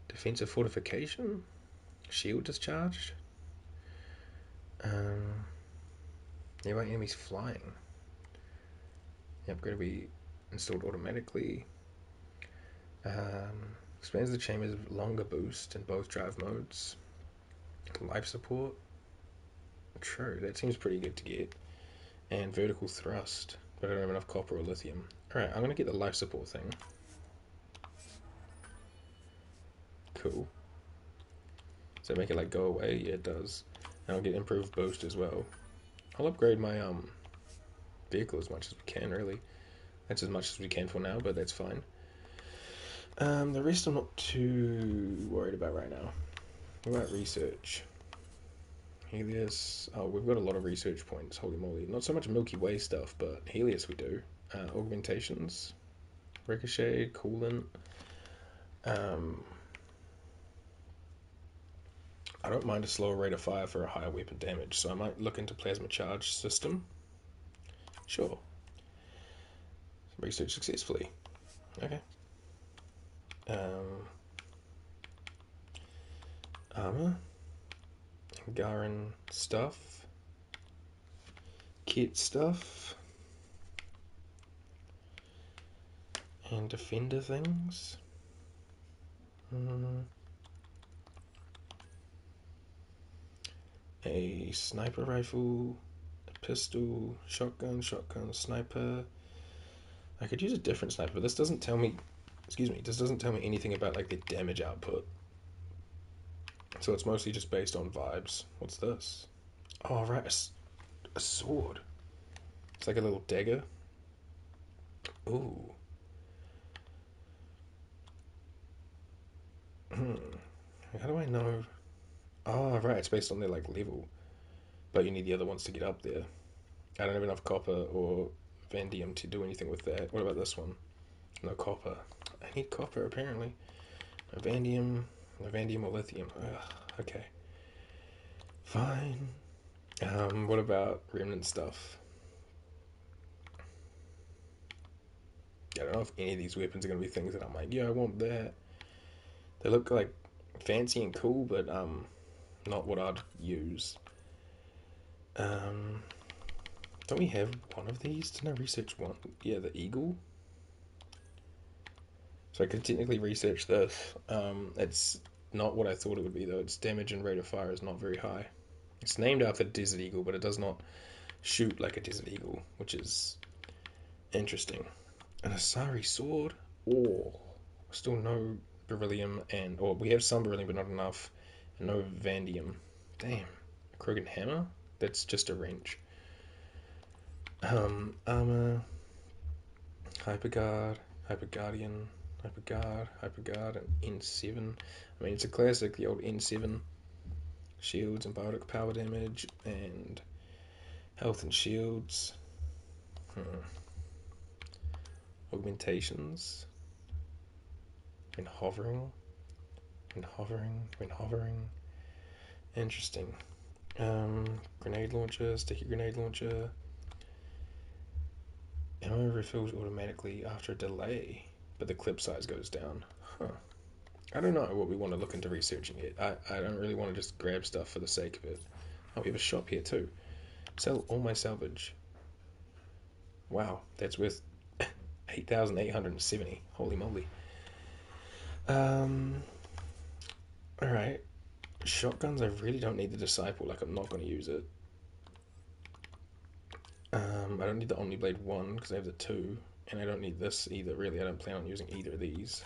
Defensive fortification. Shield discharged. Nearby enemies flying. The upgrade will be installed automatically. Expands the chamber's longer boost in both drive modes. Life support. True, that seems pretty good to get. And vertical thrust, but I don't have enough copper or lithium. Alright, I'm gonna get the life support thing. Cool. Does that make it like go away? Yeah, it does. And I'll get improved boost as well. I'll upgrade my vehicle as much as we can, really. That's as much as we can for now, but that's fine. The rest I'm not too worried about right now. What about research? Helios. Oh, we've got a lot of research points. Holy moly. Not so much Milky Way stuff, but Helios we do. Augmentations. Ricochet. Coolant. I don't mind a slower rate of fire for a higher weapon damage, so I might look into plasma charge system. Sure. Research successfully. Okay. Armor. Angaran stuff. Kit stuff. And defender things. A sniper rifle, a pistol, shotgun, sniper. I could use a different sniper, but this doesn't tell me, this doesn't tell me anything about like the damage output. So it's mostly just based on vibes. What's this? Oh, right, a sword. It's like a little dagger. Ooh. How do I know? Oh, right, it's based on their like level. But you need the other ones to get up there. I don't have enough copper or vanadium to do anything with that. What about this one? No copper. I need copper, apparently. No vanadium or lithium. Ugh, okay. Fine. What about remnant stuff? I don't know if any of these weapons are going to be things that I'm like, yeah, I want that. They look like fancy and cool, but not what I'd use. Don't we have one of these? Didn't I research one? Yeah, the eagle. So I could technically research this. It's not what I thought it would be, though. Its damage and rate of fire is not very high. It's named after Desert Eagle, but it does not shoot like a Desert Eagle, which is interesting. An Asari sword? Oh, still no beryllium, or we have some beryllium, but not enough, and no vanadium. Damn. A Krogan hammer? That's just a wrench. Armor, Hyperguard, Hyperguardian, Hyperguard, and N7. I mean, it's a classic, the old N7. Shields and biotic power damage, and health and shields. Augmentations. When hovering. Interesting. Grenade launcher, sticky grenade launcher. Ammo refills automatically after a delay, but the clip size goes down. Huh. I don't know what we want to look into researching it. I don't really want to just grab stuff for the sake of it. Oh, we have a shop here too. Sell all my salvage. Wow, that's worth 8,870. Holy moly. Alright. Shotguns, I really don't need the Disciple, like I'm not going to use it. I don't need the Omniblade 1 because I have the 2, and I don't need this either, really. I don't plan on using either of these.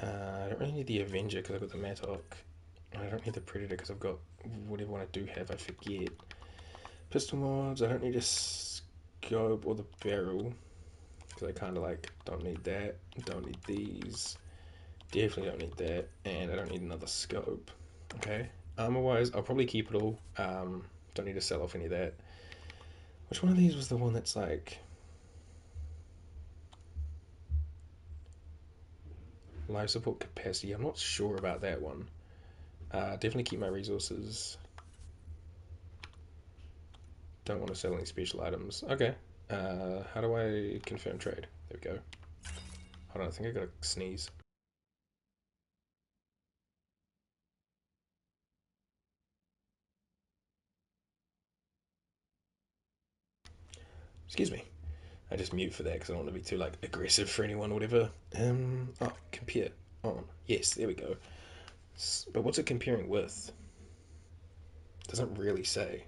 I don't really need the Avenger because I've got the Mattock. I don't need the Predator because I've got whatever one I do have, I forget. Pistol mods, I don't need a scope or the barrel because I kind of like don't need that. Don't need these. Definitely don't need that, and I don't need another scope. Okay. Armor-wise, I'll probably keep it all. Don't need to sell off any of that. Which one of these was the one that's like life support capacity? I'm not sure about that one. Definitely keep my resources. Don't want to sell any special items. Okay. How do I confirm trade? There we go. Hold on, I think I got a sneeze. Excuse me. I just mute for that because I don't want to be too like aggressive for anyone or whatever. Oh, compare on. Yes, there we go. But what's it comparing with? Doesn't really say.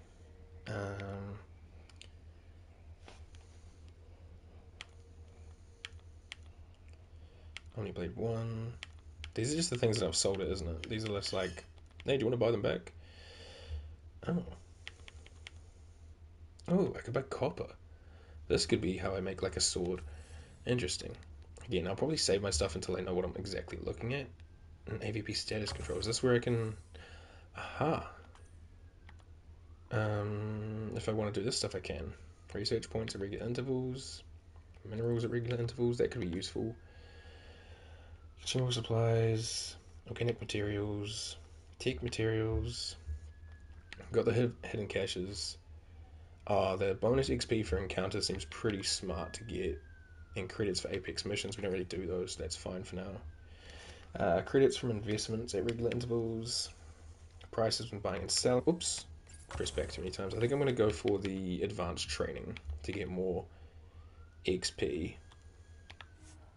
Omniblade 1. These are just the things that I've sold it, isn't it? These are just like, hey, do you want to buy them back? Oh. Oh, I could buy copper. This could be how I make like a sword. Interesting. Again, I'll probably save my stuff until I know what I'm exactly looking at. An AVP status control. Is this where I can... Aha. If I want to do this stuff, I can. Research points at regular intervals. Minerals at regular intervals. That could be useful. Consumable supplies. Organic materials. Tech materials. Got the hidden caches. The bonus XP for encounters seems pretty smart to get. And credits for Apex missions. We don't really do those. So that's fine for now. Credits from investments at regular intervals. Prices when buying and selling. Oops. Press back too many times. I think I'm going to go for the advanced training to get more XP.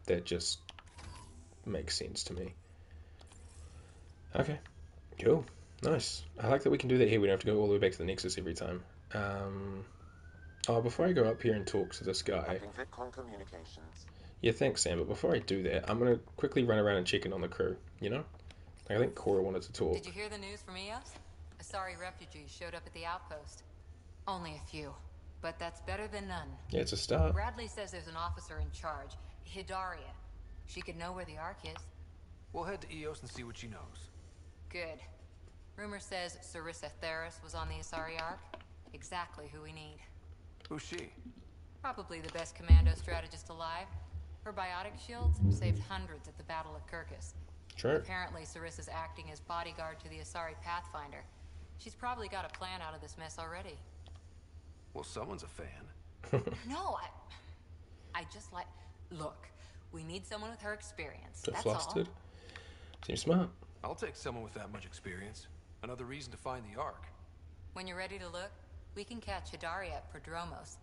That just makes sense to me. Okay. Cool. Nice. I like that we can do that here. We don't have to go all the way back to the Nexus every time. Before I go up here and talk to this guy... Communications. Yeah, thanks, Sam. But before I do that, I'm going to quickly run around and check in on the crew. You know? Like, I think Cora wanted to talk. Did you hear the news from Eos? Asari refugees showed up at the outpost. Only a few, but that's better than none. Yeah, it's a start. Bradley says there's an officer in charge, Hidaria. She could know where the Ark is. We'll head to Eos and see what she knows. Good. Rumor says Sarissa Theris was on the Asari Ark. Exactly who we need. Who's she? Probably the best commando strategist alive. Her biotic shields saved hundreds at the Battle of Kirkus. Sure. Apparently, Sarissa's acting as bodyguard to the Asari Pathfinder. She's probably got a plan out of this mess already. Well, someone's a fan. No, I just like... Look, we need someone with her experience. Bit That's flustered. all. Seems smart. I'll take someone with that much experience. Another reason to find the Ark. When you're ready to look, we can catch Hidaria at Prodromos.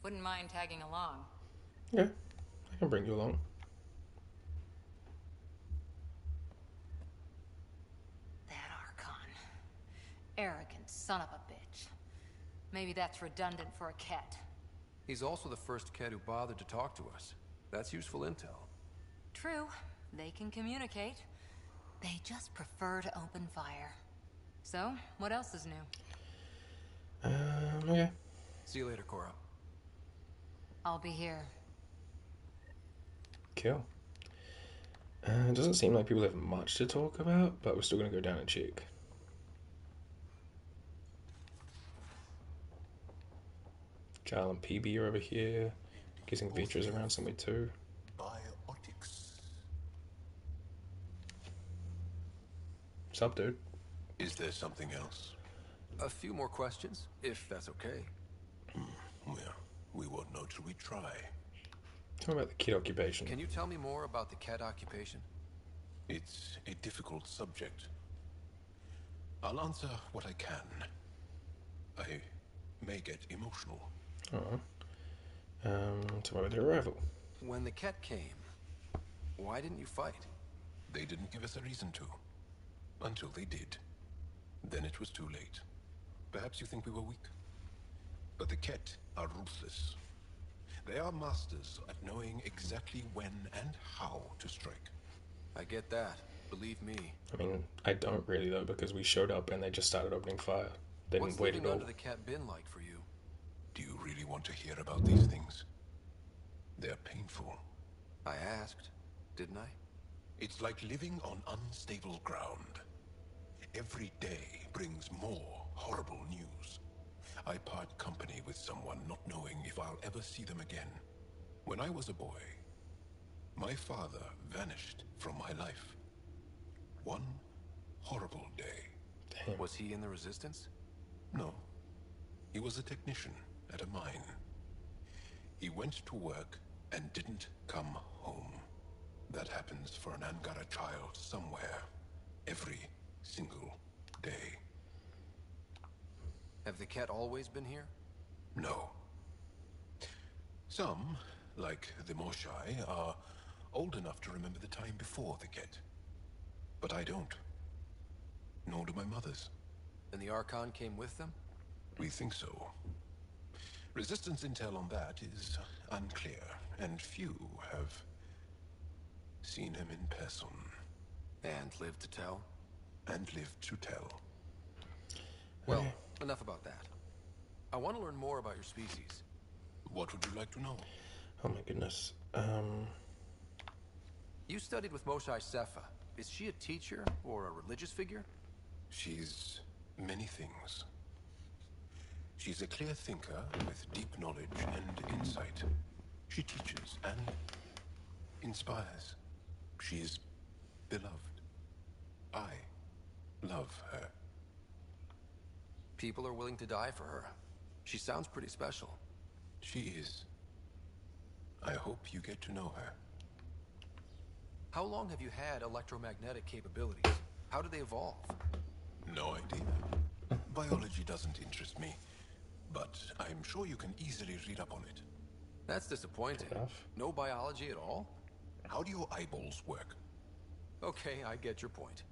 Wouldn't mind tagging along. Yeah, I can bring you along. That Archon. Arrogant son of a bitch. Maybe that's redundant for a Ket. He's also the first Ket who bothered to talk to us. That's useful intel. True. They can communicate. They just prefer to open fire. So, what else is new? Okay. See you later, Cora. I'll be here. Cool. It doesn't seem like people have much to talk about, but we're still going to go down and check. Jarl and PB are over here. Guessing Vetra's around somewhere too. Biotics. What's up, dude? Is there something else? A few more questions, if that's okay. Well, we won't know till we try. Tell me about the kid occupation. Can you tell me more about the Ket occupation? It's a difficult subject. I'll answer what I can. I may get emotional. Tell me about their arrival. When the Ket came, why didn't you fight? They didn't give us a reason to. Until they did. Then it was too late. Perhaps you think we were weak. But the Ket are ruthless. They are masters at knowing exactly when and how to strike. I get that. Believe me. I mean, I don't really though, because we showed up and they just started opening fire. They What's didn't wait living at all. under the Ket been like for you? Do you really want to hear about these things? They're painful. I asked, didn't I? It's like living on unstable ground. Every day brings more horrible news. I part company with someone not knowing if I'll ever see them again. When I was a boy, my father vanished from my life. One horrible day. Damn. Was he in the Resistance? No. He was a technician at a mine. He went to work and didn't come home. That happens for an Angara child somewhere, every single day. Have the Ket always been here? No. Some, like the Moshai, are old enough to remember the time before the Ket. But I don't. Nor do my mothers. And the Archon came with them? We think so. Resistance intel on that is unclear, and few have seen him in person. And lived to tell? And lived to tell. Well, enough about that. I want to learn more about your species. What would you like to know? Oh my goodness. You studied with Moshai Sefa. Is she a teacher or a religious figure? She's many things. She's a clear thinker with deep knowledge and insight. She teaches and inspires. She is beloved. I love her. People are willing to die for her. She sounds pretty special. She is. I hope you get to know her. How long have you had electromagnetic capabilities? How did they evolve? No idea. Biology doesn't interest me, but I'm sure you can easily read up on it. That's disappointing. No biology at all? How do your eyeballs work? Okay, I get your point.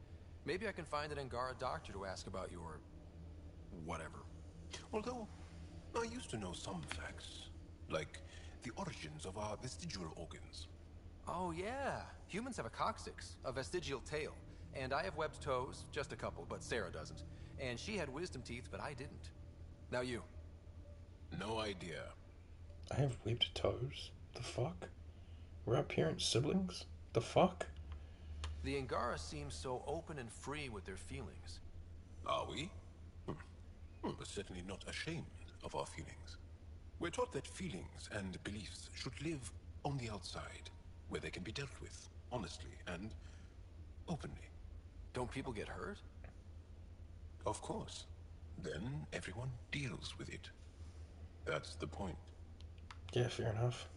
Maybe I can find an Angara doctor to ask about your... whatever. Although, I used to know some facts, like the origins of our vestigial organs. Oh yeah, humans have a coccyx, a vestigial tail, and I have webbed toes, just a couple, but Sarah doesn't. And she had wisdom teeth, but I didn't. Now you. No idea. I have webbed toes? The fuck? We're our parents' siblings? The fuck? The Angara seem so open and free with their feelings. Are we? We're certainly not ashamed of our feelings. We're taught that feelings and beliefs should live on the outside, where they can be dealt with, honestly and openly. Don't people get hurt? Of course. Then everyone deals with it. That's the point. Yeah, fair enough.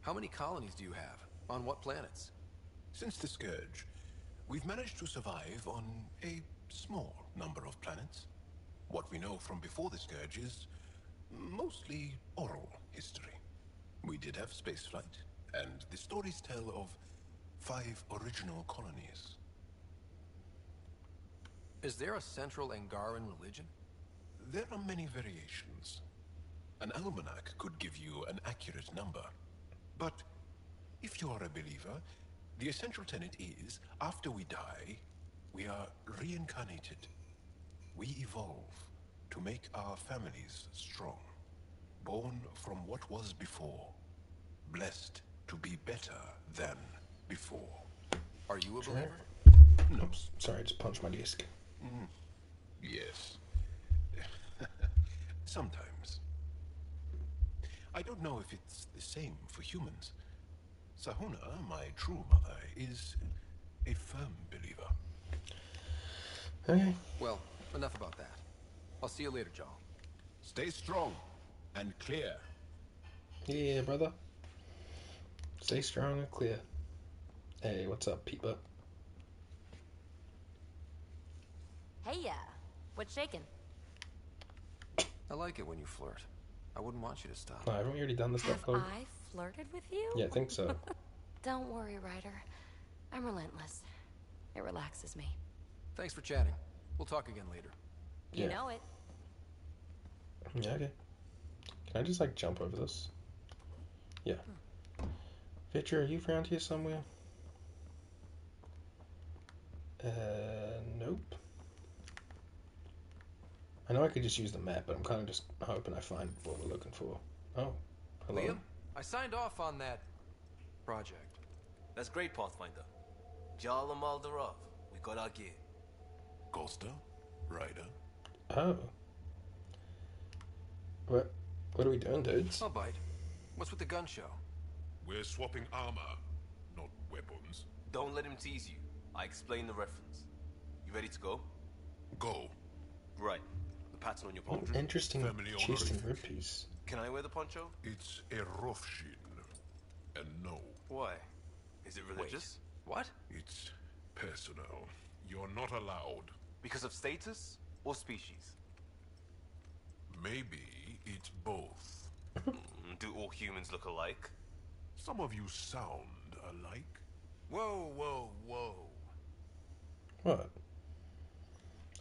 How many colonies do you have? On what planets? Since the Scourge, we've managed to survive on a small number of planets. What we know from before the Scourge is mostly oral history. We did have spaceflight, and the stories tell of 5 original colonies. Is there a central Angaran religion? There are many variations. An almanac could give you an accurate number. But if you are a believer, the essential tenet is, after we die, we are reincarnated. We evolve to make our families strong. Born from what was before. Blessed to be better than before. Are you a believer? No. Oops, sorry, I just punched my desk. Yes. Sometimes. I don't know if it's the same for humans. Sahuna, my true mother, is a firm believer. Okay. Well, enough about that. I'll see you later, Jarl. Stay strong and clear. Yeah, brother. Stay strong and clear. Hey, what's up, Peepa? Hey, what's shaking? I like it when you flirt. I wouldn't want you to stop. No, haven't we already done this stuff, Have though? I flirted with you? Yeah, I think so. Don't worry, Ryder. I'm relentless. It relaxes me. Thanks for chatting. We'll talk again later. You know it. Yeah, okay. Can I just, like, jump over this? Yeah. Victor, are you around here somewhere? Nope. I know I could just use the map, but I'm kind of just hoping I find what we're looking for. Oh, hello. Liam, I signed off on that project. That's great, Pathfinder. Jarl and Maldarov, we got our gear. Costa? Ryder? Oh. What are we doing, dudes? I'll bite. What's with the gun show? We're swapping armor, not weapons. Don't let him tease you. I explained the reference. You ready to go? Go. Right. The pattern on your palm. Interesting Family chest and honorific. rib piece. Can I wear the poncho? It's a Rofshin. And no, Why? Is it religious? What? it's personal. You're not allowed. Because of status or species? Maybe it's both. Do all humans look alike? Some of you sound alike. Whoa, whoa, whoa. What?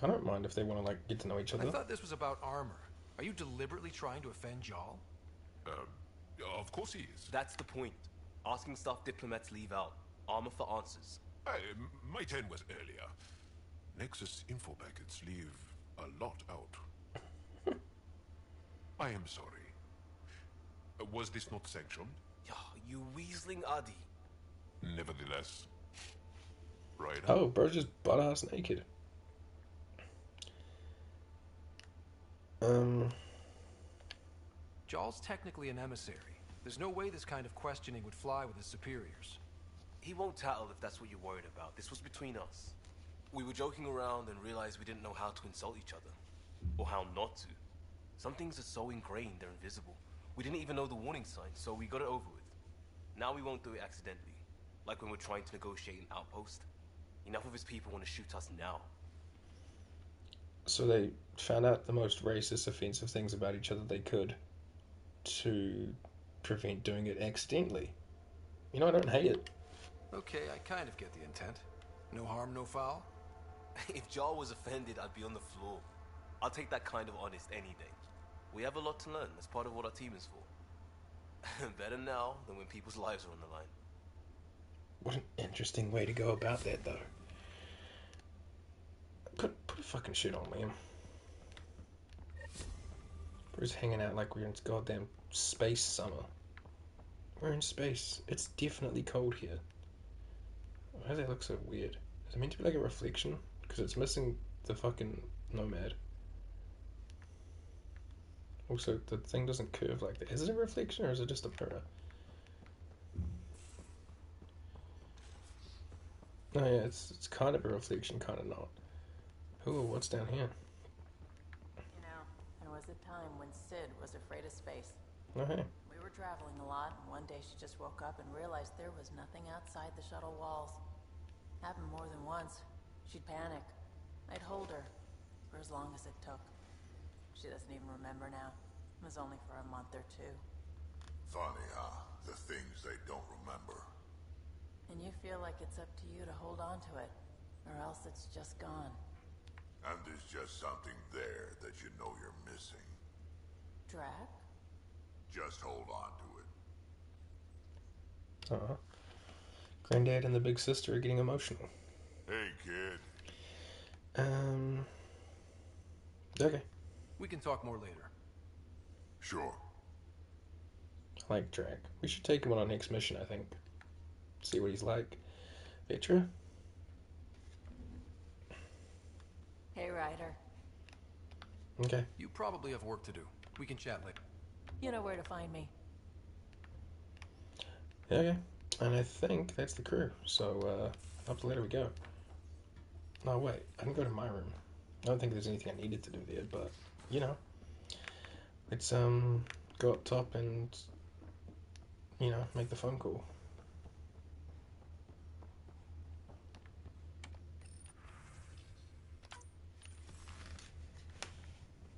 I don't mind if they want to, like, get to know each other. I thought this was about armor. Are you deliberately trying to offend Jarl? Of course he is. That's the point. Asking stuff diplomats leave out. Armor for answers. My turn was earlier. Nexus info packets leave a lot out. I am sorry. Was this not sanctioned? You weaseling Adi. Nevertheless. Right. Oh, bro, just butt-ass naked. Jarl's technically an emissary. There's no way this kind of questioning would fly with his superiors. He won't tattle if that's what you're worried about. This was between us. We were joking around and realized we didn't know how to insult each other. Or how not to. Some things are so ingrained they're invisible. We didn't even know the warning signs, so we got it over with. Now we won't do it accidentally. Like when we're trying to negotiate an outpost. Enough of his people want to shoot us now. So they found out the most racist, offensive things about each other they could to prevent doing it accidentally. You know, I don't hate it. Okay, I kind of get the intent. No harm, no foul. If Jarl was offended, I'd be on the floor. I'll take that kind of honest any day. We have a lot to learn. That's part of what our team is for. Better now than when people's lives are on the line. What an interesting way to go about that, though. Put a fucking shit on, Liam. We're just hanging out like we're in goddamn space summer. We're in space. It's definitely cold here. Why does that look so weird? Is it meant to be like a reflection? Because it's missing the fucking nomad. Also, the thing doesn't curve like that. Is it a reflection or is it just a mirror? Oh yeah, it's kind of a reflection, kind of not. Ooh, what's down here? You know, there was a time when Sid was afraid of space. Oh hey. We were traveling a lot, and one day she just woke up and realized there was nothing outside the shuttle walls. Happened more than once. She'd panic. I'd hold her, for as long as it took. She doesn't even remember now. It was only for a month or two. Funny, huh? The things they don't remember. And you feel like it's up to you to hold on to it, or else it's just gone. And there's just something there that you know you're missing. Drac? Just hold on to it. Granddad and the big sister are getting emotional. Hey, kid. Okay. We can talk more later. Sure. I like Drac. We should take him on our next mission, I think. See what he's like. Petra? Hey, Ryder. Okay. You probably have work to do. We can chat later. You know where to find me. Okay. And I think that's the crew. So, up the ladder we go. No, wait. I can go to my room. I don't think there's anything I needed to do there, but, you know. Let's, go up top and, you know, make the phone call.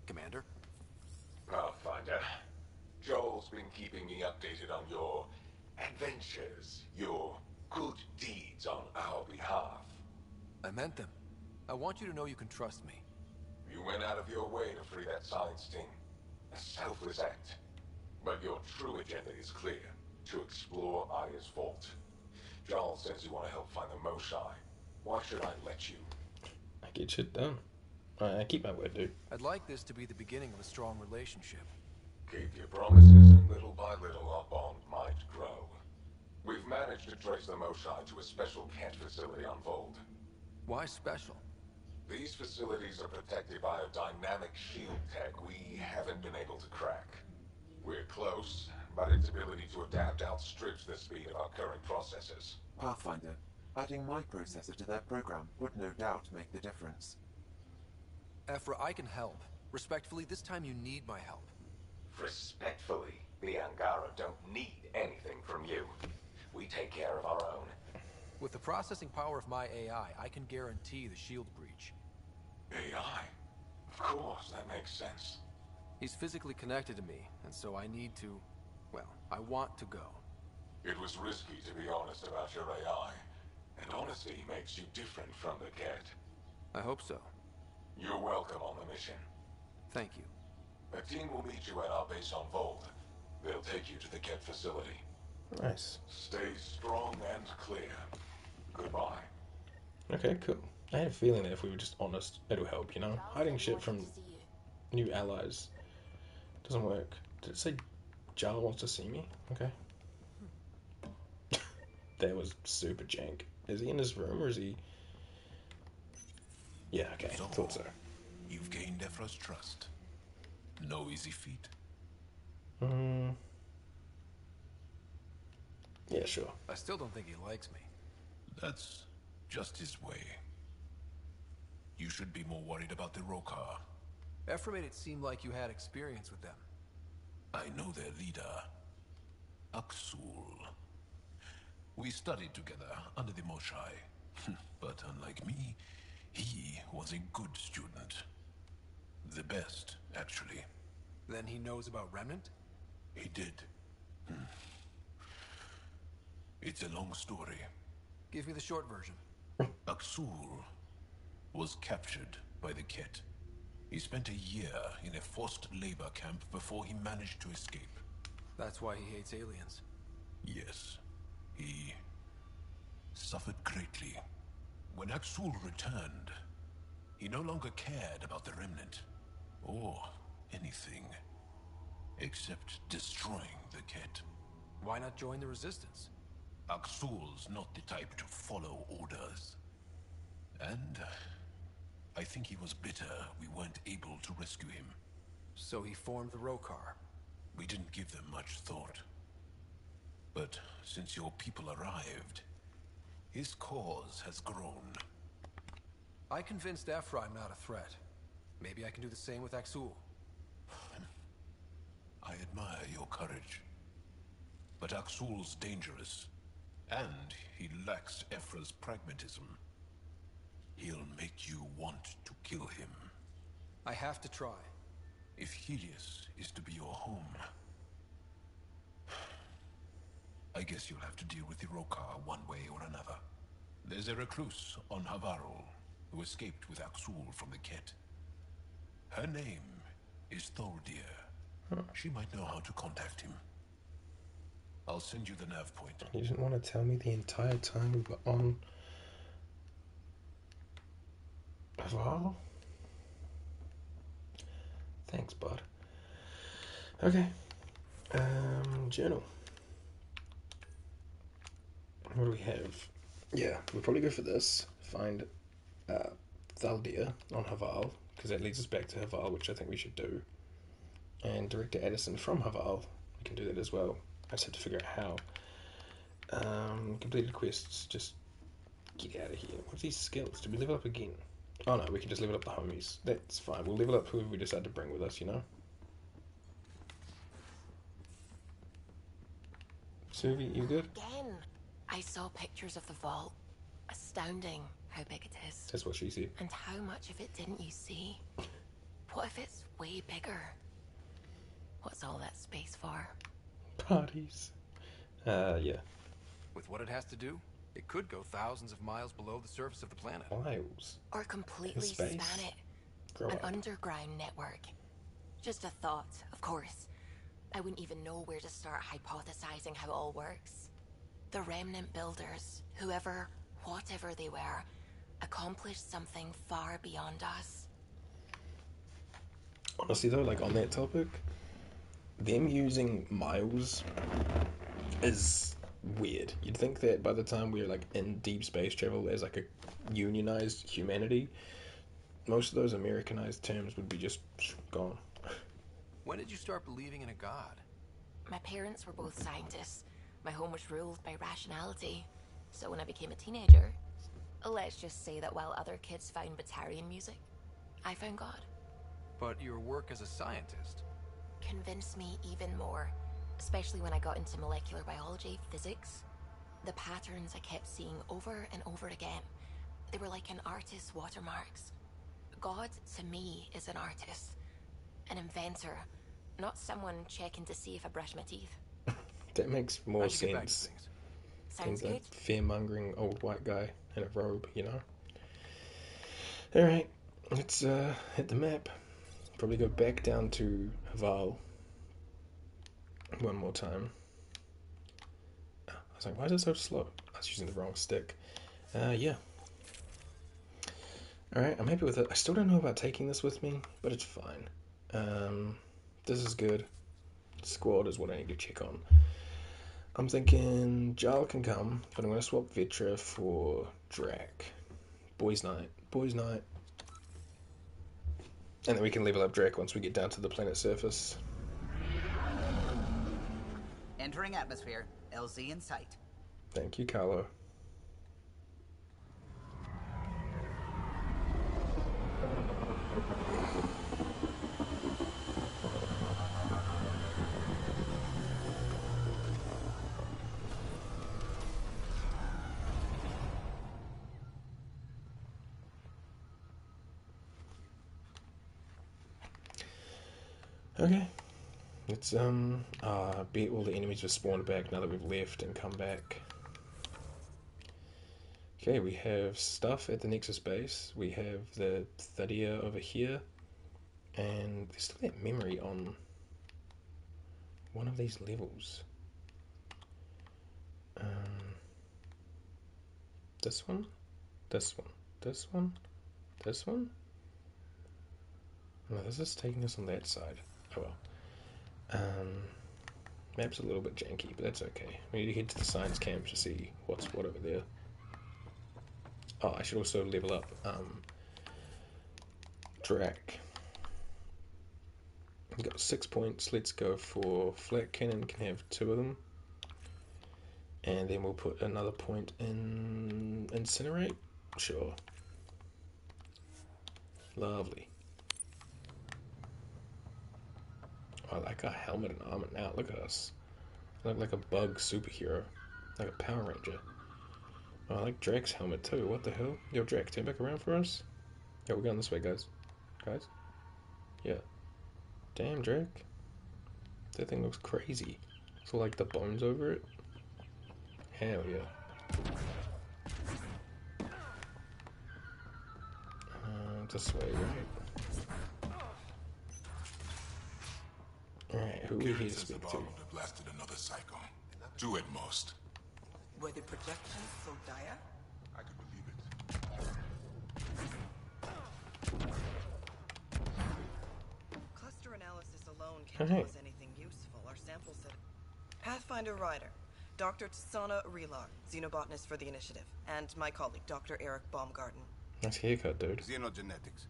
Commander? Pathfinder, Joel's been keeping me updated on your adventures, your good deeds on our behalf. I meant them. I want you to know you can trust me. You went out of your way to free that science team. A selfless act. But your true agenda is clear. To explore Aya's vault. Jarl says you want to help find the Moshai. Why should I let you? I get shit done. I keep my word, dude. I'd like this to be the beginning of a strong relationship. Keep your promises, and little by little our bond might grow. We've managed to trace the Moshai to a special cat facility on Vold. Why special? These facilities are protected by a dynamic shield tech we haven't been able to crack. We're close, but its ability to adapt outstrips the speed of our current processors. Pathfinder, adding my processor to their program would no doubt make the difference. Ephra, I can help. Respectfully, this time you need my help. Respectfully, the Angara don't need anything from you. We take care of our own. With the processing power of my AI, I can guarantee the shield breach. AI? Of course, that makes sense. He's physically connected to me, and so I need to... well, I want to go. It was risky to be honest about your AI, and honesty makes you different from the cat. I hope so. You're welcome on the mission. Thank you. A team will meet you at our base on Vold. They'll take you to the cat facility. Nice. Stay strong and clear. Goodbye. Okay, cool. I had a feeling that if we were just honest, it'll help, you know? Hiding shit from new allies doesn't work. Did it say Jarl wants to see me? Okay. That was super jank. Is he in his room or is he... Yeah, okay. So, Thought so. You've gained Ephra's trust. No easy feat. Yeah, sure. I still don't think he likes me. That's just his way. You should be more worried about the Rokar. Ephra made it seem like you had experience with them. I know their leader, Aksul. We studied together under the Moshai. But unlike me, he was a good student. The best, actually. Then he knows about Remnant? He did. It's a long story. Give me the short version. Aksul was captured by the Ket. He spent a year in a forced labor camp before he managed to escape. That's why he hates aliens. Yes. He suffered greatly. When Aksul returned, he no longer cared about the Remnant, or anything, except destroying the Ket. Why not join the Resistance? Aksul's not the type to follow orders. And I think he was bitter we weren't able to rescue him. So he formed the Rokar. We didn't give them much thought. But since your people arrived, his cause has grown. I convinced Ephra I'm not a threat. Maybe I can do the same with Aksul. I admire your courage. But Aksul's dangerous, and he lacks Ephra's pragmatism. He'll make you want to kill him. I have to try. If Helios is to be your home, I guess you'll have to deal with the Rokar one way or another. There's a recluse on Havarl who escaped with Aksul from the Ket. Her name is Thordir. She might know how to contact him. I'll send you the nav point. You didn't want to tell me the entire time we were on Havarl? Thanks, bud. Okay. Journal. What do we have? Yeah, we'll probably go for this. Find Thaldir on Havarl, because that leads us back to Havarl, which I think we should do. And Director Addison from Havarl. We can do that as well. I just have to figure out how. Completed quests. Just get out of here. What's these skills? Do we level up again? Oh no, we can just level up the homies. That's fine. We'll level up whoever we decide to bring with us, you know? Suvi, you good? Again, I saw pictures of the vault. Astounding how big it is. That's what she said. And how much of it didn't you see? What if it's way bigger? What's all that space for? Parties. Yeah. With what it has to do? It could go thousands of miles below the surface of the planet. Miles? Or completely span it. An underground network. Just a thought, of course. I wouldn't even know where to start hypothesizing how it all works. The remnant builders, whoever, whatever they were, accomplished something far beyond us. Honestly though, like on that topic, them using miles is weird. You'd think that by the time we're like in deep space travel as like a unionized humanity, most of those Americanized terms would be just gone. When did you start believing in a god? My parents were both scientists. My home was ruled by rationality. So when I became a teenager, let's just say that while other kids found Batarian music, I found God. But your work as a scientist convinced me even more, especially when I got into molecular biology, physics. The patterns I kept seeing over and over again, they were like an artist's watermarks. God, to me, is an artist, an inventor, not someone checking to see if I brush my teeth. That makes more sense. Sounds like good. Fear-mongering old white guy in a robe, you know? Alright, let's hit the map. Probably go back down to Havarl one more time. I was like, why is it so slow? I was using the wrong stick. Yeah. Alright, I'm happy with it. I still don't know about taking this with me, but it's fine. This is good. Squad is what I need to check on. I'm thinking Jarl can come, but I'm going to swap Vetra for Drac. Boys night. Boys night. And then we can level up Drac once we get down to the planet surface. Entering atmosphere. LZ in sight. Thank you, Carlo. Okay. Let's beat all the enemies have spawned back now that we've left and come back. Okay, we have stuff at the Nexus base. We have the Thadia over here. And there's still that memory on one of these levels. This one? This one? This one? This one? No, this is taking us on that side. Oh well. Map's a little bit janky, but that's okay. We need to head to the science camp to see what's what over there. Oh, I should also level up Drac. We've got 6 points. Let's go for Flat Cannon, can have 2 of them. And then we'll put another point in Incinerate. Sure. Lovely. I like our helmet and armor now. Look at us. I look like a bug superhero. Like a Power Ranger. Oh, I like Drac's helmet too. What the hell? Yo, Drac, turn back around for us. Yo, we're going this way, guys. Guys? Yeah. Damn, Drac. That thing looks crazy. So, like, the bones over it? Hell yeah. This way, right? Alright, who are we here to speak to? Blasted another cycle. 2 at most. Were the projections so dire? I could believe it. Cluster analysis alone can't tell us anything useful. Our sample said Pathfinder Ryder, Dr. Tsana Relar, xenobotanist for the initiative, and my colleague, Dr. Eric Baumgarten. Nice haircut, dude. Xenogenetics.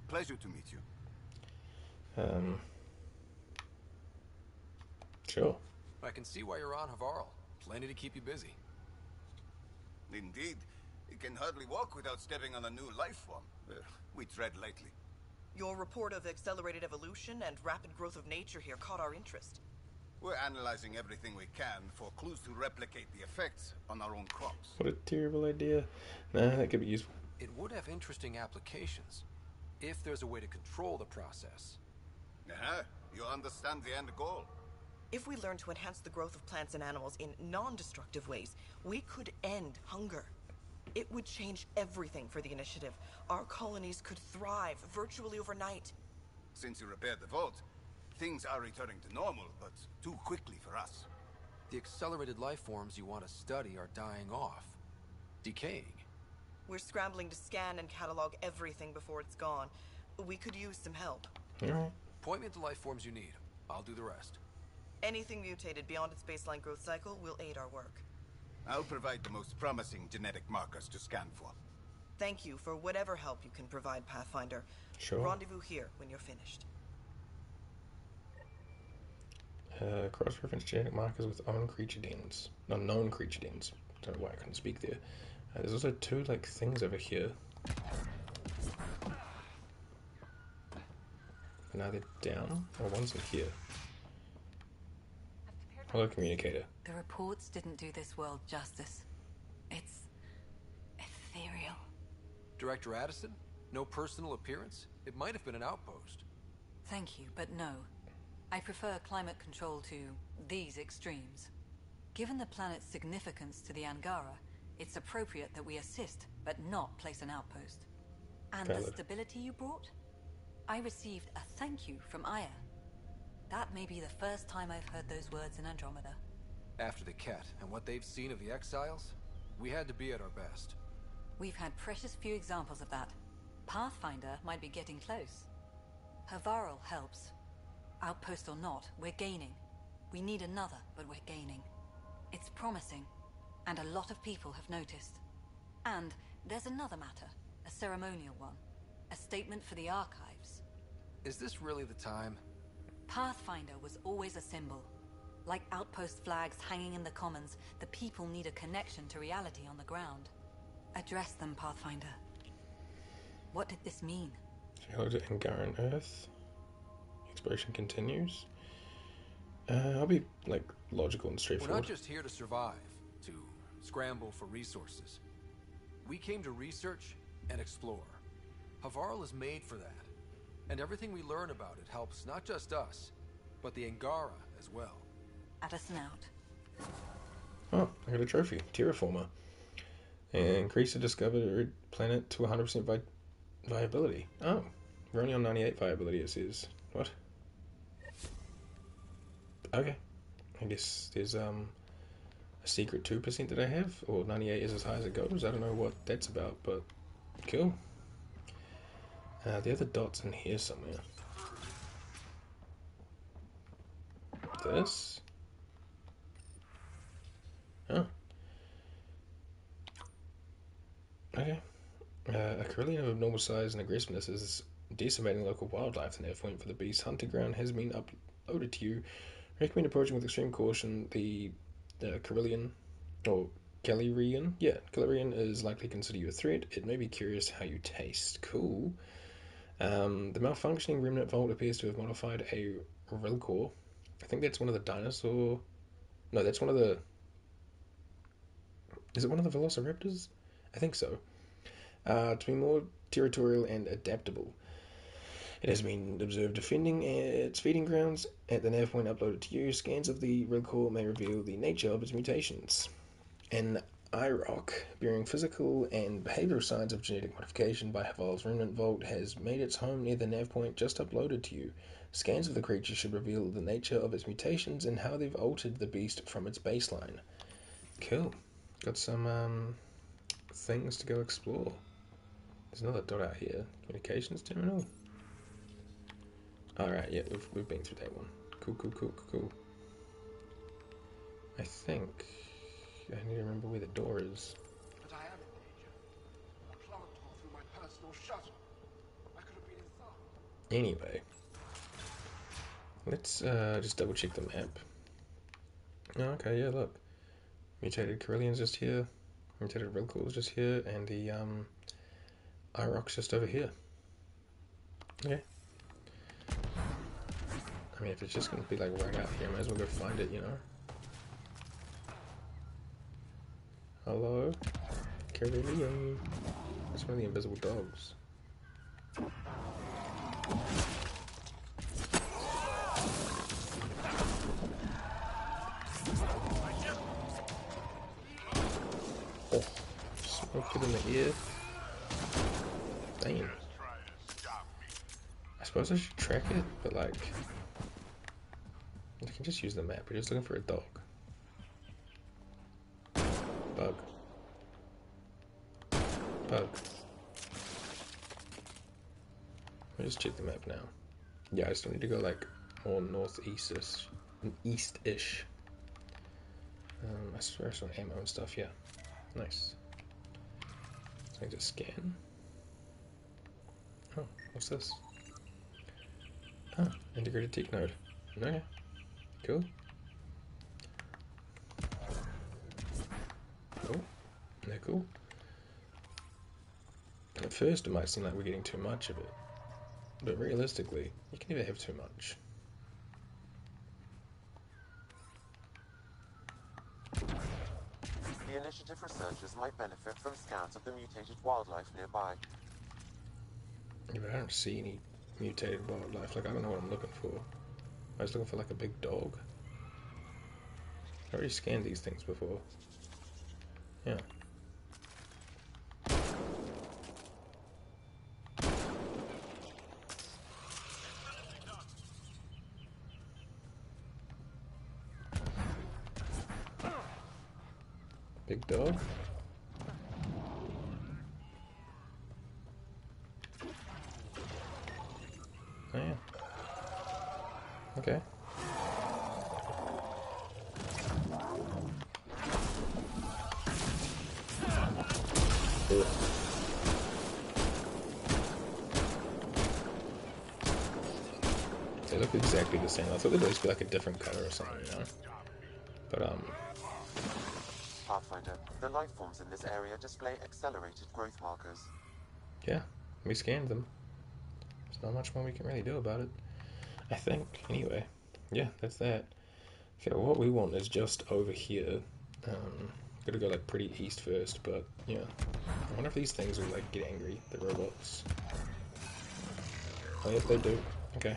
Pleasure to meet you. Sure. I can see why you're on Havarl. Plenty to keep you busy. Indeed. You can hardly walk without stepping on a new life form. We tread lightly. Your report of accelerated evolution and rapid growth of nature here caught our interest. We're analyzing everything we can for clues to replicate the effects on our own crops. What a terrible idea. Nah, that could be useful. It would have interesting applications, if there's a way to control the process. You understand the end goal. If we learn to enhance the growth of plants and animals in non-destructive ways, we could end hunger. It would change everything for the Initiative. Our colonies could thrive virtually overnight. Since you repaired the vault, things are returning to normal, but too quickly for us. The accelerated life forms you want to study are dying off. Decaying. We're scrambling to scan and catalog everything before it's gone. We could use some help. Point me to life forms you need. I'll do the rest. Anything mutated beyond its baseline growth cycle will aid our work. I'll provide the most promising genetic markers to scan for. Thank you for whatever help you can provide, Pathfinder. Sure. Rendezvous here when you're finished. Cross-reference genetic markers with known creature dens. No, known creature dens. Don't know why I couldn't speak there. There's also two like things over here. But now they're down. Oh, one's in here. Hello, communicator. The reports didn't do this world justice. It's ethereal. Director Addison? No personal appearance? It might have been an outpost. Thank you, but no. I prefer climate control to these extremes. Given the planet's significance to the Angara, it's appropriate that we assist, but not place an outpost. And the stability you brought? I received a thank you from Aya. That may be the first time I've heard those words in Andromeda. After the Ket and what they've seen of the exiles, we had to be at our best. We've had precious few examples of that. Pathfinder might be getting close. Havarl helps. Outpost or not, we're gaining. We need another, but we're gaining. It's promising, and a lot of people have noticed. And there's another matter, a ceremonial one. A statement for the archives. Is this really the time? Pathfinder was always a symbol. Like outpost flags hanging in the commons, the people need a connection to reality on the ground. Address them, Pathfinder. What did this mean? Hello to Angaran Earth. Exploration continues. I'll be like logical and straightforward. We're not just here to survive, to scramble for resources. We came to research and explore. Havarl is made for that. And everything we learn about it helps not just us, but the Angara as well. Addison out. Oh, I got a trophy. Terraformer. And increase the discovered planet to 100% viability. Oh, we're only on 98 viability, it says. What? Okay. I guess there's a secret 2% that I have, or 98 is as high as it goes. I don't know what that's about, but cool. The other dot's in here somewhere. This? Oh. Okay. A Carillion of abnormal size and aggressiveness is decimating local wildlife. The nav point for the beast's hunting ground has been uploaded to you. Recommend approaching with extreme caution. The Carillion, or Calirian, yeah, Calirian is likely to consider you a threat. It may be curious how you taste. Cool. The malfunctioning remnant vault appears to have modified a Rilcore. I think that's one of the dinosaur... No, that's one of the... Is it one of the velociraptors? I think so. To be more territorial and adaptable. It has been observed defending its feeding grounds. At the nav point uploaded to you, scans of the Rilcore may reveal the nature of its mutations. An IROC, bearing physical and behavioral signs of genetic modification by Havarl's remnant vault, has made its home near the nav point just uploaded to you. Scans of the creature should reveal the nature of its mutations and how they've altered the beast from its baseline. Cool. Got some things to go explore. There's another dot out here. Communications terminal. Alright, yeah, we've been through that one. Cool. I think I need to remember where the door is. But I am in danger. A plant tore through my personal shuttle. I could have been inside. Anyway, let's just double check the map. Oh, okay, yeah, look. Mutated Carillion's just here. Mutated Rilcore's just here, and the IROC's just over here. Okay. I mean, if it's just gonna be like right out here, I might as well go find it, you know. Hello? Carillion. That's one of the invisible dogs. Real good in the ear. Damn. I suppose I should track it, but like, I can just use the map. We're just looking for a dog. Bug. Bug. Let me just check the map now. Yeah, I still need to go like more northeast-ish. East-ish. I swear I saw ammo and stuff, yeah. Nice. So I just scan. Oh, what's this? Oh, integrated teak node. Okay. Cool. Oh, they're cool. At first it might seem like we're getting too much of it. But realistically, you can never have too much. The initiative researchers might benefit from scans of the mutated wildlife nearby. Yeah, but I don't see any mutated wildlife. Like, I don't know what I'm looking for. I was looking for like a big dog. I already scanned these things before. Yeah. Big dog. Oh yeah. Okay. Ugh. They look exactly the same. I thought they'd at least be like a different color or something, you know? But Pathfinder, the life forms in this area display accelerated growth markers. yeah, we scanned them. There's not much more we can really do about it. I think, anyway. Yeah, that's that. Okay, well, what we want is just over here. Gotta go like pretty east first, but yeah. I wonder if these things will like get angry, the robots. Oh yep, they do. Okay.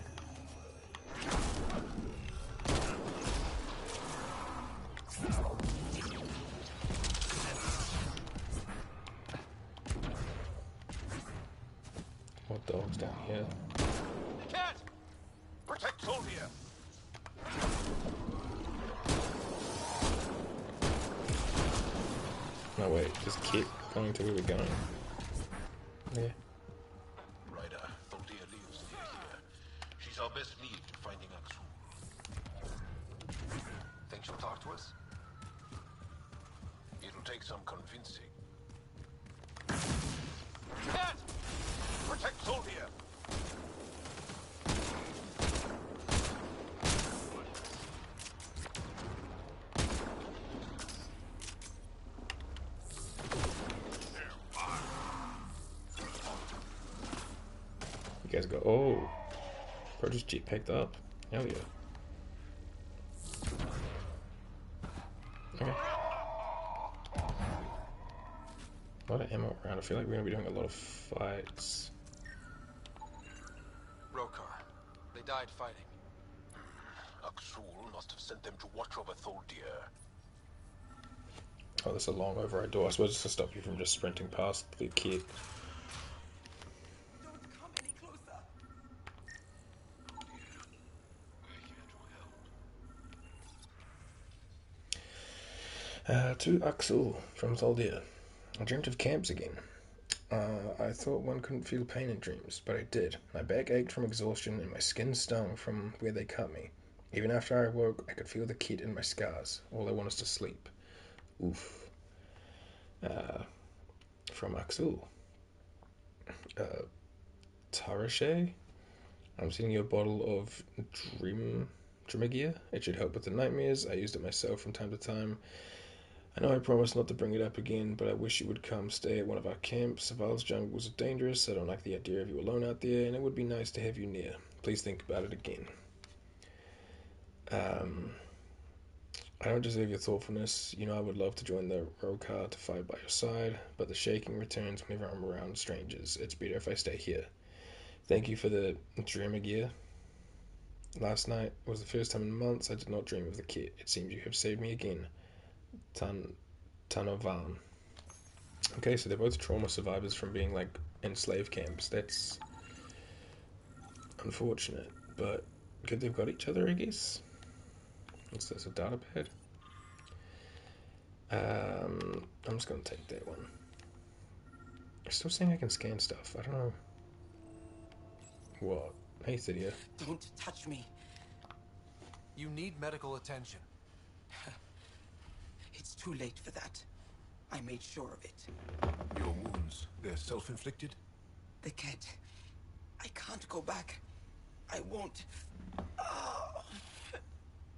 More dogs down here. Cat! Protect Sylvia! No wait, just keep going to where we're going. Yeah. Ryder, Thordia lives near here. She's our best lead to finding Axul. Think she'll talk to us? It'll take some convincing. Cat! Protect Sylvia! You guys go, oh. Bro just jetpacked up. Hell yeah. Okay. A lot of ammo around. I feel like we're gonna be doing a lot of fights. Rokar. They died fighting. Axul must have sent them to watch over Thordia. Oh, there's a long override door. I suppose it's to stop you from just sprinting past the kid. Don't come any closer! To Axel from Zoldir. I dreamt of camps again. I thought one couldn't feel pain in dreams, but I did. My back ached from exhaustion and my skin stung from where they cut me. Even after I awoke, I could feel the kit in my scars. All I want is to sleep. Oof. From Axel. Tarashe? I'm sending you a bottle of Dreamigear. It should help with the nightmares. I used it myself from time to time. I know I promised not to bring it up again, but I wish you would come stay at one of our camps. Havarl's jungles are dangerous. I don't like the idea of you alone out there, and it would be nice to have you near. Please think about it again. I don't deserve your thoughtfulness. You know I would love to join the Rokar to fight by your side, but the shaking returns whenever I'm around strangers. It's better if I stay here. Thank you for the Dreamigear. Last night was the first time in months I did not dream of the kit. It seems you have saved me again. Tanovan. Okay, so they're both trauma survivors from being, like, in slave camps. That's unfortunate, but good they've got each other, I guess. What's this, a data pad? I'm just going to take that one. I'm still saying I can scan stuff. I don't know. What? Hey, Thydia. Don't touch me. You need medical attention. It's too late for that. I made sure of it. Your wounds, they're self-inflicted? The cat. I can't go back. I won't. Oh.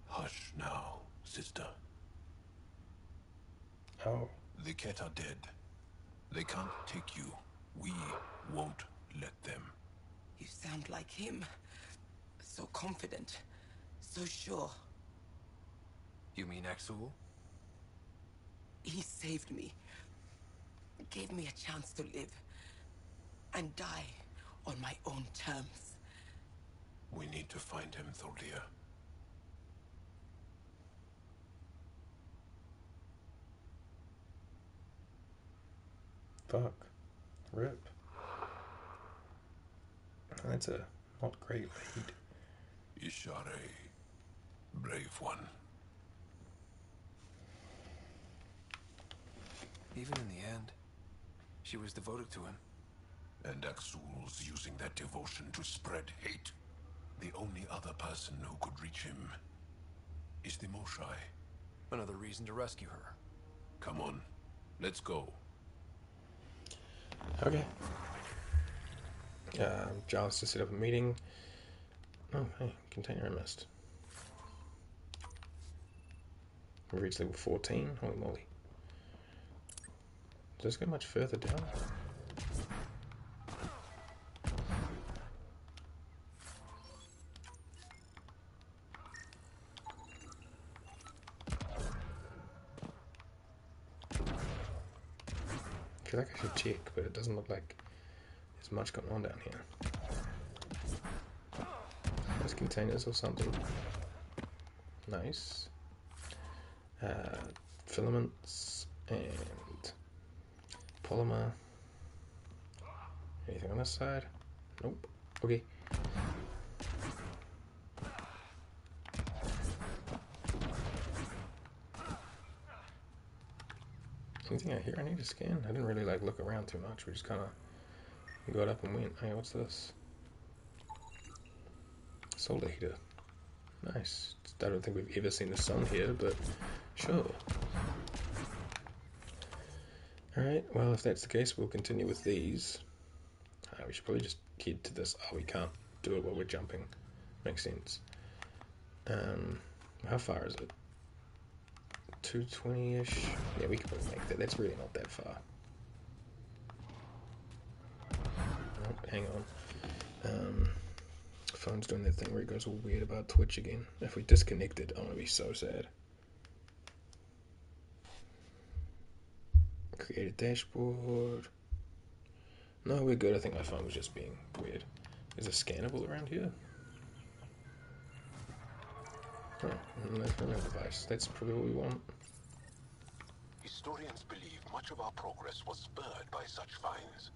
Hush now, sister. Oh. The cat are dead. They can't take you. We won't let them. You sound like him. So confident. So sure. You mean Exul? He saved me. Gave me a chance to live. And die on my own terms. We need to find him, Thordia. Fuck. Rip. That's a not great lead. Ishare. Brave one. Even in the end, she was devoted to him. And Axul's using that devotion to spread hate. The only other person who could reach him is the Moshai. Another reason to rescue her. Come on, let's go. Okay. Giles to set up a meeting. Oh, hey, container I missed. We reached level 14. Holy moly. Does this go much further down? I feel like I should check, but it doesn't look like there's much going on down here. There's containers or something. Nice. Filaments and polymer. Anything on this side? Nope. Okay. Anything out here I need to scan? I didn't really like look around too much. We just kind of got up and went. Hey, what's this? Solar heater. Nice. I don't think we've ever seen the sun here, but sure. Alright, well, if that's the case, we'll continue with these. We should probably just head to this. Oh, we can't do it while we're jumping. Makes sense. How far is it? 220-ish? Yeah, we could probably make that. That's really not that far. Oh, hang on. Phone's doing that thing where it goes all weird about Twitch again. If we disconnect it, I'm going to be so sad. Create a dashboard. No, we're good. I think my phone was just being weird. Is a scannable around here? Oh, that's my device. That's probably what we want. Historians believe much of our progress was spurred by such finds.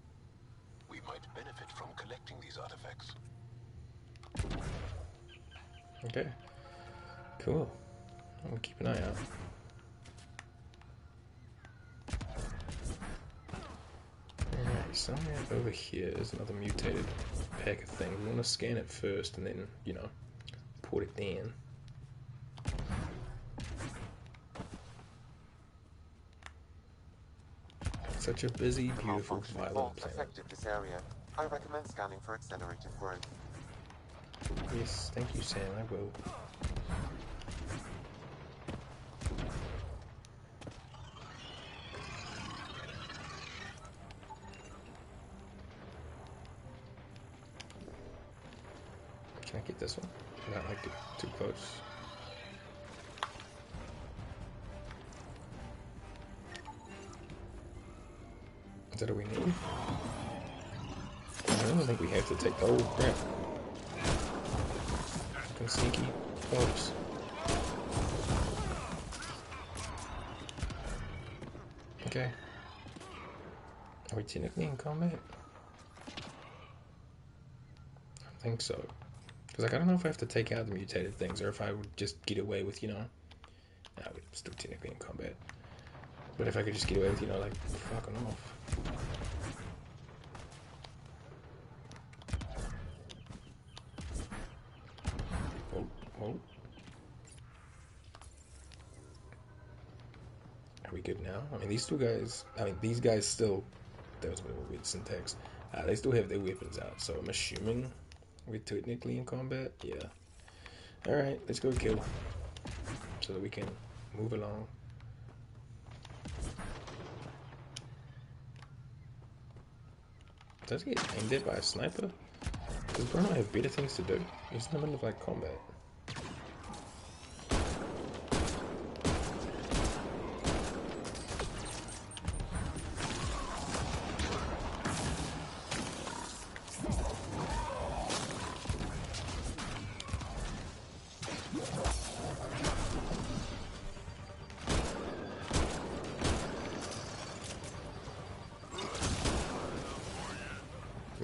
We might benefit from collecting these artifacts. Okay. Cool. I'll keep an eye out. Alright, somewhere over here is another mutated pack of things. We want to scan it first and then, you know, put it in. Such a busy, beautiful, violent planet. Affected this area. I recommend scanning for accelerated growth. Yes, thank you, Sam. I will. Can I get this one? Not like it too close. Is that what we need? I don't think we have to take. Oh crap! Fucking sneaky. Oops. Okay. Are we technically in combat? I think so. Because, like, I don't know if I have to take out the mutated things or if I would just get away with, you know... Nah, we're still technically in combat. But if I could just get away with, you know, like, fucking off. Oh, oh. Are we good now? I mean, these two guys... I mean, these guys still... That was a bit of a weird syntax. They still have their weapons out, so I'm assuming we're technically in combat. Yeah. Alright, let's go kill. So that we can move along. Does he get aimed at by a sniper? Does Bruno have better things to do? He's in the middle of like combat.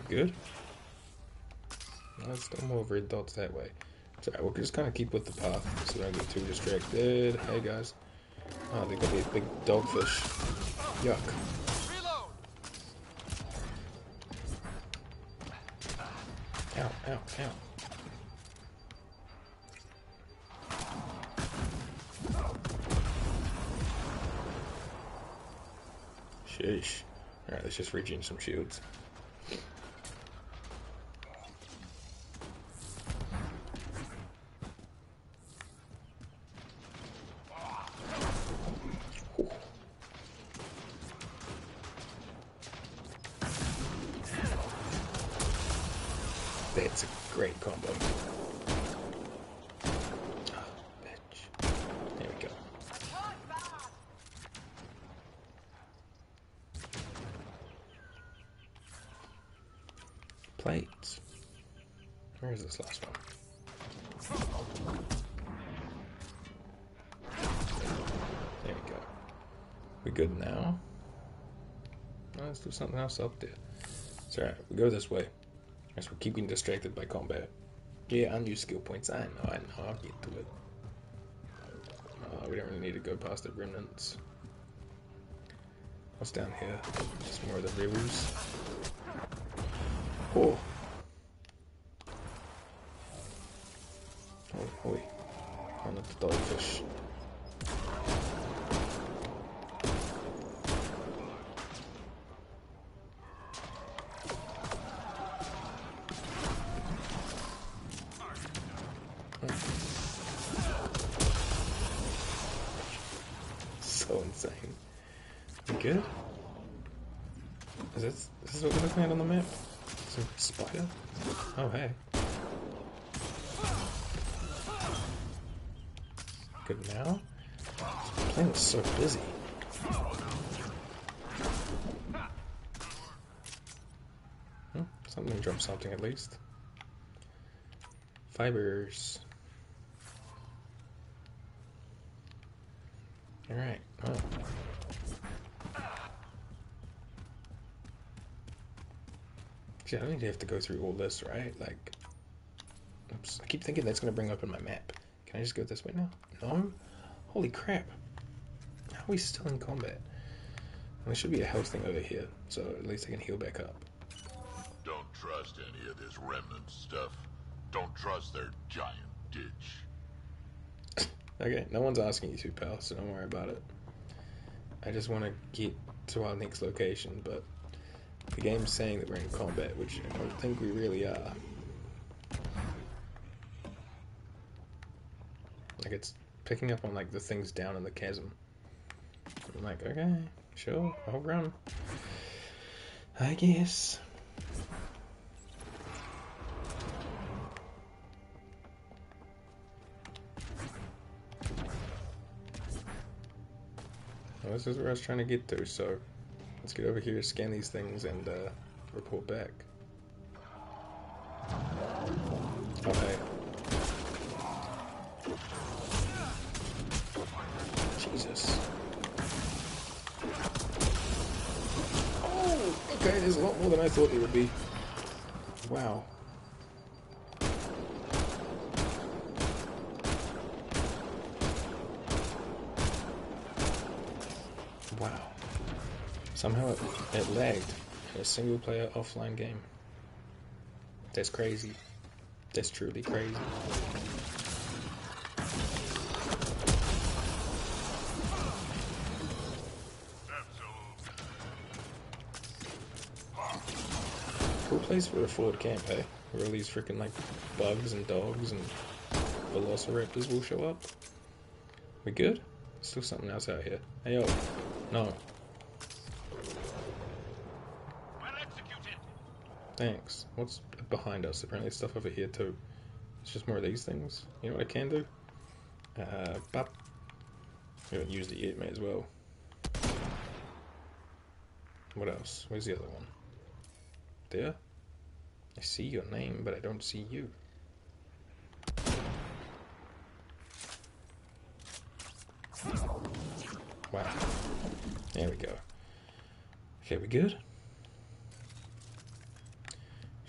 Good. There's still more red dots that way. So we'll just kind of keep with the path so we don't get too distracted. Hey guys. Oh, they got these big dogfish. Yuck. Ow, ow, ow. Sheesh. Alright, let's just regen some shields. That's a great combo. Oh, bitch. There we go. Plates. Where is this last one? There we go. We good now? Oh, let's do something else up there. It's alright, we go this way. I guess we'll keep getting distracted by combat. Yeah, unused skill points. I know, I'll get to it. We don't really need to go past the remnants. What's down here? Just more of the rebels. Oh! Oh, oi. Oh, not the dogfish. So insane. We good? Is this what we're looking at on the map? Some spider? Oh, hey. Good now? This planet's so busy. Something dropped something at least. Fibers. Alright, well. See, I don't think you have to go through all this, right? Like, oops, I keep thinking that's going to bring up in my map. Can I just go this way now? No? Holy crap. How are we still in combat? And there should be a health thing over here, so at least I can heal back up. Don't trust any of this remnant stuff. Don't trust their giant ditch. Okay, no one's asking you to, pal, so don't worry about it. I just want to get to our next location, but the game's saying that we're in combat, which I don't think we really are. Like, it's picking up on, like, the things down in the chasm. I'm like, okay, sure, I'll run. I guess. Well, this is where I was trying to get to, so let's get over here, scan these things, and report back. Okay. Jesus. Oh! Okay, there's a lot more than I thought there would be. Wow. Wow. Somehow it lagged in a single player offline game. That's crazy. That's truly crazy. Cool place for a forward camp, hey? Where all these freaking like bugs and dogs and velociraptors will show up. We good? Still something else out here. Hey yo. No. Thanks. What's behind us? Apparently stuff over here too. It's just more of these things. You know what I can do? Bop. We haven't used it yet, may as well. What else? Where's the other one? There? I see your name, but I don't see you. Wow. There we go. Okay, we good?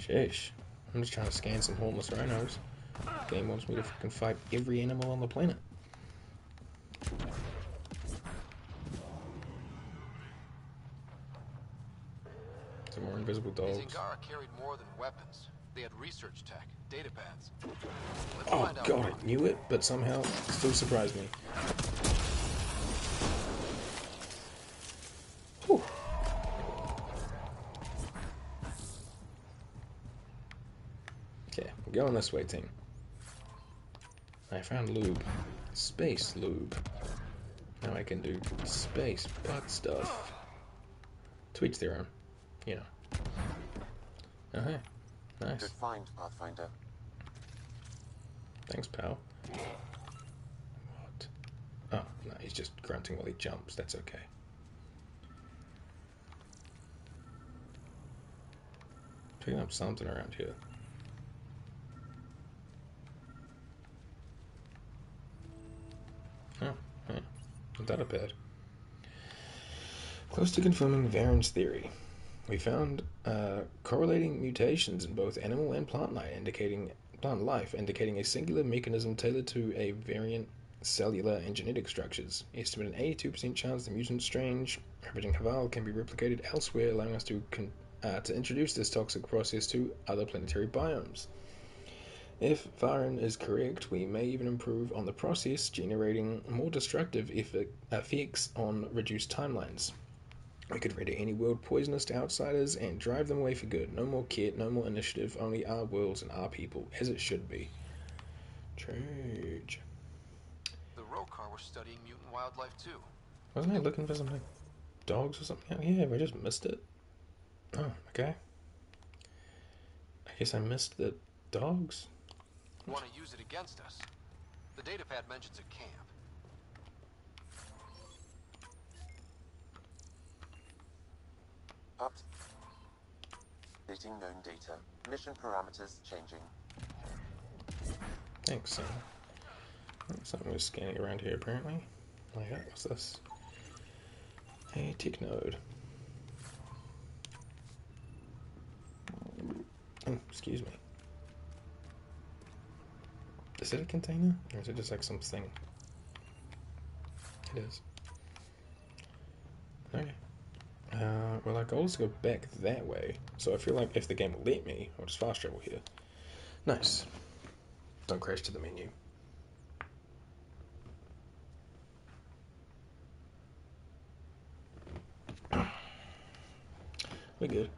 Sheesh. I'm just trying to scan some hornless rhinos. The game wants me to fucking fight every animal on the planet. Some more invisible dogs. These Angara carried more than weapons. They had research tech, data pads. Oh god, I knew it, but somehow it still surprised me. Whew. Okay, we're going this way, team. I found lube. Space lube. Now I can do space butt stuff. To each their own. You know. Oh, hey. Nice. Good find, Pathfinder. Thanks, pal. What? Oh, no, he's just grunting while he jumps. That's okay. Picking up something around here. Oh, yeah. A data pad. Close to confirming Varen's theory. We found correlating mutations in both animal and plant life, indicating a singular mechanism tailored to a variant cellular and genetic structures. Estimate an 82% chance the mutant strain inhabiting Havarl can be replicated elsewhere, allowing us to introduce this toxic process to other planetary biomes. If Varen is correct, we may even improve on the process, generating more destructive effects on reduced timelines. We could render any world poisonous to outsiders and drive them away for good. No more kit, no more initiative, only our worlds and our people, as it should be. Change. The Rokar were studying mutant wildlife too. Wasn't I looking for some like dogs or something out here? We just missed it. Oh, okay. I guess I missed the dogs. Want to use it against us? The datapad mentions a camp. Updating known data. Mission parameters changing. Thanks, Sam. Something was scanning around here apparently. Oh yeah, what's this? A tick node. Oh, excuse me. Is it a container? Or is it just like something? It is. Okay. Well, our goal is to go back that way. So I feel like if the game will let me, I'll just fast travel here. Nice. Don't crash to the menu. We're good.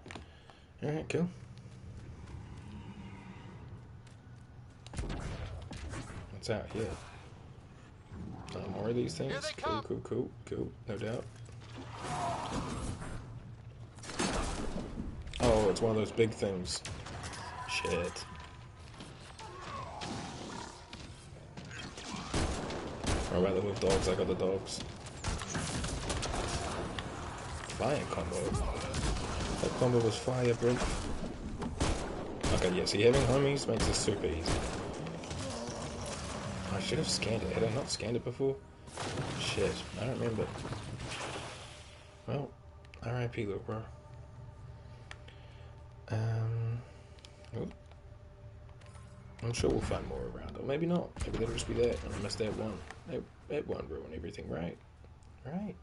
Alright, cool. What's out here? More of these things? Cool. No doubt. Oh, it's one of those big things. Shit. Or rather with dogs, I got the dogs. Fire combo. That combo was fire, bro. Okay, yeah, see, having homies makes this super easy. I should have scanned it. Had I not scanned it before? Shit, I don't remember. Well, RIP, little bro. Oh, I'm sure we'll find more around, or maybe not. Maybe that'll just be that, and I missed that one. That one ruined everything, right? Right.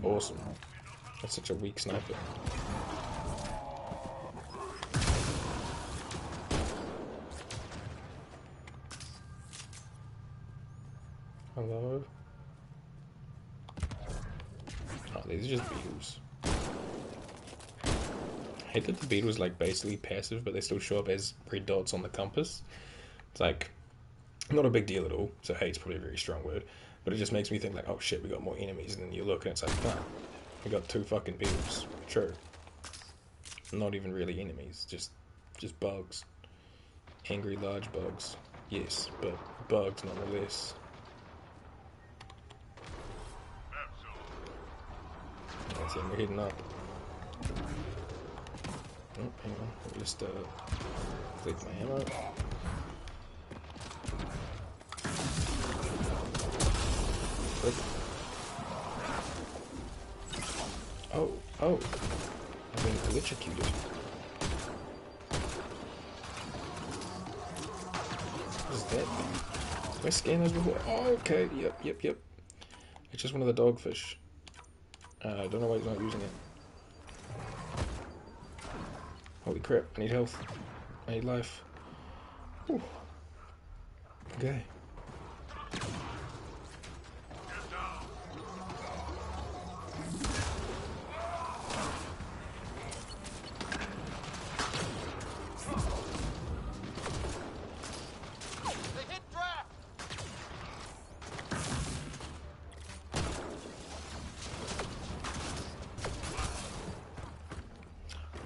Awesome. That's such a weak sniper. Hello? Oh, these are just beetles. I hate that the beetles like basically passive, but they still show up as red dots on the compass. It's like, not a big deal at all, so hate's probably a very strong word, but it just makes me think like, oh shit, we got more enemies, and then you look and it's like, oh, we got 2 fucking beetles. True. Not even really enemies, just bugs. Angry large bugs. Yes, but bugs nonetheless. That's it, we're heading up. Oh, hang on, I'll just collect my ammo. Click. Oh, I've been electrocuted. What is that thing? Did I scan those before? Oh, okay, yep. It's just one of the dogfish. I don't know why he's not using it. Holy crap, I need health. I need life. Whew. Okay.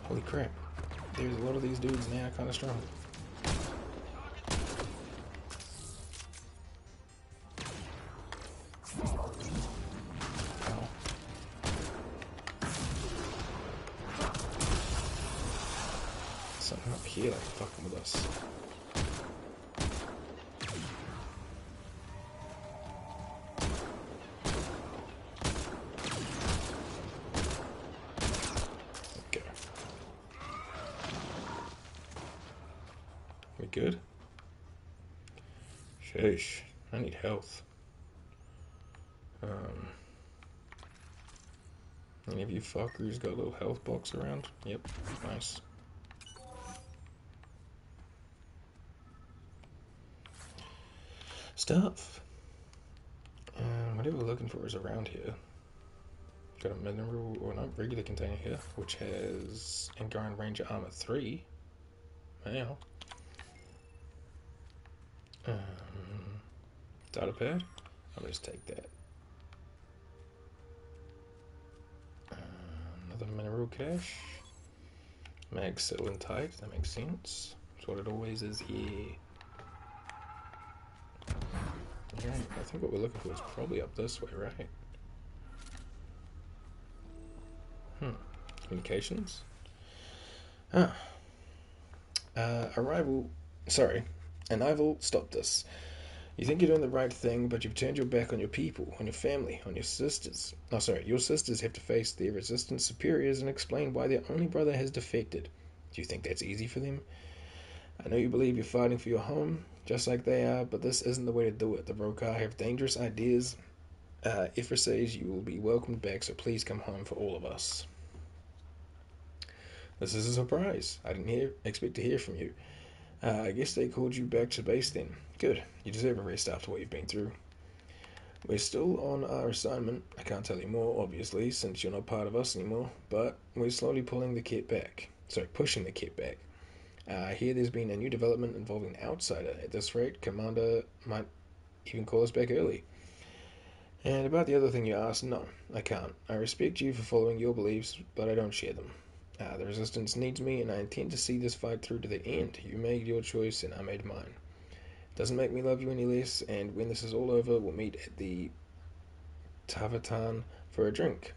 Holy crap. There's a lot of these dudes now kind of strong. Something up here like fucking with us. Okay. We good? Sheesh. I need health. Any of you fuckers got a little health box around? Yep. Nice. Stuff. Whatever we're looking for is around here. Got a mineral, or not, regular container here, which has Angaran Ranger Armor 3. Wow. Data pad. I'll just take that. Another mineral cache. Mag settle and tight. That makes sense. That's what it always is here. Alright, I think what we're looking for is probably up this way, right? Communications? Arrival. Sorry. Arrival stopped us. You think you're doing the right thing, but you've turned your back on your people, on your family, on your sisters. Oh, sorry, your sisters have to face their resistance superiors and explain why their only brother has defected. Do you think that's easy for them? I know you believe you're fighting for your home, just like they are, but this isn't the way to do it. The Brokar have dangerous ideas. Ifra says you will be welcomed back, so please come home for all of us. This is a surprise. I didn't expect to hear from you. I guess they called you back to base then. Good. You deserve a rest after what you've been through. We're still on our assignment. I can't tell you more, obviously, since you're not part of us anymore, but we're slowly pushing the kit back. I hear there's been a new development involving an outsider. At this rate, Commander might even call us back early. And about the other thing you asked, no, I can't. I respect you for following your beliefs, but I don't share them. The Resistance needs me, and I intend to see this fight through to the end. You made your choice, and I made mine. Doesn't make me love you any less, and when this is all over, we'll meet at the Tavatan for a drink.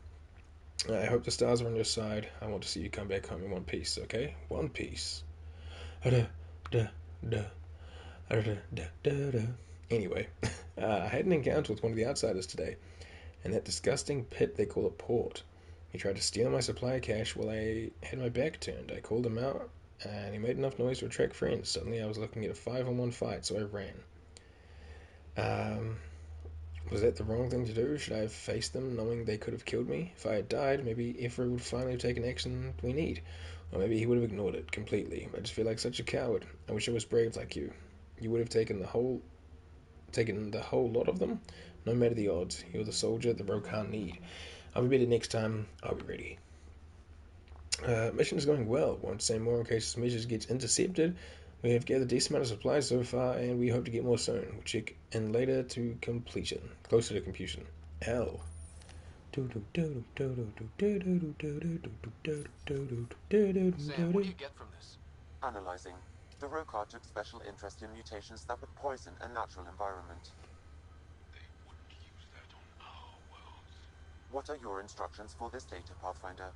I hope the stars are on your side. I want to see you come back home in one piece, okay? One piece. Anyway, I had an encounter with one of the outsiders today, in that disgusting pit they call a port. He tried to steal my supply cache while I had my back turned. I called him out, and he made enough noise to attract friends. Suddenly I was looking at a 5-on-1 fight, so I ran. Was that the wrong thing to do? Should I have faced them knowing they could have killed me? If I had died, maybe Ephra would finally have taken action we need. Or maybe he would have ignored it completely. I just feel like such a coward. I wish I was brave like you. You would have taken the whole lot of them, no matter the odds. You're the soldier the Rokan need. I'll be better next time. I'll be ready. Mission is going well. Won't say more in case this mission gets intercepted. We have gathered a decent amount of supplies so far, and we hope to get more soon. We'll check in later to completion. Closer to completion. L. Sam, what do you get from this? Analyzing. The Rokar took special interest in mutations that would poison a natural environment. They wouldn't use that on our worlds. What are your instructions for this data, Pathfinder?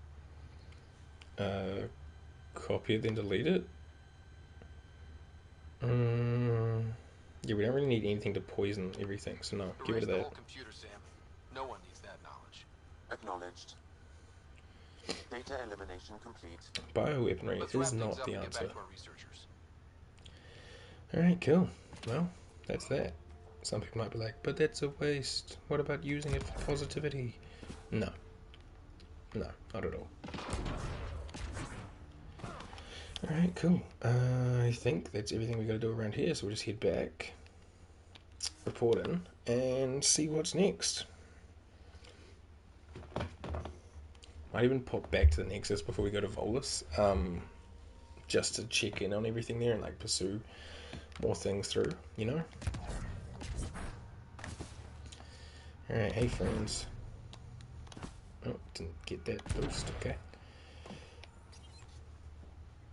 Copy it, then delete it? Yeah, we don't really need anything to poison everything, so no, give it to the that. whole computer, Sam. No one needs that knowledge. Acknowledged. Data elimination complete. Bioweaponry Let's is wrap things not up the and get answer. back to our researchers. Alright, cool. Well, that's that. Some people might be like, but that's a waste. What about using it for positivity? No. No, not at all. Alright, cool. I think that's everything we gotta do around here, so we'll just head back, report in, and see what's next. Might even pop back to the Nexus before we go to Volus, just to check in on everything there and like pursue more things through, you know? Alright, hey friends. Oh, didn't get that boost, okay.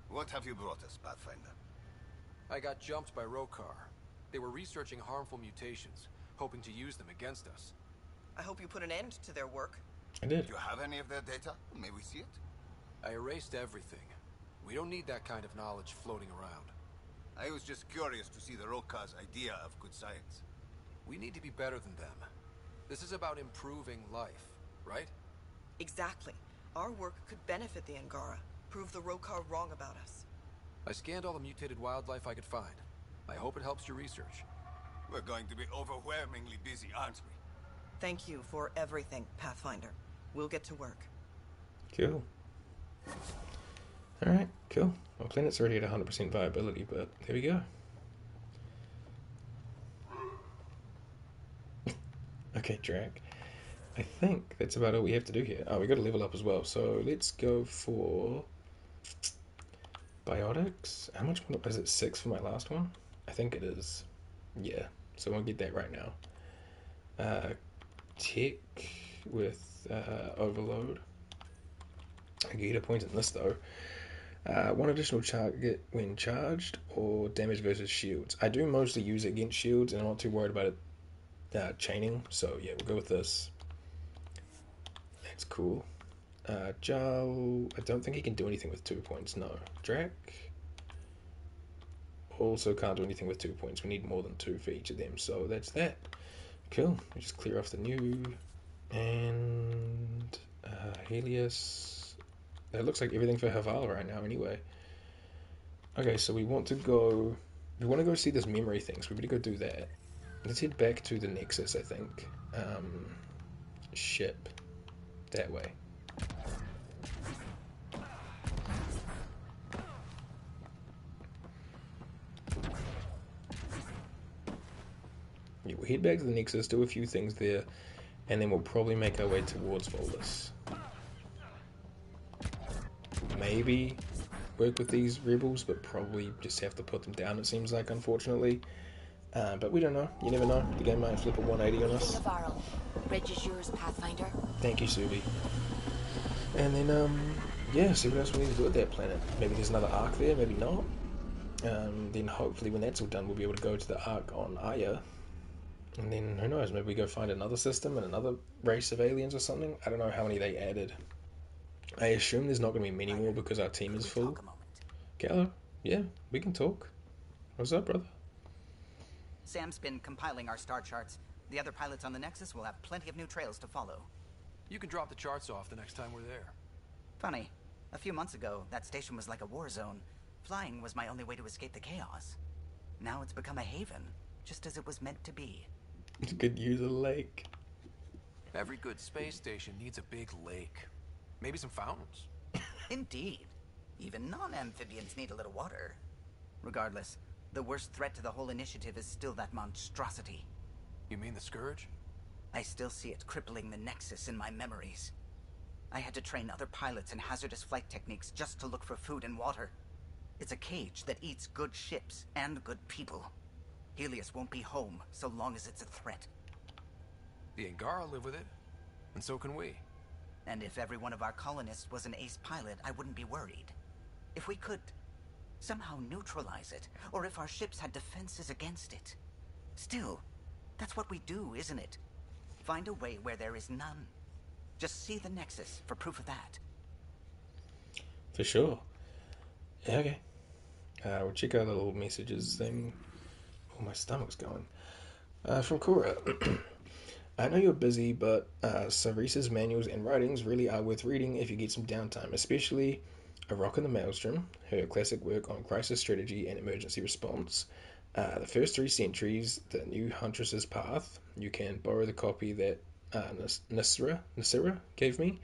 What have you brought us, Pathfinder? I got jumped by Rokar. They were researching harmful mutations, hoping to use them against us. I hope you put an end to their work. I did. Do you have any of their data? May we see it? I erased everything. We don't need that kind of knowledge floating around. I was just curious to see the Rokar's idea of good science. We need to be better than them. This is about improving life, right? Exactly. Our work could benefit the Angara. Prove the Rokar wrong about us. I scanned all the mutated wildlife I could find. I hope it helps your research. We're going to be overwhelmingly busy, aren't we? Thank you for everything, Pathfinder. We'll get to work. Cool. Alright, cool. Well, planet's already at 100% viability, but there we go. Okay, Drac. I think that's about all we have to do here. Oh, we got to level up as well, so let's go for biotics. How much more is it? 6 for my last one? I think it is. Yeah, so I'll get that right now. Tech with overload. I can get a point in this though. One additional target when charged, or damage versus shields. I do mostly use it against shields, and I'm not too worried about it chaining, so yeah, we'll go with this. That's cool. Jarl, I don't think he can do anything with 2 points, no. Drac also can't do anything with 2 points. We need more than 2 for each of them, so that's that. Cool. We just clear off the new, and Helios. That looks like everything for Havarl right now anyway. Okay, so we want to go see this memory thing, so we better go do that. Let's head back to the Nexus, I think. Ship. That way. Yeah, we'll head back to the Nexus, do a few things there, and then we'll probably make our way towards Volus. Maybe work with these rebels, but probably just have to put them down, it seems like, unfortunately. But we don't know. You never know. The game might flip a 180 on us. Havarl. Bridge is yours, Pathfinder. Thank you, Subi. And then, yeah, see what else we need to do with that planet. Maybe there's another arc there, maybe not. Then hopefully when that's all done, we'll be able to go to the arc on Aya. And then, who knows, maybe we go find another system and another race of aliens or something. I don't know how many they added. I assume there's not going to be many more because our team is full. Gallo, yeah, we can talk. What's up, brother? Sam's been compiling our star charts. The other pilots on the Nexus will have plenty of new trails to follow. You can drop the charts off the next time we're there. Funny. A few months ago, that station was like a war zone. Flying was my only way to escape the chaos. Now it's become a haven, just as it was meant to be. You could use a lake. Every good space station needs a big lake. Maybe some fountains. Indeed. Even non-amphibians need a little water. Regardless, the worst threat to the whole initiative is still that monstrosity. You mean the Scourge? I still see it crippling the Nexus in my memories. I had to train other pilots in hazardous flight techniques just to look for food and water. It's a cage that eats good ships and good people. Helios won't be home so long as it's a threat. The Angara live with it, and so can we. And if every one of our colonists was an ace pilot, I wouldn't be worried. If we could somehow neutralize it, or if our ships had defenses against it. Still, that's what we do, isn't it? Find a way where there is none. Just see the Nexus for proof of that. For sure. Yeah, okay. We'll check out the little messages thing. Oh, my stomach's going. From Cora. I know you're busy, but Sarissa's manuals and writings really are worth reading if you get some downtime, especially A Rock in the Maelstrom, her classic work on crisis strategy and emergency response, the first 3 centuries, The New Huntress's Path. You can borrow the copy that Nasira gave me.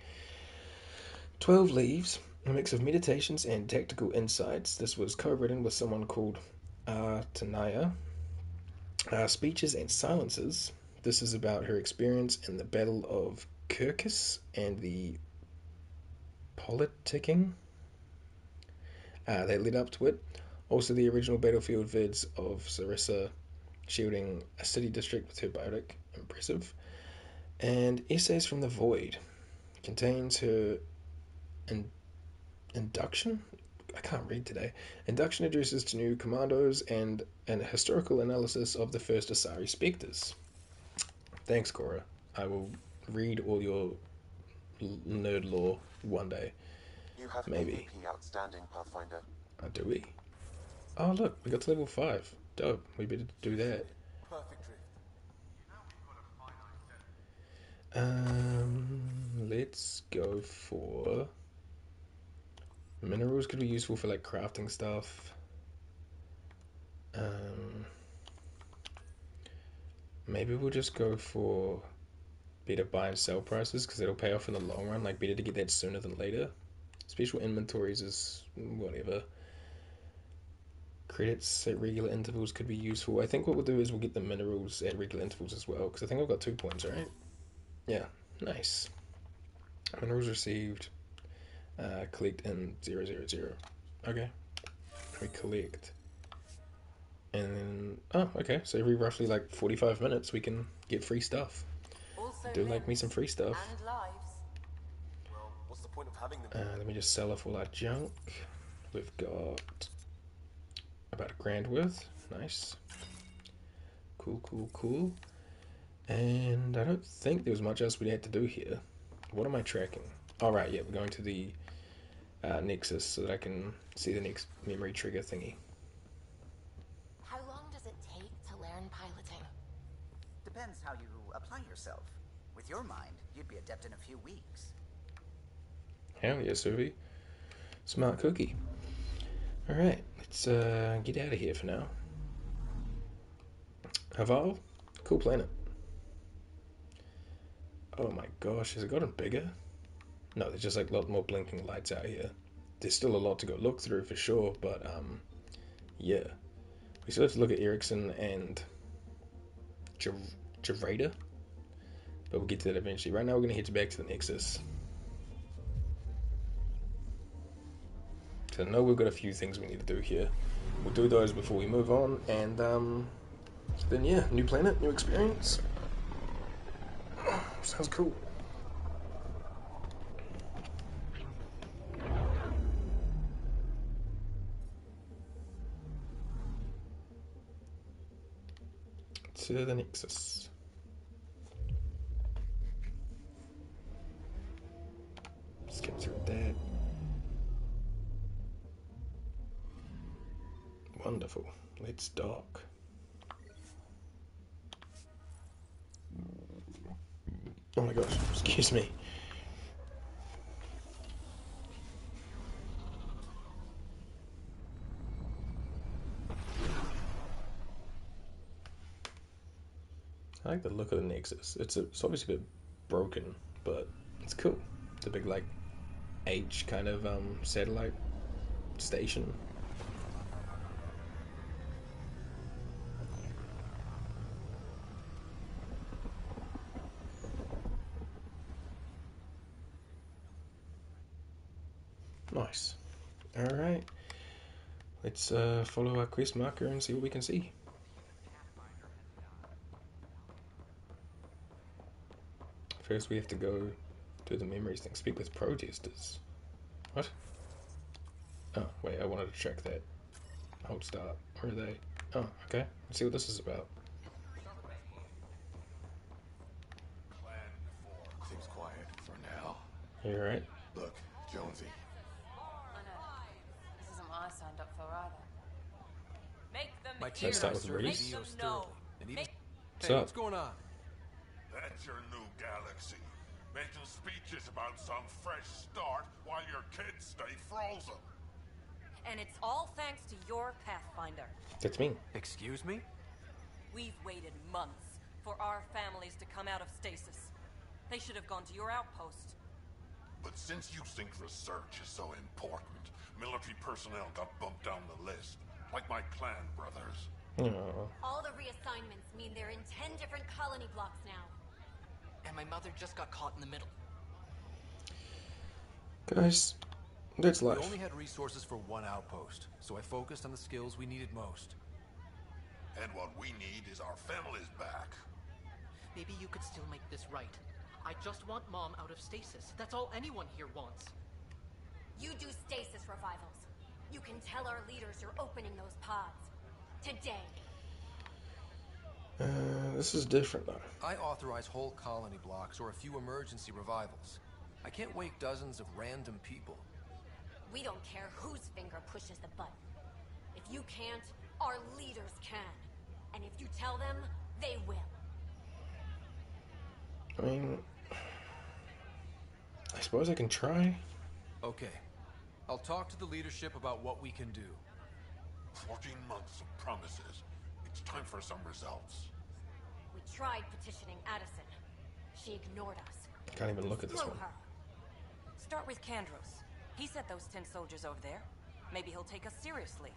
12 Leaves, a mix of meditations and tactical insights. This was co-written with someone called Tanaya. Speeches and Silences. This is about her experience in the Battle of Kirkus and the politicking that led up to it. Also, the original battlefield vids of Sarissa shielding a city district with her biotic. Impressive. And Essays from the Void. Contains her induction? I can't read today. Induction addresses to new commandos and an historical analysis of the first Asari Spectres. Thanks, Cora. I will read all your nerd lore one day. You have Maybe. AVP outstanding, Pathfinder. Do we? Oh, look, we got to level 5. Dope. We better do that. Perfect drift. Let's go for minerals. Could be useful for like crafting stuff. Maybe we'll just go for better buy and sell prices because it'll pay off in the long run. Like better to get that sooner than later. Special inventories is whatever. Credits at regular intervals could be useful. I think what we'll do is we'll get the minerals at regular intervals as well because I think I've got 2 points, right? Yeah, nice. Minerals received. Collect in 000. Okay. We collect. And then, oh, okay. So every roughly like 45 minutes, we can get free stuff. Do like me some free stuff. And lives. Well, what's the point of having them? Let me just sell off all our junk. We've got about $1,000 worth. Nice. Cool. And I don't think there was much else we had to do here. What am I tracking? All right, yeah, we're going to the Nexus so that I can see the next memory trigger thingy. How long does it take to learn piloting? Depends how you apply yourself. With your mind, you'd be adept in a few weeks. Hell yeah, Suvi. Smart cookie. Alright, let's get out of here for now. Havarl? Cool planet. Oh my gosh, has it gotten bigger? No, there's just like a lot more blinking lights out here. There's still a lot to go look through for sure, but yeah. We still have to look at Ericsson and Javrada, but we'll get to that eventually. Right now we're going to head back to the Nexus. So I know we've got a few things we need to do here. We'll do those before we move on, and then yeah, new planet, new experience. Sounds cool. To the Nexus. Skip through that. Wonderful. Let's dock. Oh my gosh, excuse me. I like the look of the Nexus. It's obviously a bit broken, but it's cool. It's a big like H kind of satellite station. Nice. Alright. Let's follow our quest marker and see what we can see. First we have to go to the memories thing. Speak with protesters. What? Oh, wait, I wanted to check that. Hold start. Where are they? Oh, okay. Let's see what this is about. Seems quiet for now. You alright? Look, Jonesy. I know. This isn't what I signed up for either. Make them My hear. Let's start with served Reese. Eos thoroughly. And even... What's Hey, up? what's going on? That's your new galaxy. Making speeches about some fresh start while your kids stay frozen. And it's all thanks to your Pathfinder. That's me. Excuse me? We've waited months for our families to come out of stasis. They should have gone to your outpost. But since you think research is so important, military personnel got bumped down the list. Like my clan brothers. Oh. All the reassignments mean they're in 10 different colony blocks now. And my mother just got caught in the middle. Guys, that's life. We only had resources for one outpost, so I focused on the skills we needed most. And what we need is our families back. Maybe you could still make this right. I just want Mom out of stasis. That's all anyone here wants. You do stasis revivals. You can tell our leaders you're opening those pods. Today. This is different though. I authorize whole colony blocks or a few emergency revivals. I can't wake dozens of random people. We don't care whose finger pushes the button. If you can't, our leaders can. And if you tell them, they will. I mean, I suppose I can try. Okay. I'll talk to the leadership about what we can do. 14 months of promises. It's time for some results. We tried petitioning Addison. She ignored us. Can't even look at this Throw one. her. Start with Kandros. He sent those 10 soldiers over there. Maybe he'll take us seriously.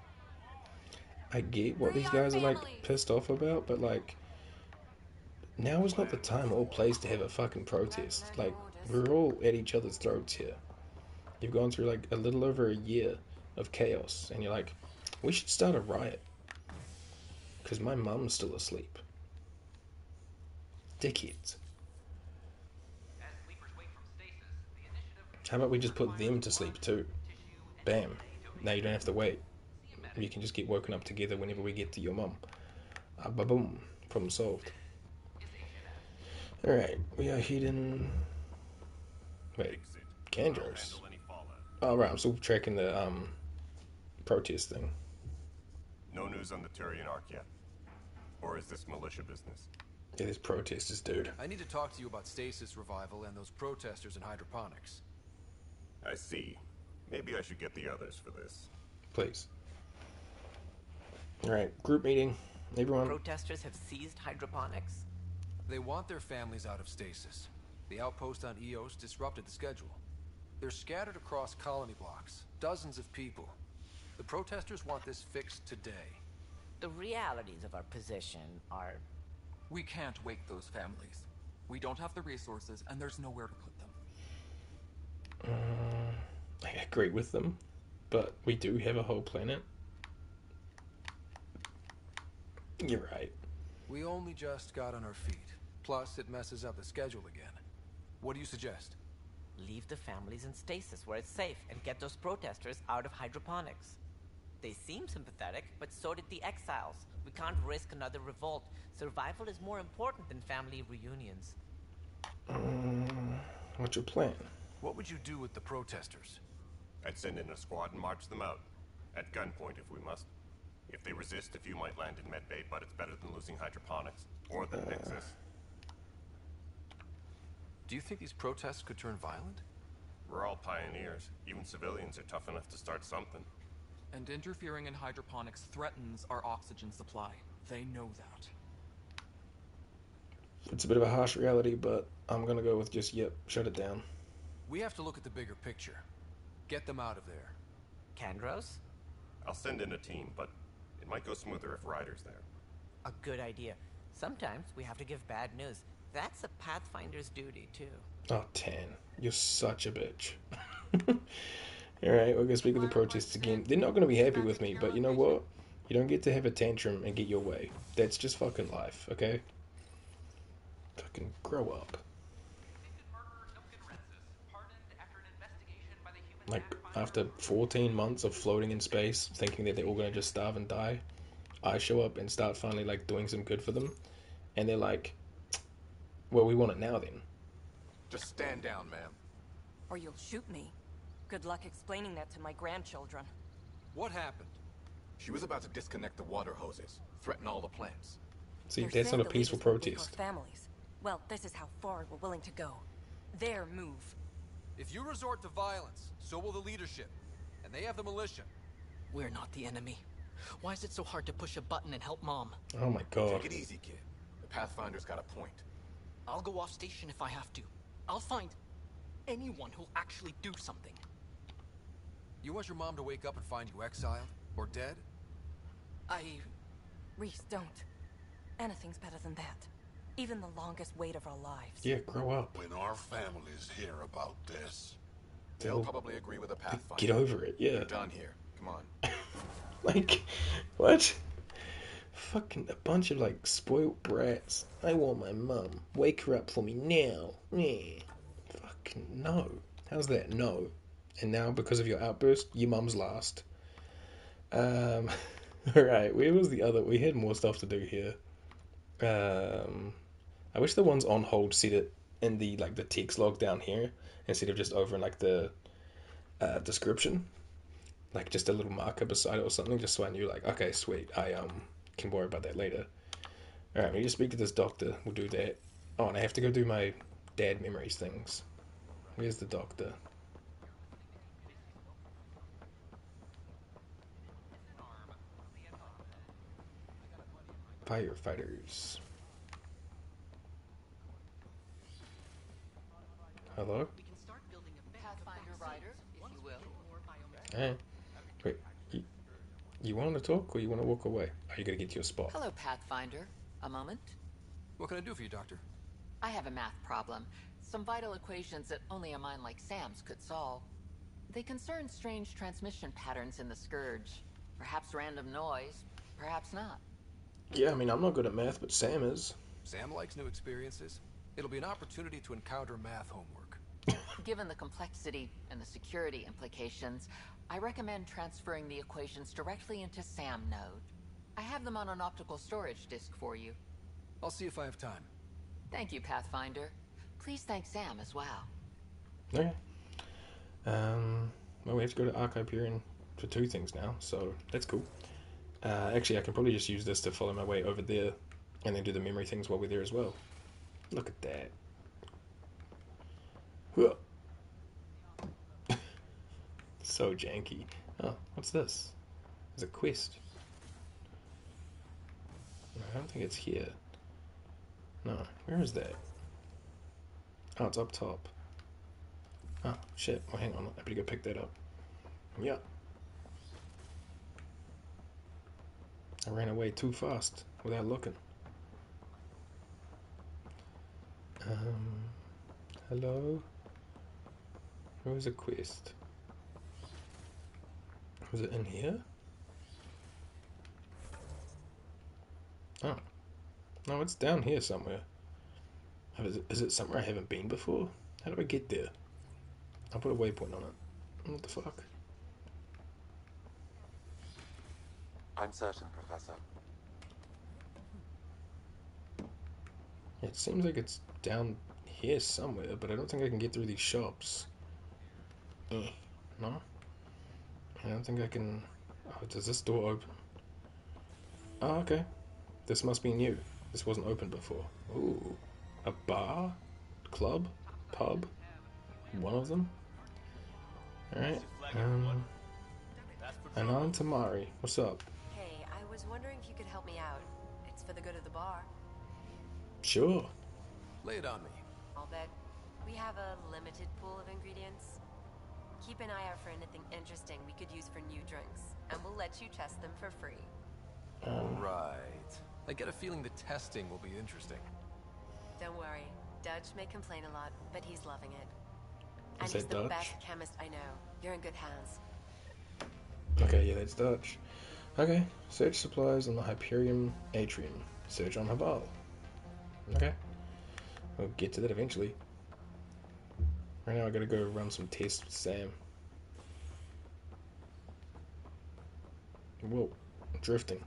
I get what these guys are like pissed off about, but like, now is not the time or place to have a fucking protest. Like, we're all at each other's throats here. You've gone through like a little over a year of chaos, and you're like, we should start a riot. Because my mum's still asleep. Dickheads. How about we just put them to sleep too? Bam. Now you don't have to wait. You can just get woken up together whenever we get to your mum. Ba-boom. Problem solved. Alright, we are heading... Wait, Kandros. Oh right, I'm still tracking the protest thing. No news on the Turian Ark yet? Or is this militia business? Yeah, there's protesters, dude. I need to talk to you about stasis revival and those protesters in hydroponics. I see. Maybe I should get the others for this. Please. Alright, group meeting. Everyone. Protesters have seized hydroponics? They want their families out of stasis. The outpost on Eos disrupted the schedule. They're scattered across colony blocks. Dozens of people. The protesters want this fixed today. The realities of our position are... We can't wake those families. We don't have the resources, and there's nowhere to put them. I agree with them, but we do have a whole planet. You're right. We only just got on our feet. Plus, it messes up the schedule again. What do you suggest? Leave the families in stasis where it's safe and get those protesters out of hydroponics. They seem sympathetic, but so did the exiles. We can't risk another revolt. Survival is more important than family reunions. What's your plan? What would you do with the protesters? I'd send in a squad and march them out. At gunpoint if we must. If they resist, a few might land in medbay, but it's better than losing hydroponics. Or the Nexus. Do you think these protests could turn violent? We're all pioneers. Even civilians are tough enough to start something. And interfering in hydroponics threatens our oxygen supply. They know that. It's a bit of a harsh reality, but I'm gonna go with just, yep, shut it down. We have to look at the bigger picture. Get them out of there. Kandros? I'll send in a team, but it might go smoother if Ryder's there. A good idea. Sometimes we have to give bad news. That's a Pathfinder's duty, too. Oh, Tan, you're such a bitch. Alright, we're gonna speak with the protests again. They're not gonna be happy with me, but you know what? You don't get to have a tantrum and get your way. That's just fucking life, okay? Fucking grow up. Like, after 14 months of floating in space, thinking that they're all gonna just starve and die, I show up and start finally, like, doing some good for them. And they're like, well, we want it now then. Just stand down, ma'am. Or you'll shoot me. Good luck explaining that to my grandchildren. What happened? She was about to disconnect the water hoses, threaten all the plants. See, that's not a peaceful protest. Families. Well, this is how far we're willing to go. Their move. If you resort to violence, so will the leadership. And they have the militia. We're not the enemy. Why is it so hard to push a button and help Mom? Oh my god. Take it easy, kid. The Pathfinder's got a point. I'll go off station if I have to. I'll find anyone who'll actually do something. You want your mom to wake up and find you exiled? Or dead? Reese, don't. Anything's better than that. Even the longest wait of our lives. Yeah, grow up. When our families hear about this, they'll probably agree with the Pathfinder. Get over it, yeah. We're done here. Come on. Like, what? Fucking a bunch of, like, spoiled brats. I want my mum. Wake her up for me now. Yeah. Fucking no. How's that? No. And now, because of your outburst, your mum's last. Alright, where was the other? We had more stuff to do here. I wish the ones on hold said it in the, like, the text log down here, instead of just over in, like, the description. Like, just a little marker beside it or something, just so I knew, like, okay, sweet, I can worry about that later. Alright, we need to speak to this doctor. We'll do that. Oh, and I have to go do my dad memories things. Where's the doctor? Firefighters. Hello? Pathfinder Rider, if you will. Hey. Wait, you want to talk or you want to walk away? Are you going to get to your spot? Hello, Pathfinder. A moment. What can I do for you, Doctor? I have a math problem. Some vital equations that only a mind like Sam's could solve. They concern strange transmission patterns in the Scourge. Perhaps random noise, perhaps not. Yeah, I mean, I'm not good at math, but Sam is. Sam likes new experiences. It'll be an opportunity to encounter math homework. Given the complexity and the security implications, I recommend transferring the equations directly into SAM node. I have them on an optical storage disk for you. I'll see if I have time. Thank you, Pathfinder. Please thank Sam as well. Okay. Well, we have to go to Archive here for 2 things now, so that's cool. Actually, I can probably just use this to follow my way over there and then do the memory things while we're there as well. Look at that. So janky. Oh, what's this? There's a quest. I don't think it's here. No, where is that? Oh, it's up top. Oh, shit. Well, hang on. I better go pick that up. Yeah. I ran away too fast without looking. Hello? Where was the quest? Was it in here? Oh. No, it's down here somewhere. Oh, is it somewhere I haven't been before? How do I get there? I'll put a waypoint on it. What the fuck? I'm certain, Professor. It seems like it's down here somewhere, but I don't think I can get through these shops. No? I don't think I can... Oh, does this door open? Oh, okay. This must be new. This wasn't open before. Ooh. A bar? Club? pub. One of them. Alright. Anan Tamari, what's up? Hey, I was wondering if you could help me out. It's for the good of the bar. Sure. Lay it on me. I'll bet. We have a limited pool of ingredients. Keep an eye out for anything interesting we could use for new drinks, and we'll let you test them for free. Right. I get a feeling the testing will be interesting. Don't worry. Dutch may complain a lot, but he's loving it. And Is he's that the Dutch? best chemist I know. You're in good hands. Okay, yeah, that's Dutch. Okay, search supplies on the Hyperion Atrium. Search on Havarl. Okay. We'll get to that eventually. Right now I gotta go run some tests with Sam. Whoa, I'm drifting.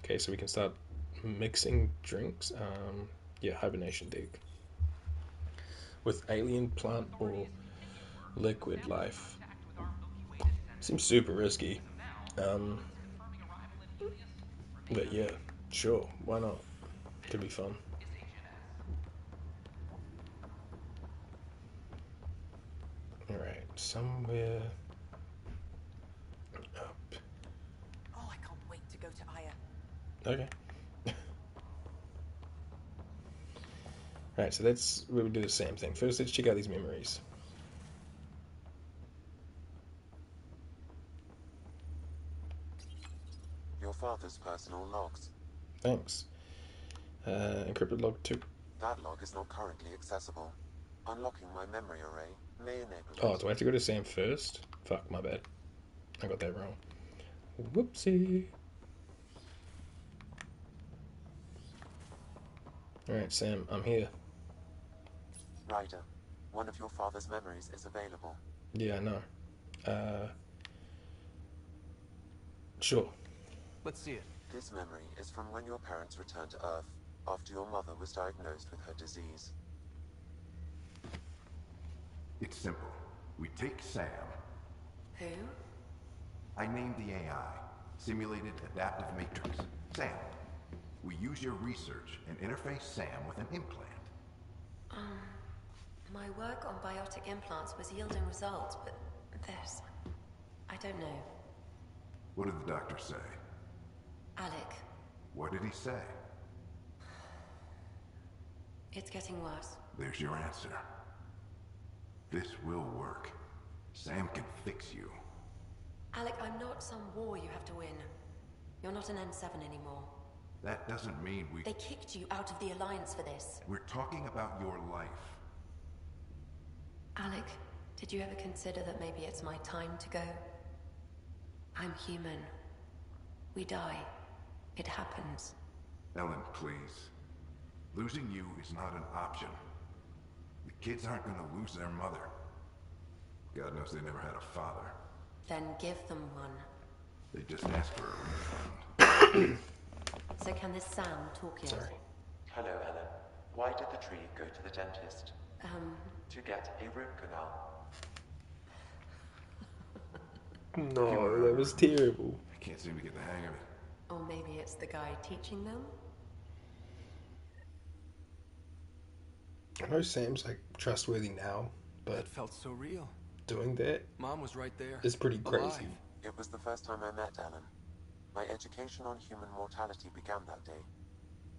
Okay, so we can start mixing drinks. Yeah, hibernation deck. With alien, plant, or liquid life. Seems super risky. But yeah, sure, why not? Could be fun. Alright, somewhere up. Oh, I can't wait to go to Aya. Okay. Alright, so that's where we do the same thing. First, let's check out these memories. Your father's personal logs. Thanks. Encrypted log 2. That log is not currently accessible. Unlocking my memory array may enable it. Oh, do I have to go to Sam first? Fuck, my bad. I got that wrong. Whoopsie. Alright, Sam, I'm here. Ryder, one of your father's memories is available. Yeah, I know. Sure. Let's see it. This memory is from when your parents returned to Earth after your mother was diagnosed with her disease. It's simple. We take Sam. Who? I named the AI. Simulated Adaptive Matrix. Sam. We use your research and interface Sam with an implant. My work on biotic implants was yielding results, but there's... I don't know. What did the doctor say? Alec, What did he say? it's getting worse. There's your answer. This will work. Sam can fix you. Alec, I'm not some war you have to win. You're not an N7 anymore. That doesn't mean we... They kicked you out of the Alliance for this. We're talking about your life. Alec, did you ever consider that maybe it's my time to go? I'm human. We die. It happens. Ellen, please. Losing you is not an option. The kids aren't gonna lose their mother. God knows they never had a father. Then give them one. They just asked for a refund. So can this Sam talk yet? Sorry. Hello, Ellen. Why did the tree go to the dentist? To get a root canal. No, that was terrible. I can't seem to get the hang of it. Or maybe it's the guy teaching them? I know Sam's like trustworthy now, but That felt so real. doing that Mom was right there. is pretty crazy. Alive. It was the first time I met Ellen. My education on human mortality began that day.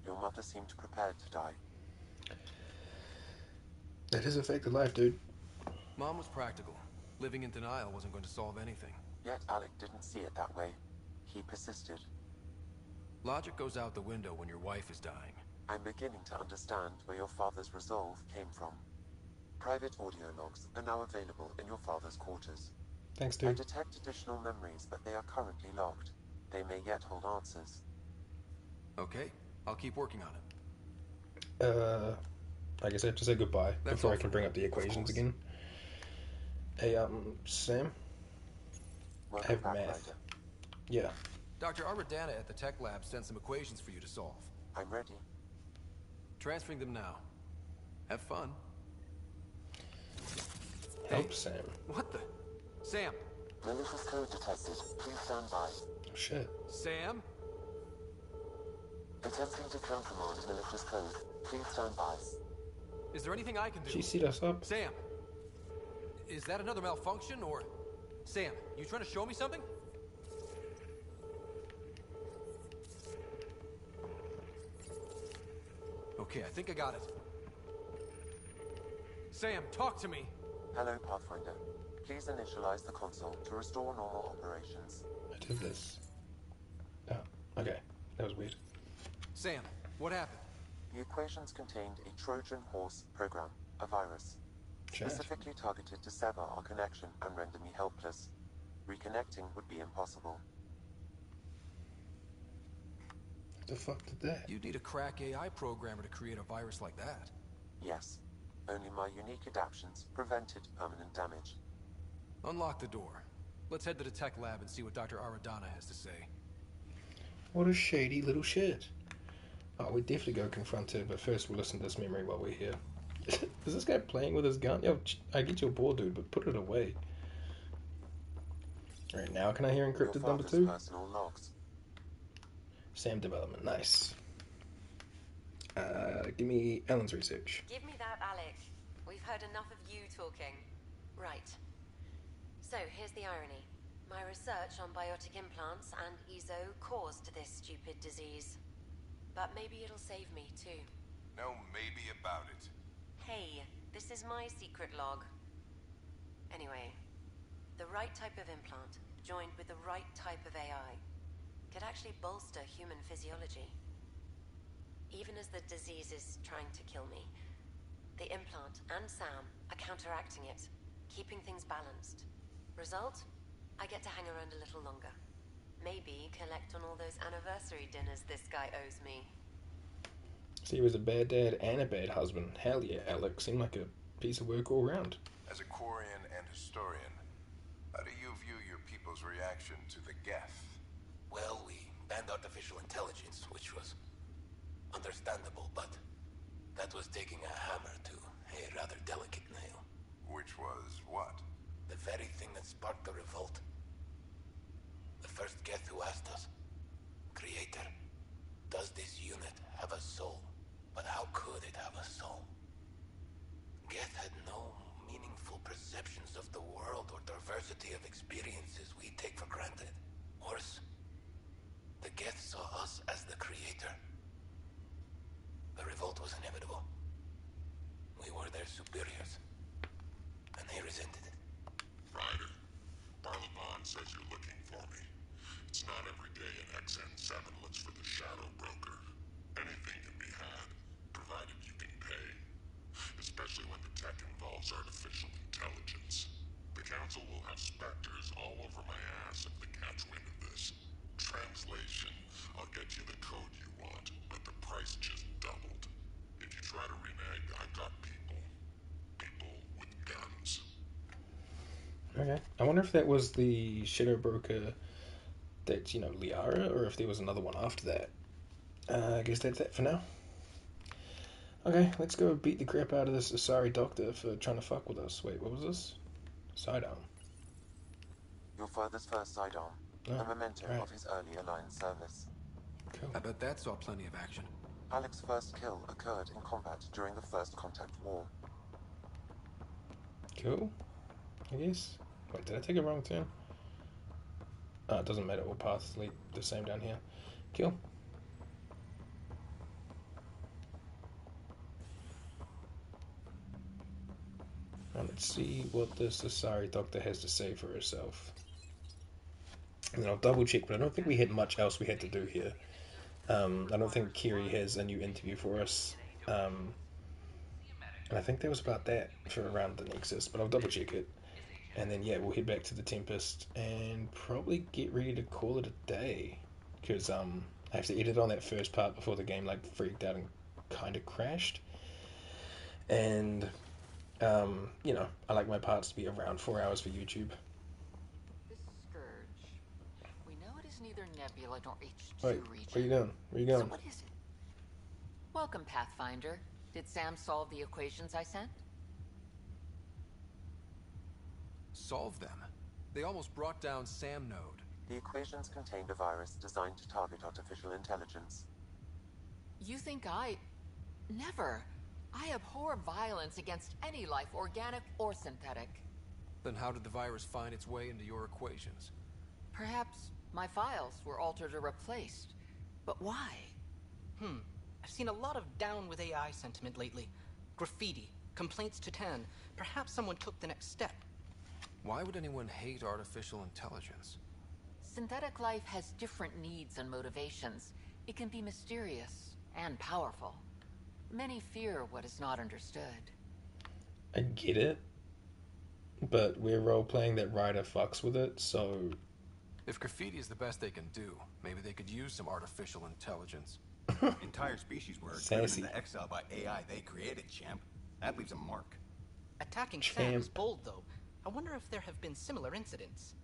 Your mother seemed prepared to die. That has affected life, dude. Mom was practical. Living in denial wasn't going to solve anything. Yet Alec didn't see it that way. He persisted. Logic goes out the window when your wife is dying. I'm beginning to understand where your father's resolve came from. Private audio logs are now available in your father's quarters. Thanks, I dude. detect additional memories, but they are currently logged. They may yet hold answers. Okay, I'll keep working on it. I guess I have to say goodbye That's before all I can for bring now. up the Of equations course. again. Hey, Sam? I Welcome have back, math. Ryder. Yeah. Dr. Aradana at the tech lab sent some equations for you to solve. I'm ready. Transferring them now. Have fun. Help Sam. What the? Sam! Malicious code detected. Please stand by. Oh, shit. Sam? Attempting to countermand malicious code. Please stand by. Is there anything I can do? She set us up. Sam! Is that another malfunction, or... Sam, you trying to show me something? Okay, I think I got it. Sam, talk to me! Hello, Pathfinder. Please initialize the console to restore normal operations. I did this. Oh, okay. That was weird. Sam, what happened? The equations contained a Trojan horse program, a virus, specifically targeted to sever our connection and render me helpless. Reconnecting would be impossible. What the fuck did that? You'd need a crack AI programmer to create a virus like that. Yes. Only my unique adaptions prevented permanent damage. Unlock the door. Let's head to the tech lab and see what Dr. Aradana has to say. What a shady little shit. Oh, we definitely go confront her, but first we'll listen to this memory while we're here. Is this guy playing with his gun? Yo, I get your ball, dude, but put it away. Alright, now can I hear encrypted number 2? Personal logs. Sam development, nice. Give me Alan's research. Give me that, Alec. We've heard enough of you talking. Right. So, here's the irony. My research on biotic implants and EZO caused this stupid disease. But maybe it'll save me, too. No maybe about it. Hey, this is my secret log. Anyway, the right type of implant, joined with the right type of AI, could actually bolster human physiology. Even as the disease is trying to kill me, the implant and Sam are counteracting it, keeping things balanced. Result? I get to hang around a little longer. Maybe collect on all those anniversary dinners this guy owes me. So he was a bad dad and a bad husband. Hell yeah, Alex. Seemed like a piece of work all round. As a Quarian and historian, how do you view your people's reaction to the Geth? Well, we banned artificial intelligence, which was understandable, but that was taking a hammer to a rather delicate nail. Which was what? The very thing that sparked the revolt. The first Geth who asked us, Creator, does this unit have a soul? But how could it have a soul? Geth had no meaningful perceptions of the world or diversity of experiences we take for granted. Worse, the Geth saw us as the Creator. The revolt was inevitable. We were their superiors, and they resented it. Ryder, Barlabon says you're looking for me. It's not every day an XN7 looks for the Shadow Broker. Anything can be had, provided you can pay. Especially when the tech involves artificial intelligence. The Council will have specters all over my ass if they catch wind of this. Translation, I'll get you the code you want, but the price just doubled. If you try to renege, I've got people. People with guns. Okay. I wonder if that was the Shadow Broker that's, you know, Liara, or if there was another one after that. I guess that's that for now. Okay, let's go beat the crap out of this Asari doctor for trying to fuck with us. Wait, what was this? Sidearm. Your father's first sidearm, a memento of his early Alliance service. Cool. I bet that saw plenty of action. Alec's first kill occurred in combat during the First Contact War. Cool. I guess. Wait, did I take a wrong turn? It doesn't matter. All paths lead the same down here. Cool. Now let's see what this Asari doctor has to say for herself. And then I'll double check, but I don't think we had much else we had to do here. I don't think Kiri has a new interview for us. And I think that was about that for around the Nexus, but I'll double check it. And then, yeah, we'll head back to the Tempest and probably get ready to call it a day. Because I have to edit on that first part before the game like freaked out and kind of crashed. And, you know, I like my parts to be around 4 hours for YouTube. This scourge. We know it is neither Nebula nor H2 Wait, region. where you going? Where you going? So what is it? Welcome, Pathfinder. Did Sam solve the equations I sent? Solve them? They almost brought down Sam Node. The equations contained a virus designed to target artificial intelligence. You think I... Never. I abhor violence against any life, organic or synthetic. Then how did the virus find its way into your equations? Perhaps my files were altered or replaced. But why? I've seen a lot of down with AI sentiment lately. Graffiti, complaints to 10. Perhaps someone took the next step. Why would anyone hate artificial intelligence? Synthetic life has different needs and motivations. It can be mysterious and powerful. Many fear what is not understood. I get it, but we're role-playing that Ryder fucks with it, so... If graffiti is the best they can do, maybe they could use some artificial intelligence. Entire species were Sassy. driven into exile by AI they created, champ. That leaves a mark. Attacking Sam is bold, though. I wonder if there have been similar incidents.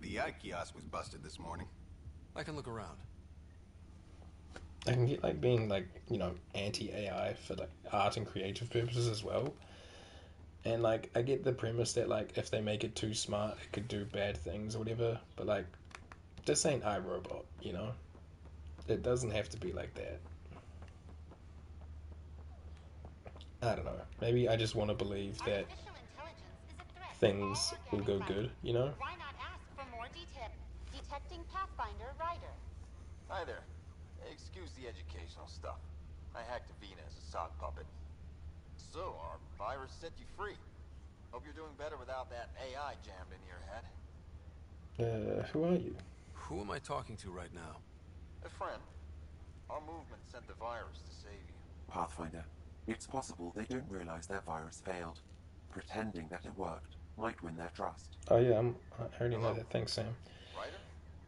The AI kiosk was busted this morning. I can look around. I can get, like, being, like, you know, anti-AI for, like, art and creative purposes as well. And, like, I get the premise that, like, if they make it too smart, it could do bad things or whatever. But, like, this ain't iRobot, you know? It doesn't have to be like that. I don't know. Maybe I just want to believe that things will go good, you know? Why not ask for more detecting Pathfinder Ryder? Hi there. Excuse the educational stuff. I hacked Avina as a sock puppet. So, our virus set you free. Hope you're doing better without that AI jammed into your head. Who are you? Who am I talking to right now? A friend. Our movement sent the virus to save you. Pathfinder, it's possible they don't realize their virus failed. Pretending that it worked might win their trust. Oh yeah, I already know that. Thanks, Sam.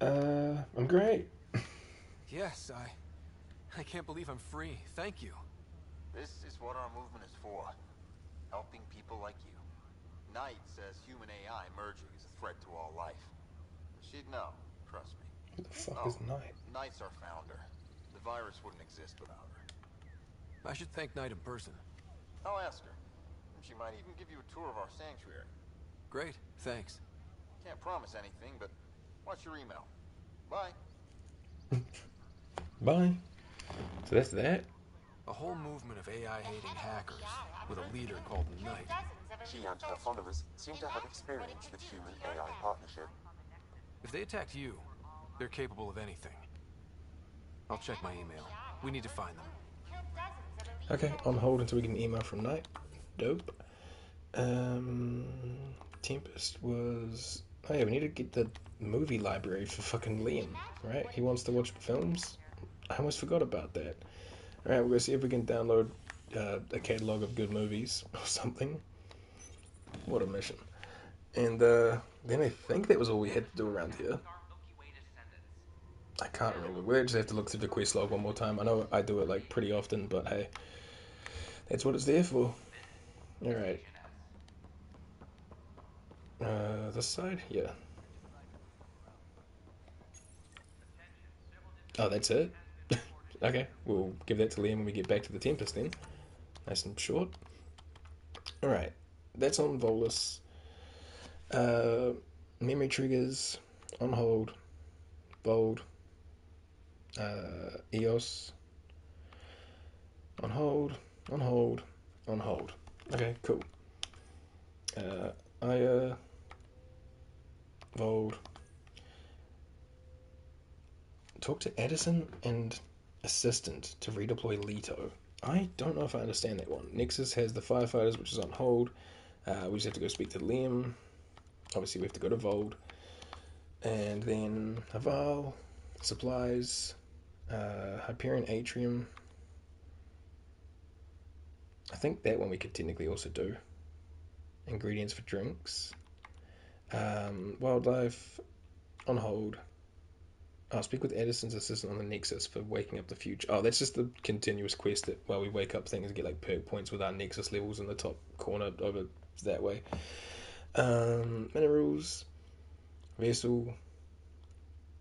Ryder? I'm great. Yes, I can't believe I'm free. Thank you. This is what our movement is for. Helping people like you. Knight says human AI merging is a threat to all life. She'd know, trust me. Who the fuck is Knight? Knight's our founder. The virus wouldn't exist without her. I should thank Knight in person. I'll ask her. She might even give you a tour of our sanctuary. Great, thanks. Can't promise anything, but watch your email. Bye. Bye. So that's that? A whole movement of AI-hating hackers, with a leader called Knight. She and her followers seem to have experience with human-AI partnership. If they attacked you, they're capable of anything. I'll check my email. We need to find them. Okay, on hold until we get an email from Knight. Dope. Tempest was... Oh yeah, we need to get the movie library for fucking Liam, right? He wants to watch films. I almost forgot about that. Alright, we're gonna see if we can download a catalogue of good movies or something. What a mission. And then I think that was all we had to do around here. I can't remember. We'll just have to look through the quest log one more time. I know I do it like pretty often, but hey, that's what it's there for. Alright. This side? Yeah. Oh, that's it? Okay, we'll give that to Liam when we get back to the Tempest then. Nice and short. Alright, that's on Volus. Memory triggers, on hold, bold, EOS, on hold, on hold, on hold. Okay, cool. Vold. Talk to Edison and Assistant to redeploy Leto. I don't know if I understand that one. Nexus has the firefighters, which is on hold. We just have to go speak to Liam. Obviously, we have to go to Vold. And then Havarl, supplies, Hyperion Atrium. I think that one we could technically also do. Ingredients for drinks. Wildlife, on hold. I'll speak with Edison's assistant on the Nexus for waking up the future. Oh, that's just the continuous quest that while we wake up things get like perk points with our Nexus levels in the top corner over that way. Minerals, vessel,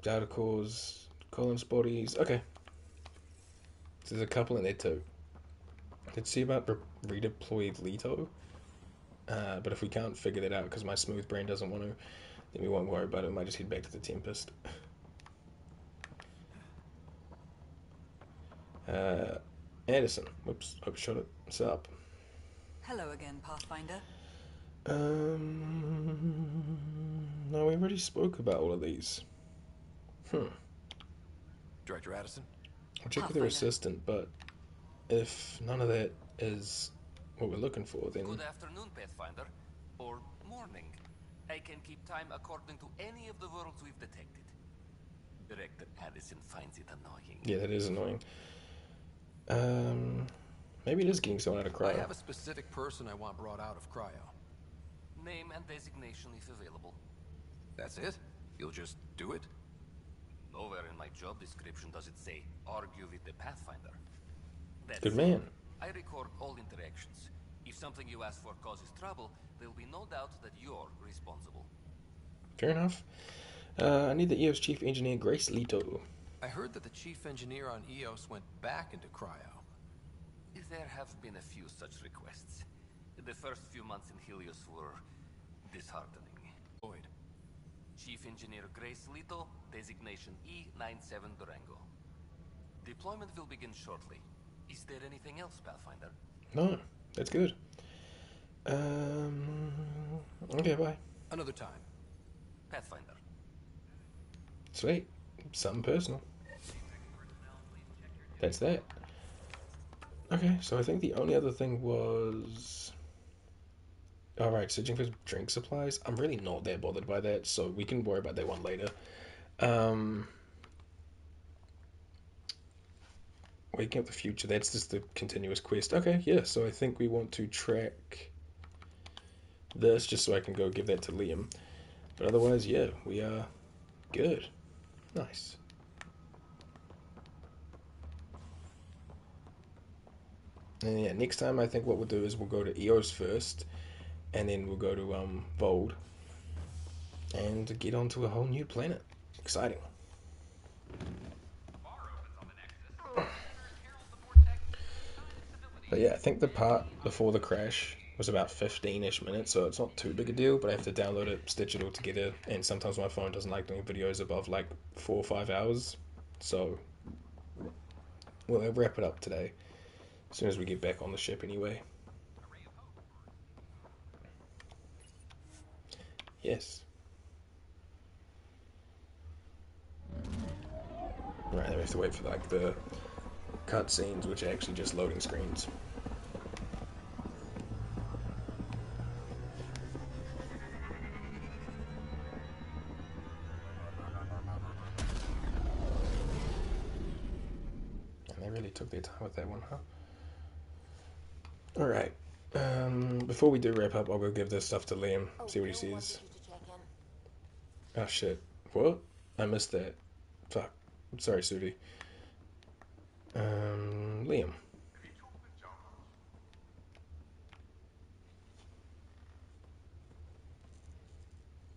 data cores, Collins bodies. Okay. So there's a couple in there too. Let's see about redeployed Leto. But if we can't figure that out because my smooth brain doesn't want to, then we won't worry about it. We might just head back to the Tempest. Anderson. Whoops, shut it. What's up? Hello again, Pathfinder. No, we already spoke about all of these. Director Addison? I'll check with your assistant, but if none of that is what we're looking for, then... Good afternoon, Pathfinder. Or morning. I can keep time according to any of the worlds we've detected. Director Addison finds it annoying. Yeah, that is annoying. Maybe it is getting someone out of cryo. I have a specific person I want brought out of cryo. Name and designation if available. That's it? You'll just do it? Nowhere in my job description does it say, argue with the Pathfinder. That's Good man. I record all interactions. If something you ask for causes trouble, there will be no doubt that you're responsible. Fair enough. I need the EOS Chief Engineer, Grace Leto. I heard that the Chief Engineer on EOS went back into cryo. There have been a few such requests. The first few months in Helios were disheartening. Void. Chief Engineer Grace Leto, designation E97 Durango. Deployment will begin shortly. Is there anything else, Pathfinder? No, that's good. Okay, bye. Another time. Pathfinder. Sweet. Something personal. That's that. Okay, so I think the only other thing was... Alright, searching for drink supplies. I'm really not that bothered by that, so we can worry about that one later. Waking up the future, that's just the continuous quest. Okay, yeah, so I think we want to track this just so I can go give that to Liam. But otherwise, yeah, we are good. Nice. And yeah, next time I think what we'll do is we'll go to EOS first, and then we'll go to Vold, and get onto a whole new planet. Exciting. But yeah, I think the part before the crash was about 15-ish minutes, so it's not too big a deal, but I have to download it, stitch it all together, and sometimes my phone doesn't like doing videos above like 4 or 5 hours, so we'll wrap it up today, as soon as we get back on the ship anyway. Yes. Right, then we have to wait for like the cutscenes, which are actually just loading screens. And they really took their time with that one, huh? Alright. Before we do wrap up, I'll go give this stuff to Liam, see what he sees. Oh shit. What? I missed that. Fuck. I'm sorry, Sudi. Liam.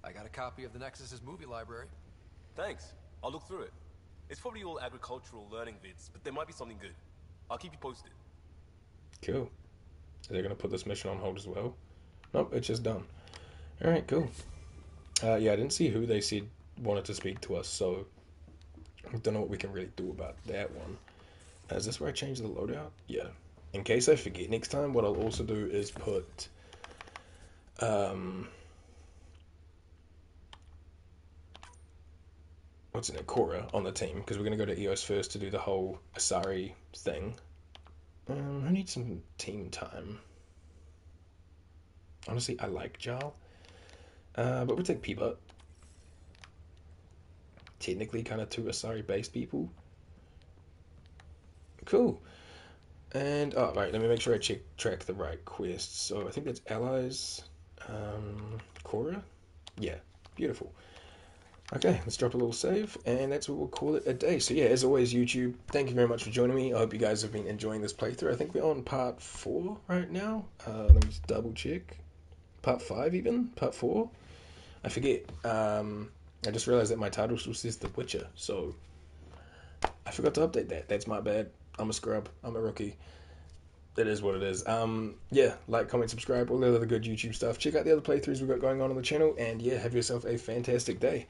I got a copy of the Nexus's movie library. Thanks. I'll look through it. It's probably all agricultural learning vids, but there might be something good. I'll keep you posted. Cool. Are they going to put this mission on hold as well? Nope, it's just done. Alright, cool. Yeah, I didn't see who they said wanted to speak to us, so I don't know what we can really do about that one. Is this where I change the loadout? Yeah. In case I forget next time, what I'll also do is put what's in it, Cora on the team, because we're going to go to EOS first to do the whole Asari thing. Who needs some team time? Honestly, I like Jarl. But we'll take Peabot. Technically kind of two Asari-based people. Cool. And, oh, right, let me make sure I track the right quests. So I think that's Allies. Cora? Yeah, beautiful. Okay, let's drop a little save, and that's what we'll call it a day. So yeah, as always, YouTube, thank you very much for joining me. I hope you guys have been enjoying this playthrough. I think we're on part 4 right now. Let me just double check. Part 5 even? Part 4? I forget. I just realized that my title still says The Witcher, so I forgot to update that. That's my bad. I'm a scrub. I'm a rookie. It is what it is. Yeah, like, comment, subscribe, all the other good YouTube stuff. Check out the other playthroughs we've got going on the channel, and yeah, have yourself a fantastic day.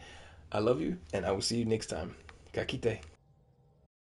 I love you, and I will see you next time. Kakite.